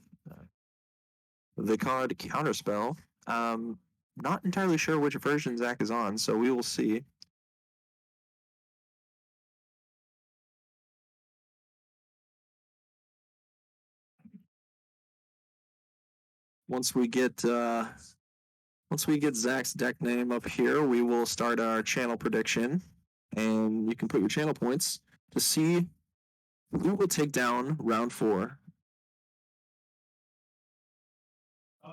the card Counterspell. Not entirely sure which version Zach is on, so we will see. Once we get Zach's deck name up here, we will start our channel prediction, and you can put your channel points to see who will take down round 4.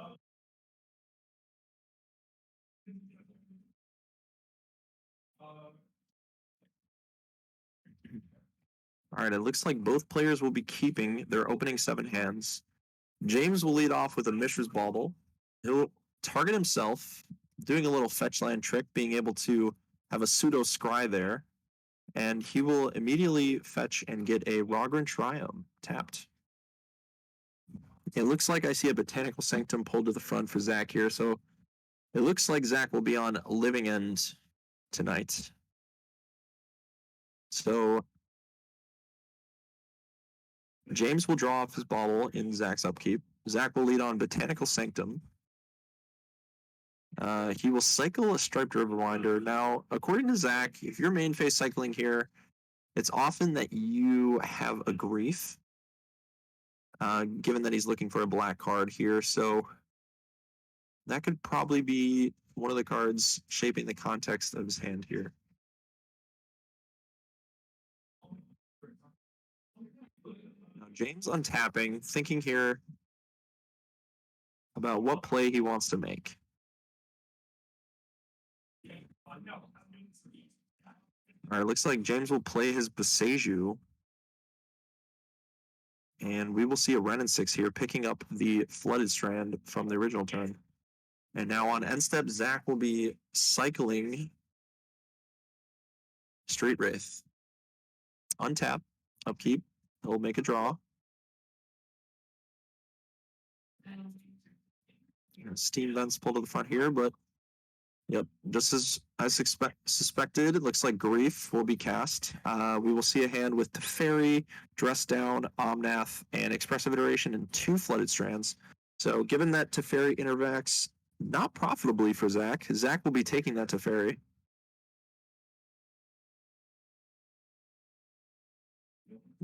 All right, it looks like both players will be keeping their opening 7 hands. James will lead off with a Mishra's Bauble. He'll target himself, doing a little fetch land trick, being able to have a pseudo scry there, and he will immediately fetch and get a Rogran Triumph tapped. It looks like I see a Botanical Sanctum pulled to the front for Zach here, so it looks like Zach will be on Living End tonight. So James will draw off his bauble in Zach's upkeep. Zach will lead on Botanical Sanctum. He will cycle a Striped Riverwinder. Now, according to Zach, if you're main phase cycling here, it's often that you have a Grief, given that he's looking for a black card here. So that could probably be one of the cards shaping the context of his hand here. Now, James untapping, thinking here about what play he wants to make. All right, looks like James will play his Boseiju. And we will see a Renin 6 here, picking up the Flooded Strand from the original turn. And now on end step, Zach will be cycling Street Wraith. Untap, upkeep. He'll make a draw. Steam Vents pulled to the front here, but yep, just as I suspected, it looks like Grief will be cast. We will see a hand with Teferi, Dress Down, Omnath, and Expressive Iteration and 2 Flooded Strands. So given that Teferi interacts not profitably for Zach, Zach will be taking that Teferi.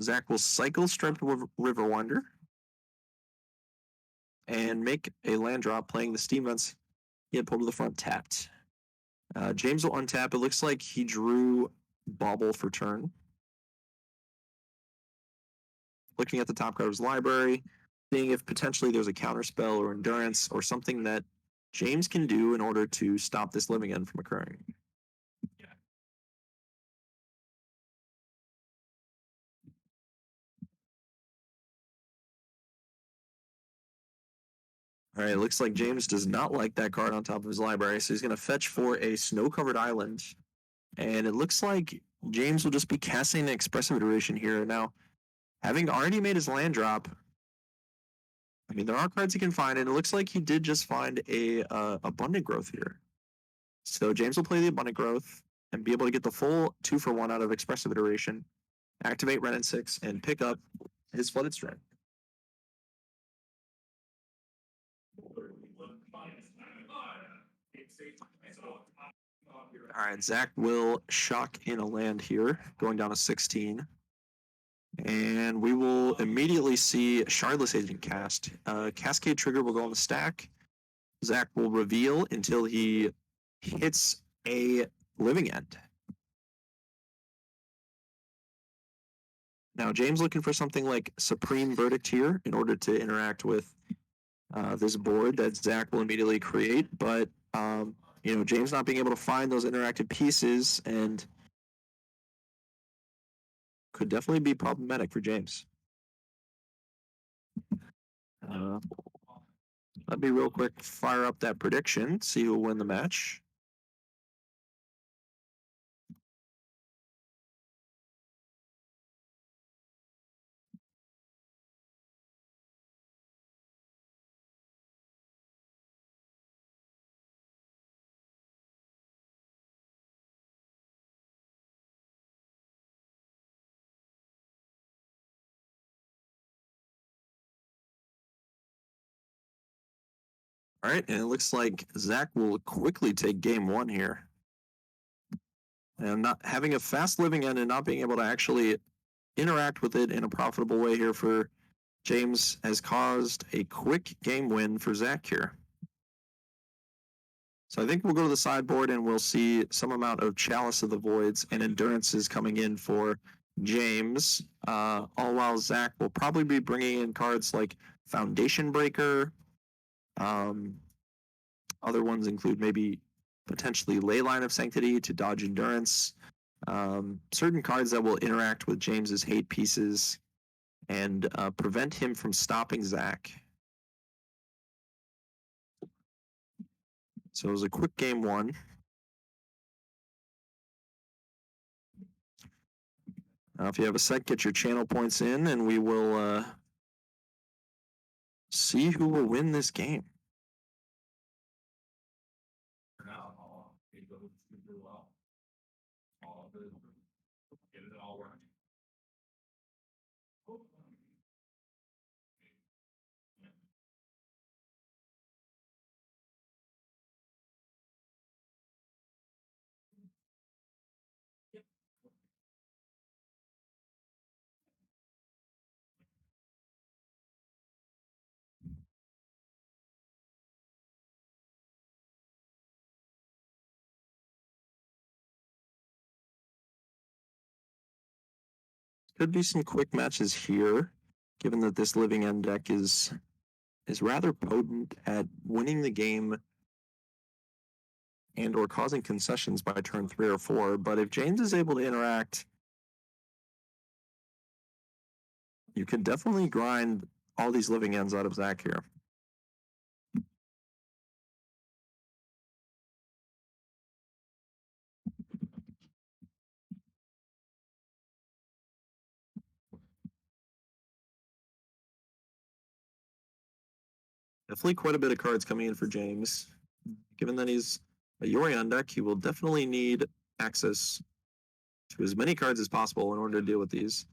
Zach will cycle Striped Riverwinder and make a land drop playing the Steam Vents. He had pulled to the front tapped. James will untap. It looks like he drew Bauble for turn. Looking at the top card of his library, seeing if potentially there's a counterspell or endurance or something that James can do in order to stop this Living End from occurring. All right, it looks like James does not like that card on top of his library, so he's going to fetch for a Snow-Covered Island. And it looks like James will just be casting an Expressive Iteration here. Now, having already made his land drop, I mean, there are cards he can find, and it looks like he did just find a Abundant Growth here. So James will play the Abundant Growth and be able to get the full 2-for-1 out of Expressive Iteration, activate Renin 6, and pick up his Flooded Strand. All right, Zach will shock in a land here, going down to 16. And we will immediately see Shardless Agent cast. Cascade Trigger will go on the stack. Zach will reveal until he hits a Living End. Now, James looking for something like Supreme Verdict here in order to interact with this board that Zach will immediately create. But, James not being able to find those interactive pieces and could definitely be problematic for James. Let me real quick fire up that prediction, see who will win the match. All right, and it looks like Zach will quickly take game one here. And not having a fast Living End and not being able to actually interact with it in a profitable way here for James has caused a quick game win for Zach here. So I think we'll go to the sideboard and we'll see some amount of Chalice of the Voids and Endurances coming in for James. All while Zach will probably be bringing in cards like Foundation Breaker. Other ones include maybe potentially Leyline of Sanctity to dodge Endurance. Certain cards that will interact with James's hate pieces and prevent him from stopping Zach. So it was a quick game one. If you have a sec, get your channel points in, and we will see who will win this game. Could be some quick matches here, given that this Living End deck is rather potent at winning the game and or causing concessions by turn 3 or 4. But if James is able to interact, you can definitely grind all these Living Ends out of Zach here. Definitely quite a bit of cards coming in for James. Given that he's a Yorion deck, he will definitely need access to as many cards as possible in order to deal with these.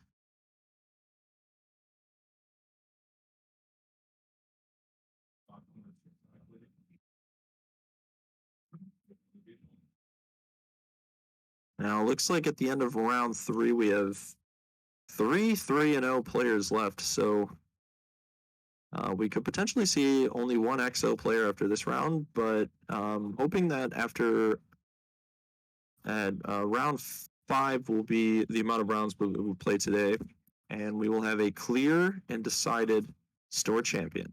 Now, it looks like at the end of round 3, we have 3-3-0 players left, so we could potentially see only one XO player after this round, but hoping that after round 5 will be the amount of rounds we play today, and we will have a clear and decided store champion.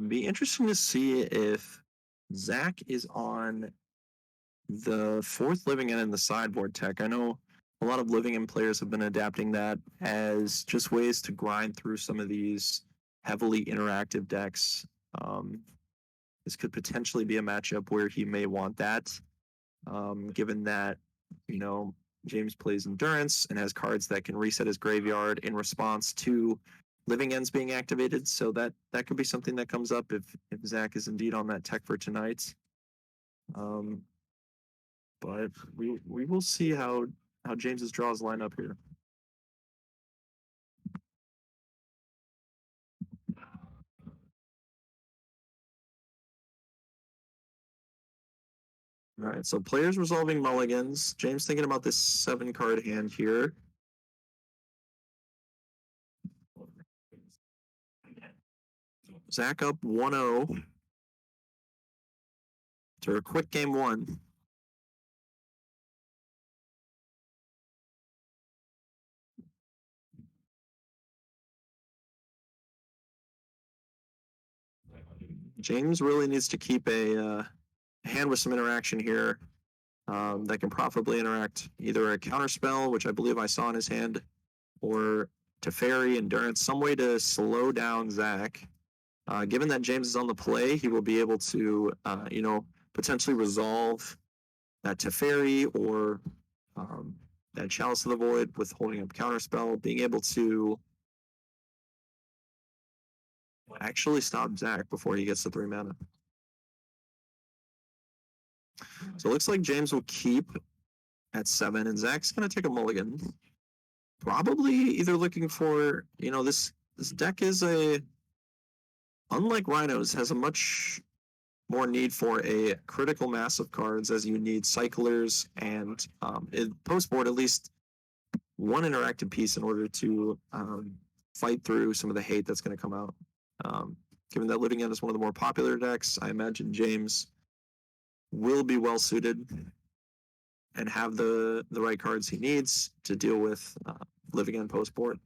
Be interesting to see if Zach is on the 4th Living End in the sideboard tech. I know a lot of living in players have been adapting that as just ways to grind through some of these heavily interactive decks. This could potentially be a matchup where he may want that, given that, you know, James plays Endurance and has cards that can reset his graveyard in response to living ends being activated. So that could be something that comes up if Zach is indeed on that tech for tonight. But we will see how James's draws line up here. All right, so players resolving mulligans. James thinking about this 7-card hand here. Zach up 1-0 to a quick game 1. James really needs to keep a hand with some interaction here that can profitably interact either a counterspell, which I believe I saw in his hand, or Teferi, Endurance, some way to slow down Zach. Given that James is on the play, he will be able to, potentially resolve that Teferi or that Chalice of the Void with holding up counterspell, being able to actually stop Zach before he gets to 3 mana. So it looks like James will keep at 7, and Zach's going to take a mulligan. Probably either looking for, this deck is unlike Rhinos, has a much more need for a critical mass of cards, as you need cyclers and post-board at least one interactive piece in order to fight through some of the hate that's going to come out. Given that Living End is one of the more popular decks, I imagine James will be well suited and have the right cards he needs to deal with Living End post-board.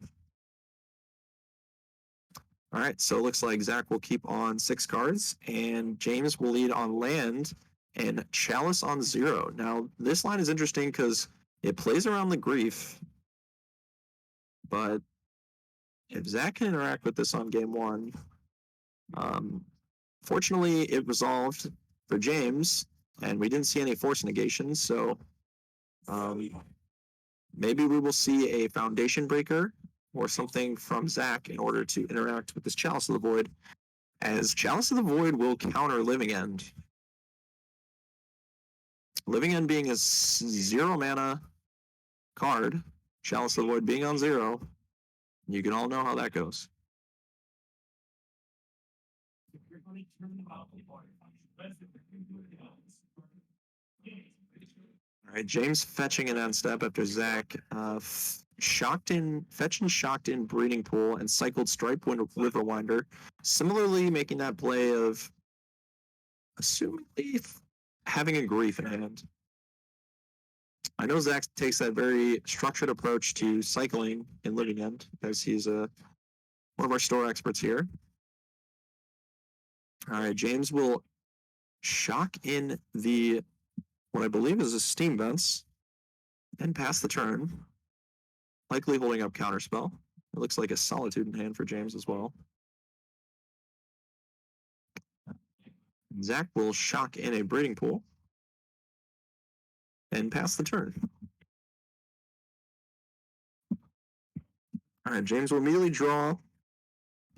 All right, so it looks like Zach will keep on 6 cards, and James will lead on land and Chalice on 0. Now, this line is interesting because it plays around the grief, but if Zach can interact with this on game 1, fortunately it resolved for James, and we didn't see any force negations, so maybe we will see a Foundation Breaker or something from Zach in order to interact with this Chalice of the Void, as Chalice of the Void will counter Living End. Living End being a 0 mana card, Chalice of the Void being on 0, you can all know how that goes. All right, James fetching an end step after Zach fetch and shocked in Breeding Pool and cycled Stripe Riverwinder, similarly making that play of assumingly having a grief in hand. I know Zach takes that very structured approach to cycling in Living End, as he's one of our store experts here. All right, James will shock in what I believe is a Steam Vents and pass the turn, likely holding up Counterspell. It looks like a Solitude in hand for James as well. Zach will shock in a Breeding Pool and pass the turn. All right, James will immediately draw,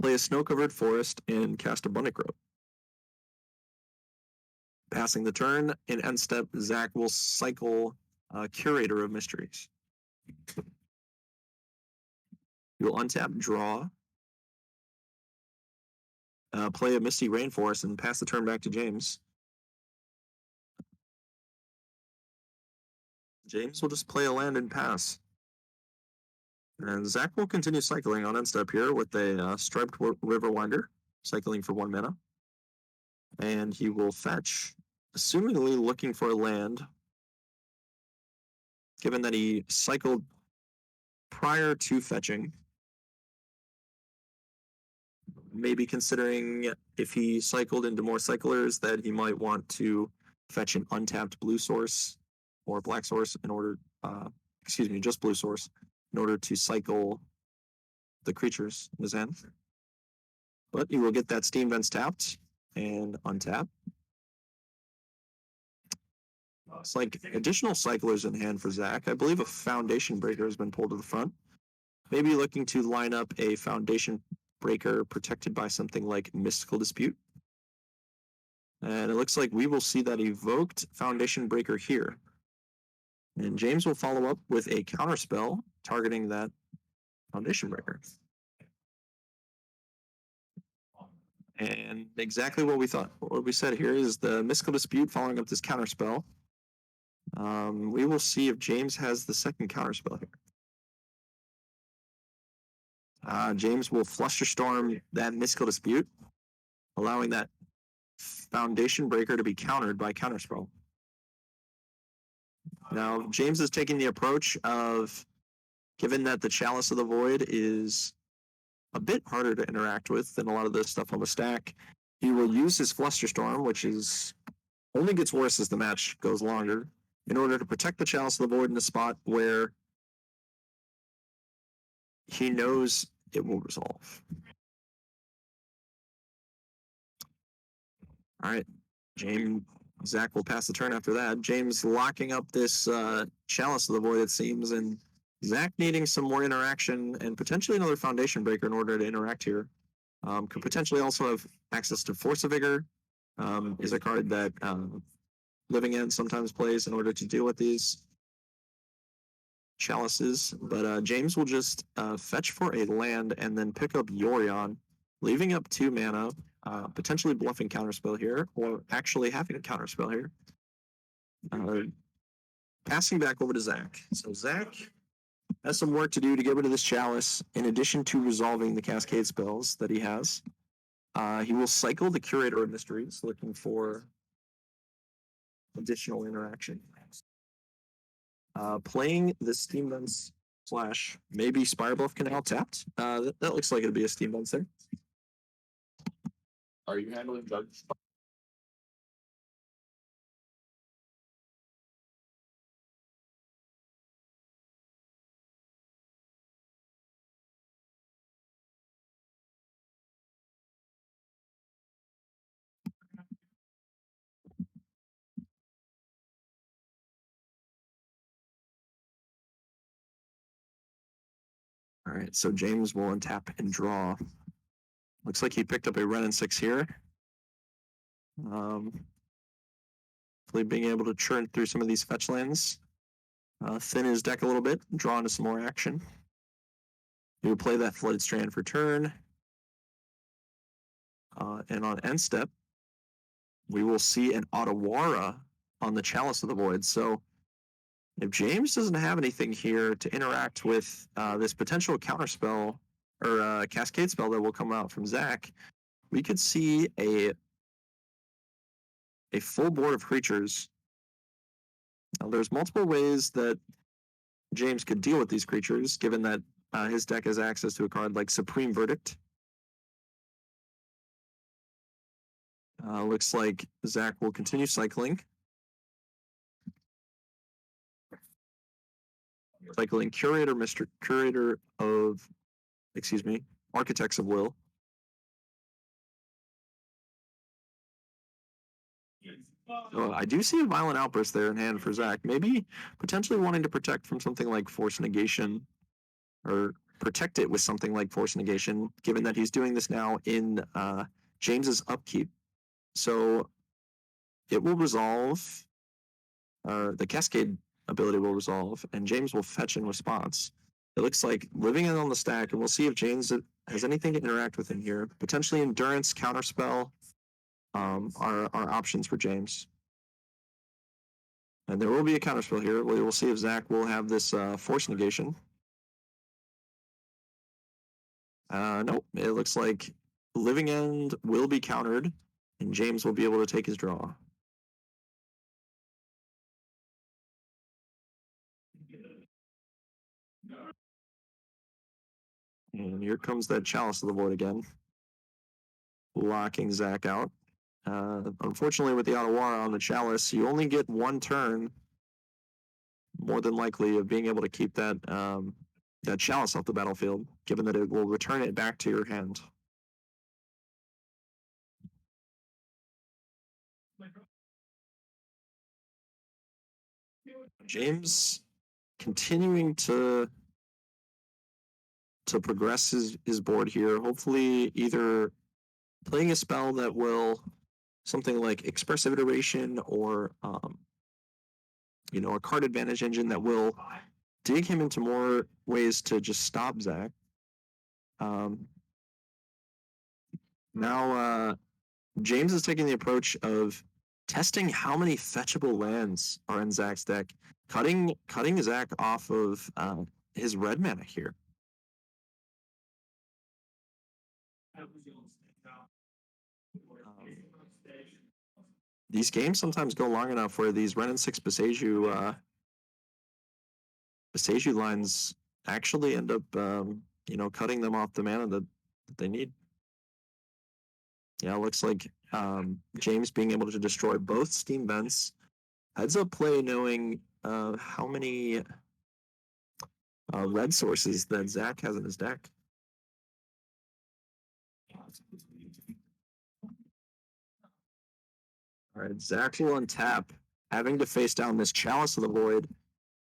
play a Snow-Covered Forest, and cast Abundant Growth. Passing the turn, in end step, Zach will cycle Curator of Mysteries. You'll untap, draw, play a Misty Rainforest, and pass the turn back to James. James will just play a land and pass. And Zach will continue cycling on end step here with a Striped Riverwinder, cycling for 1 mana. And he will fetch, assumingly looking for a land, given that he cycled prior to fetching. Maybe considering if he cycled into more cyclers that he might want to fetch an untapped blue source or black source in order excuse me, just blue source in order to cycle the creatures in his hand. But you will get that Steam Vents tapped and untap. It's like additional cyclers in hand for Zach. I believe a Foundation Breaker has been pulled to the front. Maybe looking to line up a Foundation Breaker protected by something like Mystical Dispute. And it looks like we will see that evoked Foundation Breaker here. And James will follow up with a counterspell targeting that Foundation Breaker. And exactly what we thought, what we said here is the Mystical Dispute following up this counterspell. We will see if James has the second counterspell here. James will Flusterstorm that Mystical Dispute, allowing that Foundation Breaker to be countered by counterspell. Now, James is taking the approach of, given that the Chalice of the Void is a bit harder to interact with than a lot of the stuff on the stack, he will use his Flusterstorm, which is only gets worse as the match goes longer, in order to protect the Chalice of the Void in a spot where he knows it will resolve. All right, Zach will pass the turn after that. James locking up this Chalice of the Void, it seems, and Zach needing some more interaction and potentially another Foundation Breaker in order to interact here. Could potentially also have access to Force of Vigor, is a card that Living End sometimes plays in order to deal with these chalices. But James will just fetch for a land and then pick up Yorion, leaving up 2 mana, potentially bluffing counterspell here, or actually having a counterspell here. Passing back over to Zach. So Zach has some work to do to get rid of this chalice, in addition to resolving the cascade spells that he has. He will cycle the Curator of Mysteries, looking for additional interaction. Playing the Steam Vents / maybe Spirebluff Canal tapped. That looks like it'd be a Steam Vents there. Are you handling Judge? All right, so James will untap and draw. Looks like he picked up a Ren and 6 here. Hopefully being able to churn through some of these fetch lands. Thin his deck a little bit, draw into some more action. He will play that Flooded Strand for turn. And on end step, we will see an Otawara on the Chalice of the Void. So if James doesn't have anything here to interact with this potential counterspell or cascade spell that will come out from Zach, we could see a full board of creatures. Now, there's multiple ways that James could deal with these creatures, given that his deck has access to a card like Supreme Verdict. Looks like Zach will continue cycling. Cycling Architects of Will. I do see a Violent Outburst there in hand for Zach. Maybe potentially wanting to protect from something like Force Negation, or protect it with something like Force Negation, given that he's doing this now in James's upkeep. So it will resolve, the Cascade ability will resolve, and James will fetch in response. It looks like Living End on the stack, and we'll see if James has anything to interact with him here. Potentially Endurance, Counterspell are options for James. And there will be a counterspell here. We will see if Zach will have this Force Negation. Nope. It looks like Living End will be countered, and James will be able to take his draw. And here comes that Chalice of the Void again, locking Zach out. Unfortunately, with the Otawara on the Chalice, you only get one turn more than likely of being able to keep that that chalice off the battlefield, given that it will return it back to your hand. James continuing to progress his board here. Hopefully, either playing a spell that will something like Expressive Iteration or a card advantage engine that will dig him into more ways to just stop Zach. Now James is taking the approach of testing how many fetchable lands are in Zach's deck, cutting Zach off of his red mana here. These games sometimes go long enough where these Ren and 6 Beseju lines actually end up cutting them off the mana that they need. Yeah, it looks like James being able to destroy both steam vents. Heads up play knowing how many red sources that Zach has in his deck. All right, Zach will untap, having to face down this Chalice of the Void,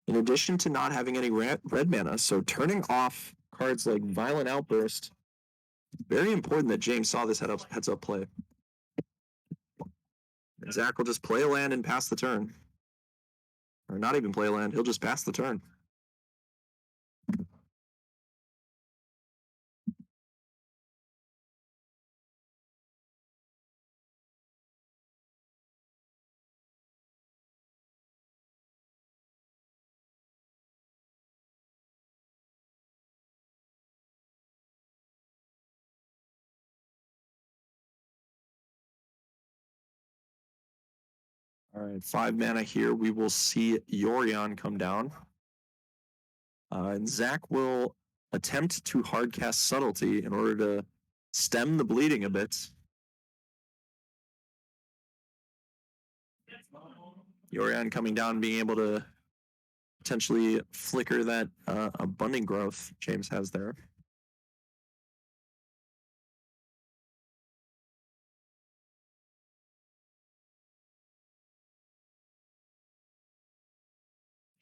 in addition to not having any red mana. So turning off cards like Violent Outburst, very important that James saw this heads up play. And Zach will just play a land and pass the turn. Or not even play a land, he'll just pass the turn. All right, 5 mana here. We will see Yorion come down. And Zach will attempt to hardcast Subtlety in order to stem the bleeding a bit. Yorion coming down, being able to potentially flicker that abundant growth James has there.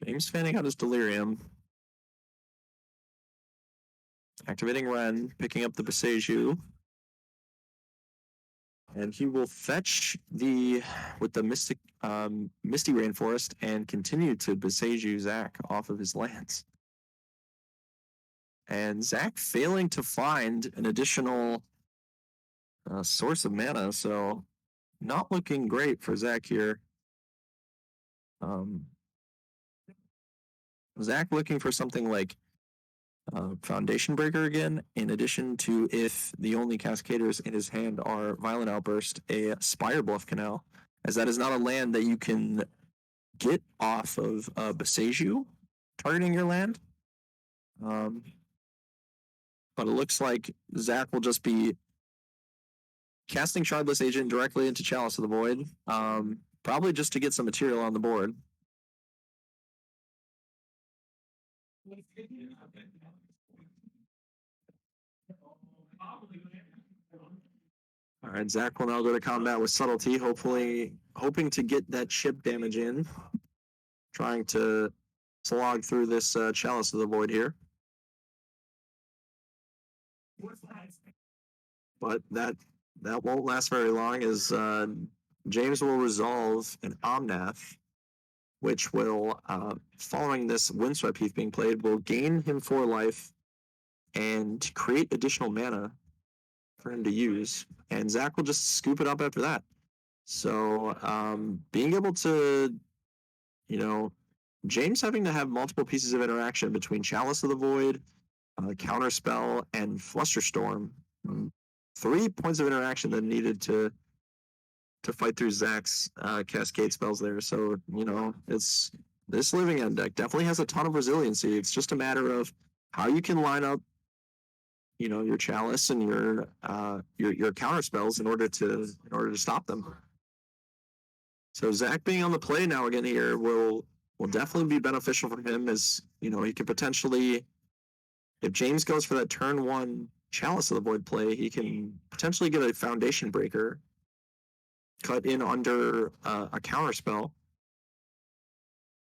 James fanning out his Delerium. Activating Ren, picking up the Beseju. And he will fetch with the Misty Rainforest and continue to Beseju Zach off of his lands. And Zach failing to find an additional source of mana, so not looking great for Zach here. Zach looking for something like Foundation Breaker again, in addition to, if the only Cascaders in his hand are Violent Outburst, a Spire Bluff Canal, as that is not a land that you can get off of Beseju targeting your land. But it looks like Zach will just be casting Shardless Agent directly into Chalice of the Void, probably just to get some material on the board. All right, Zach will now go to combat with Subtlety, hoping to get that chip damage in, trying to slog through this Chalice of the Void here. But that won't last very long, as James will resolve an Omnath, which will, following this Windswept Heath being played, will gain him 4 life and create additional mana for him to use. And Zach will just scoop it up after that. So being able to, James having to have multiple pieces of interaction between Chalice of the Void, Counterspell, and Flusterstorm. 3 points of interaction that needed to fight through Zach's Cascade spells there. So, it's this Living End deck definitely has a ton of resiliency. It's just a matter of how you can line up, your Chalice and your counter spells in order to stop them. So Zach being on the play now again here will will definitely be beneficial for him. As you know, he could potentially, if James goes for that turn 1 Chalice of the Void play, he can potentially get a Foundation Breaker, cut in under a counter spell,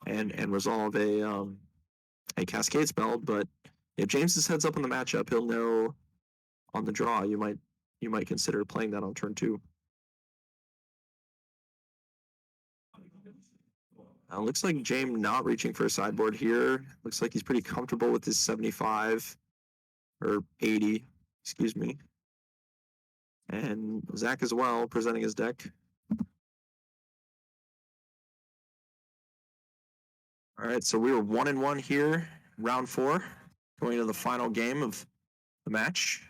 and resolve a Cascade spell. But if James is heads up on the matchup, he'll know on the draw. You might consider playing that on turn 2. Looks like James not reaching for a sideboard here. Looks like he's pretty comfortable with his 75 or 80, excuse me. And Zach as well, presenting his deck. All right, so we were 1-1 here, round 4, going to the final game of the match.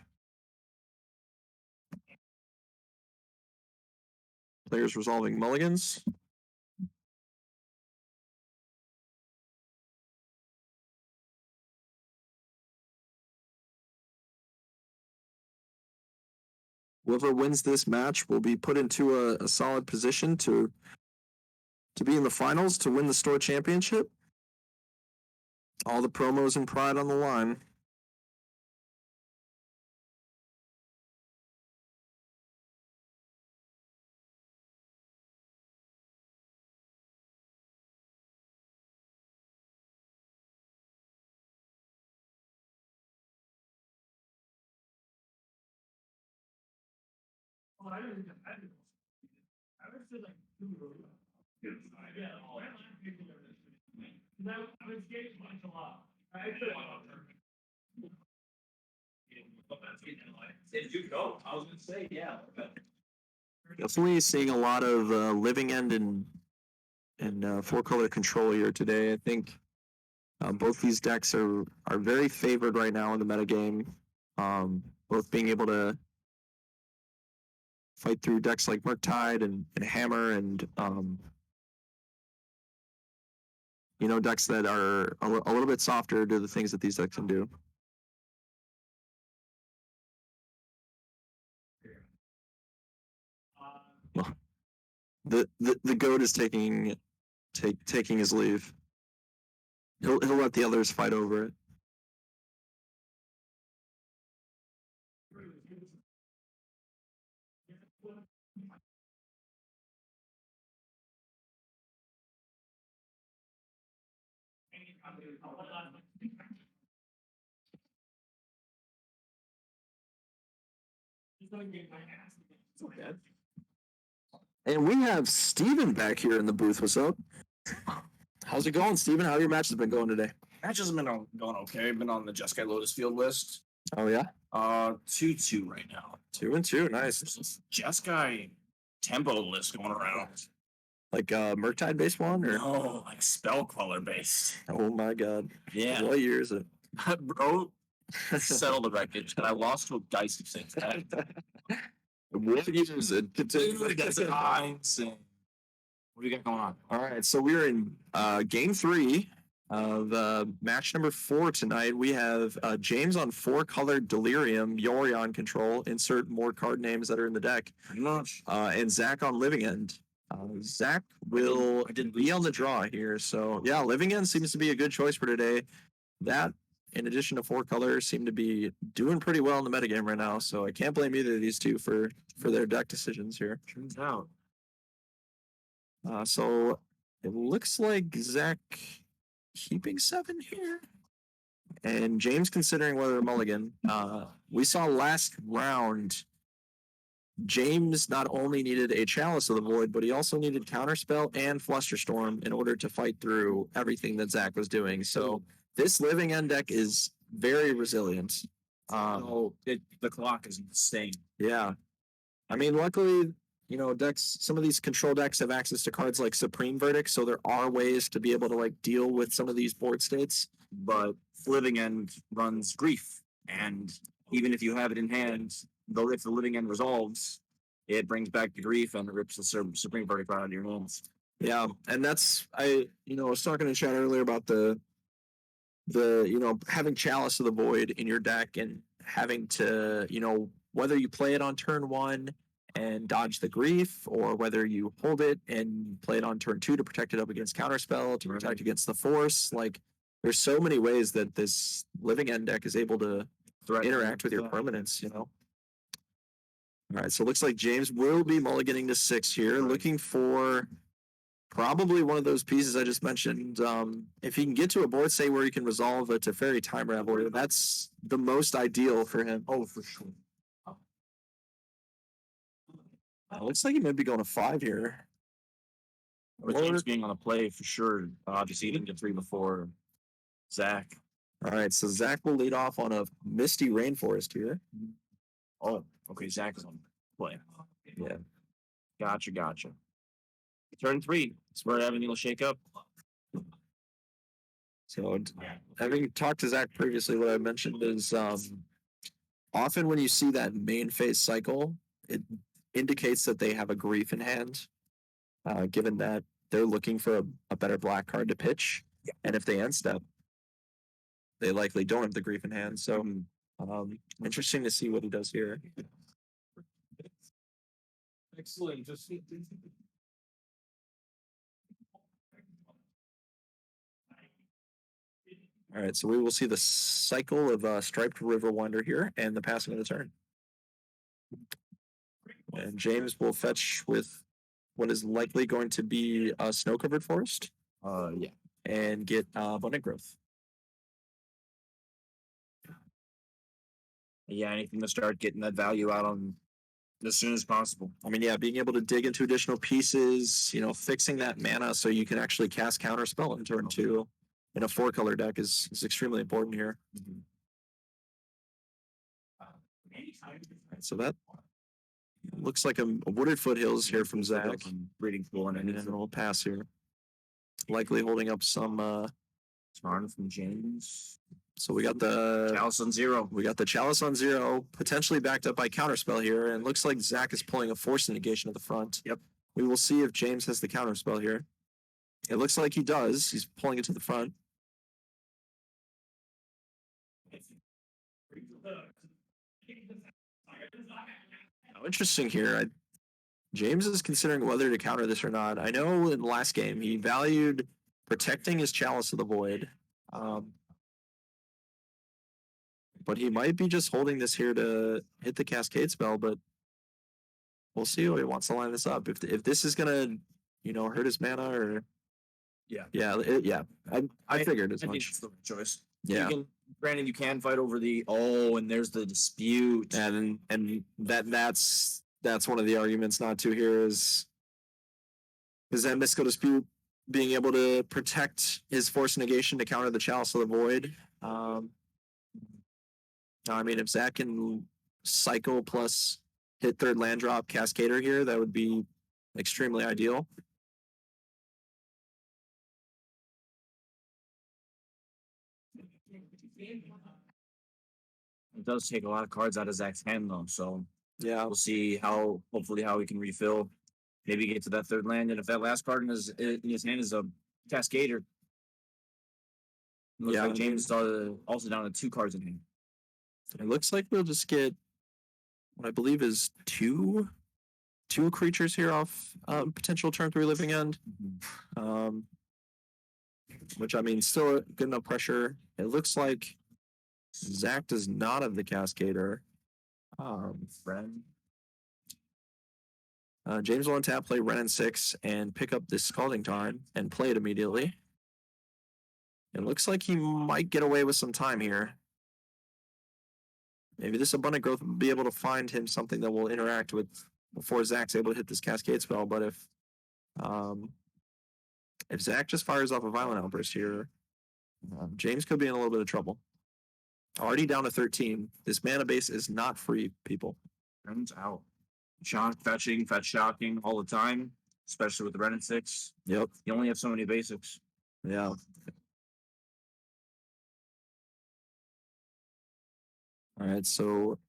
Players resolving mulligans. Whoever wins this match will be put into a solid position to be in the finals to win the store championship. All the promos and pride on the line. Definitely seeing a lot of living end and 4-color control here today. I think both these decks are very favored right now in the metagame. Both being able to fight through decks like Murktide and Hammer and decks that are a little bit softer to the things that these decks can do. The goat is taking his leave. He'll let the others fight over it. And we have Steven back here in the booth. What's up? How's it going, Steven? How your matches been going today? Matches have been going okay. I've been on the Jeskai Lotus Field list. Oh yeah, 2-2 right now. 2-2, nice. There's a Jeskai tempo list going around. Like Murktide based one, or No, like spell color based. oh my god, Yeah, what year is it? bro. Settle the wreckage, and I lost to a dicey since that. What year is it? Dude, that's insane. What do you got going on? All right, so we're in game 3 of match number 4 tonight. We have James on 4-colored Delerium, Yorion control. Insert more card names that are in the deck. Pretty much. And Zach on Living End. Zach will be on the draw here. So yeah, Living End seems to be a good choice for today. That, in addition to 4 colors, seem to be doing pretty well in the metagame right now. So I can't blame either of these two for their deck decisions here. Turns out. So it looks like Zach keeping 7 here. And James considering whether to mulligan. We saw last round, James not only needed a Chalice of the Void, but he also needed Counterspell and Flusterstorm in order to fight through everything that Zach was doing. So this Living End deck is very resilient. The clock is insane. Yeah. I mean, luckily, decks, some of these control decks have access to cards like Supreme Verdict, so there are ways to be able to deal with some of these board states. But Living End runs Grief, and even if you have it in hand, though if the Living End resolves, it brings back the Grief and rips the Supreme Verdict right out of your hands. Yeah, and that's I was talking to chat earlier about the having Chalice of the Void in your deck and having to whether you play it on turn 1 and dodge the grief, or whether you hold it and play it on turn 2 to protect it up against counterspell, to protect against the force. Like, there's so many ways that this living end deck is able to interact with your permanents, you know. All right, so it looks like James will be mulliganing to 6 here, looking for probably one of those pieces I just mentioned. If he can get to a board, say, where he can resolve a Teferi Time Raveler, that's the most ideal for him. Oh, for sure. It looks like he might be going to 5 here. With James being on the play for sure. Obviously, he didn't get 3 before Zach. All right, so Zach will lead off on a Misty Rainforest here. Oh, okay. Zach is on the play. Yeah. Gotcha. Turn 3. It's where everything will shake up. So, having talked to Zach previously, what I mentioned is often when you see that main phase cycle, it indicates that they have a grief in hand, given that they're looking for a better black card to pitch. Yeah. And if they end step, they likely don't have the grief in hand. So, interesting to see what he does here. Excellent. Just All right, so we will see the cycle of Striped River Wander here and the passing of the turn. And James will fetch with what is likely going to be a snow-covered forest. Yeah. And get abundant growth. Yeah, anything to start getting that value out on as soon as possible. I mean, yeah, being able to dig into additional pieces, you know, fixing that mana so you can actually cast counterspell in turn 2 in a 4-color deck is extremely important here. Right, so that looks like a wooded foothills here from Zach. Breeding pool And then we'll pass here. Likely holding up some Turn from James. so we got the Chalice on 0. We got the Chalice on 0, potentially backed up by Counterspell here, and looks like Zach is pulling a Force Negation at the front. Yep. We will see if James has the Counterspell here. It looks like he does. He's pulling it to the front. Oh, interesting here. James is considering whether to counter this or not. I know in the last game he valued protecting his Chalice of the Void. But he might be just holding this here to hit the Cascade spell, but we'll see how he wants to line this up. If this is gonna, you know, hurt his mana or yeah. I figured as I think much. it's the right choice. Yeah. Granted, you can fight over and there's the dispute. And that's one of the arguments not to here is that mystical dispute being able to protect his Force Negation to counter the Chalice of the Void. I mean, if Zach can cycle plus hit 3rd land drop Cascader here, that would be extremely ideal. It does take a lot of cards out of Zach's hand, though. So Yeah. we'll see hopefully how he can refill. Maybe get to that 3rd land. And if that last card in his hand is a Cascader, looks like James is also down to 2 cards in hand. It looks like we'll just get what I believe is two creatures here off potential turn 3 living end. Which I mean, still good enough pressure. It looks like Zach does not have the Cascader. James will untap, play Ren and 6, and pick up this Scalding Tarn and play it immediately. It looks like he might get away with some time here. Maybe this Abundant Growth will be able to find him something that will interact with before Zach's able to hit this Cascade spell. But if Zach just fires off a Violent Outburst here, James could be in a little bit of trouble. Already down to 13. This mana base is not free, people. Turns out. Shock, fetch shocking all the time, especially with the Ren and 6. Yep. You only have so many basics. Yeah. All right, so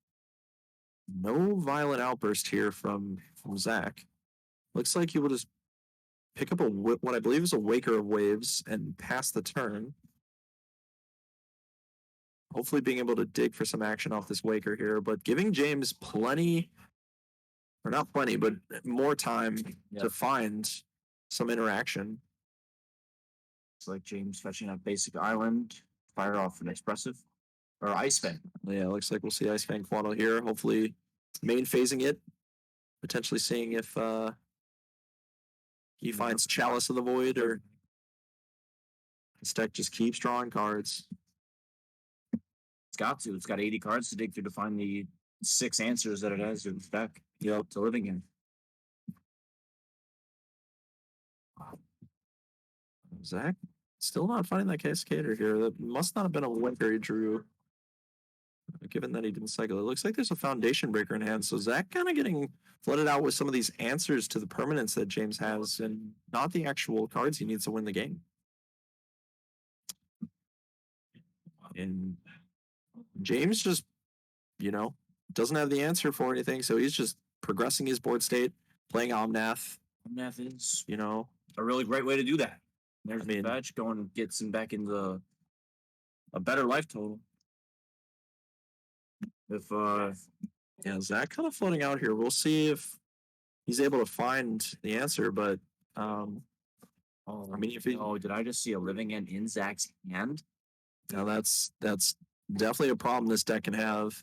no Violent Outburst here from Zach. Looks like he will just pick up what I believe is a Waker of Waves and pass the turn. Hopefully being able to dig for some action off this Waker here, but giving James plenty or not plenty, but more time Yeah. to find some interaction. It's like James fetching out basic island, fire off an expressive or ice fang. Yeah, looks like we'll see Ice Fang Quaddle here. Hopefully, main phasing it, potentially seeing if he finds Chalice of the Void or this deck just keeps drawing cards. It's got to. It's got 80 cards to dig through to find the 6 answers that it has in its deck. Yep. To living in. Zach still not finding that Cascader here. That must not have been a winter he drew. Given that he didn't cycle, it looks like there's a Foundation Breaker in hand. So Zach kind of getting flooded out with some of these answers to the permanents that James has, and not the actual cards he needs to win the game. And James just, doesn't have the answer for anything, so he's just progressing his board state, playing Omnath. Math is You know, a really great way to do that. There's I mean- the fetch going gets him back into a better life total. If yeah, Zach kind of floating out here. We'll see if he's able to find the answer, but I mean, if he, did I just see a living end in Zach's hand? now that's definitely a problem this deck can have.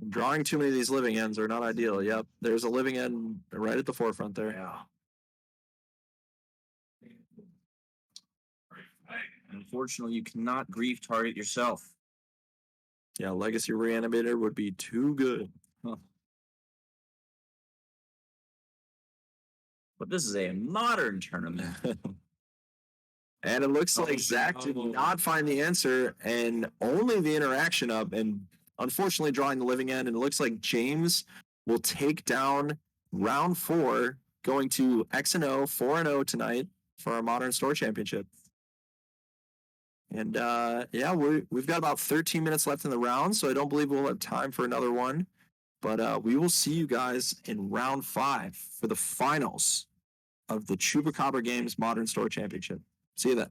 Drawing too many of these living ends are not ideal. Yep, there's a living end right at the forefront there. Yeah. Unfortunately, you cannot grief target yourself. Yeah, Legacy Reanimator would be too good. But this is a modern tournament. And it looks like Oh, Zach did no. not find the answer and only the interaction up, and unfortunately drawing the living end. And it looks like James will take down round 4, going to X&O, 4-0 tonight for our Modern Store Championship. And yeah, we've got about 13 minutes left in the round, so I don't believe we'll have time for another one. But we will see you guys in round 5 for the finals of the Chupacabra Games Modern Store Championship. See you then.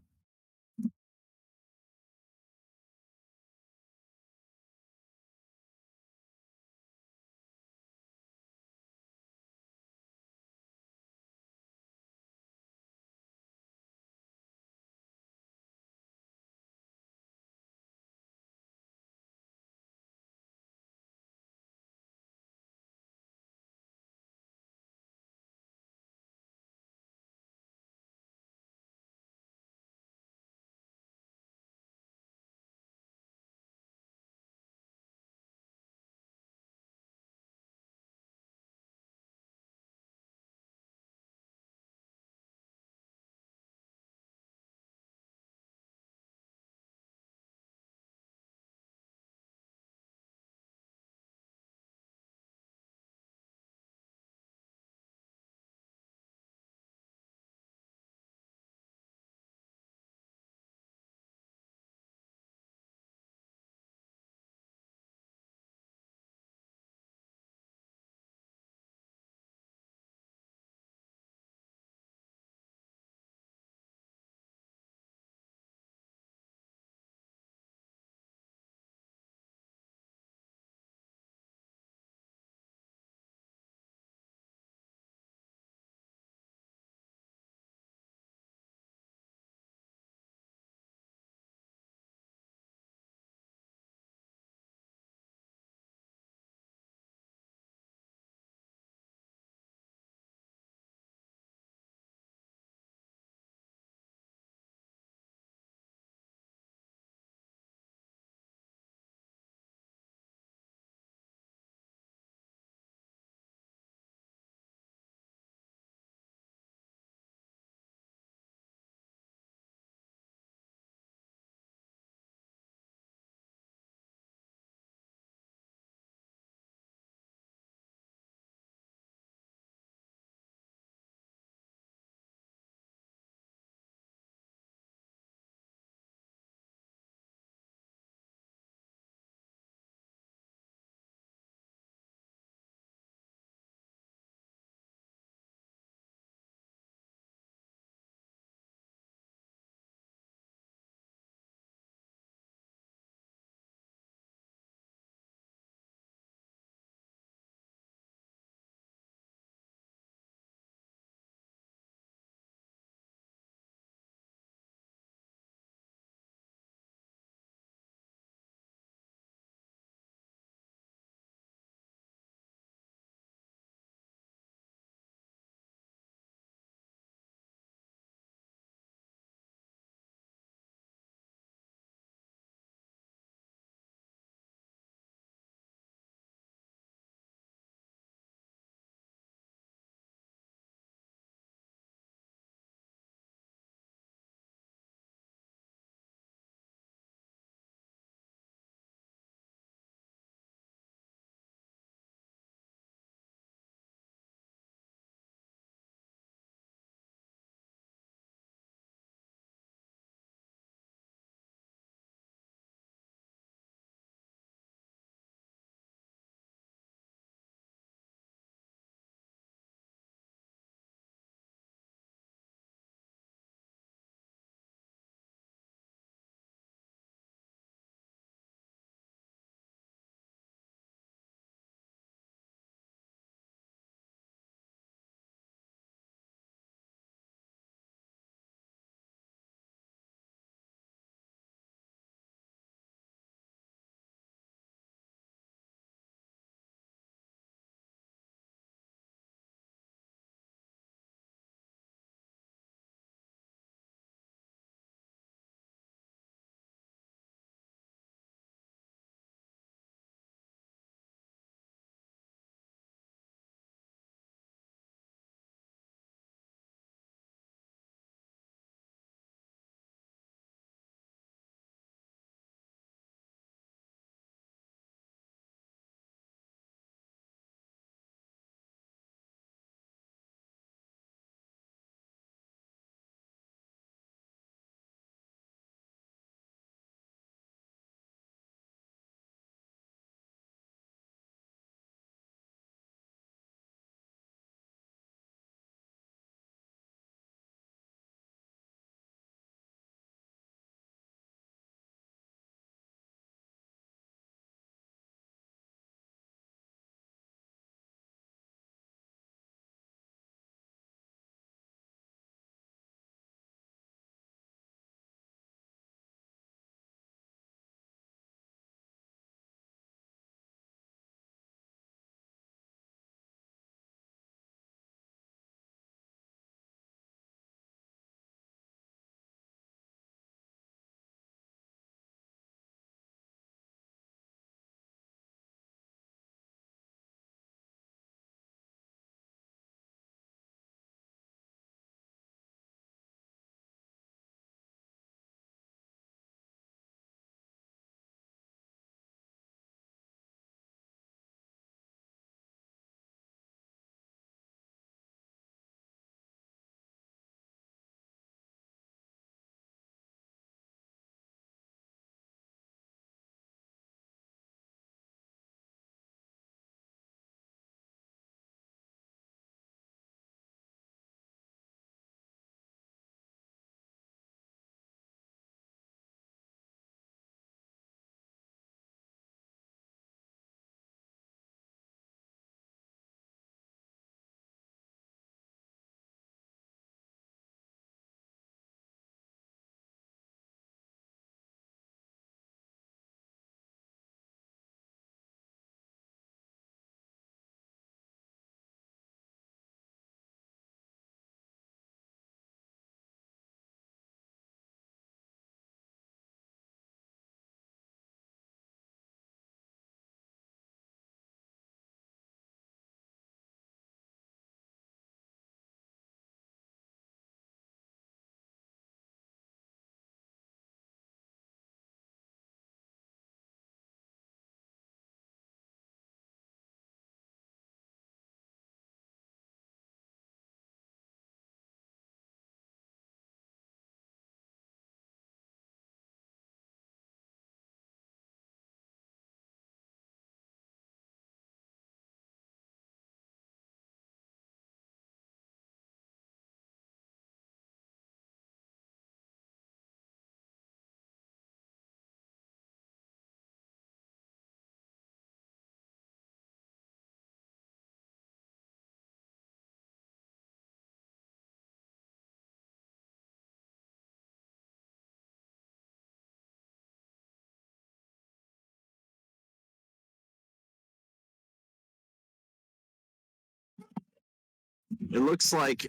it looks like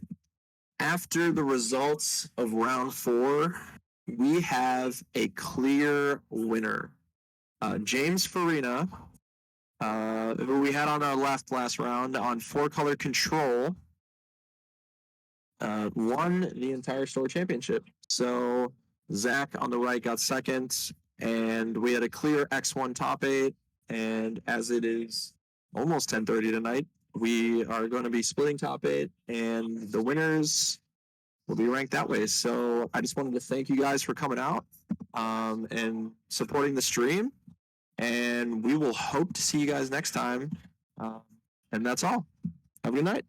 after the results of round 4, we have a clear winner. James Farina, who we had on our last round on 4-color control, won the entire store championship. So Zach on the right got second, and we had a clear X1 top 8. And as it is almost 10:30 tonight, we are going to be splitting top 8, and the winners will be ranked that way. So I just wanted to thank you guys for coming out and supporting the stream. And we will hope to see you guys next time. And that's all. Have a good night.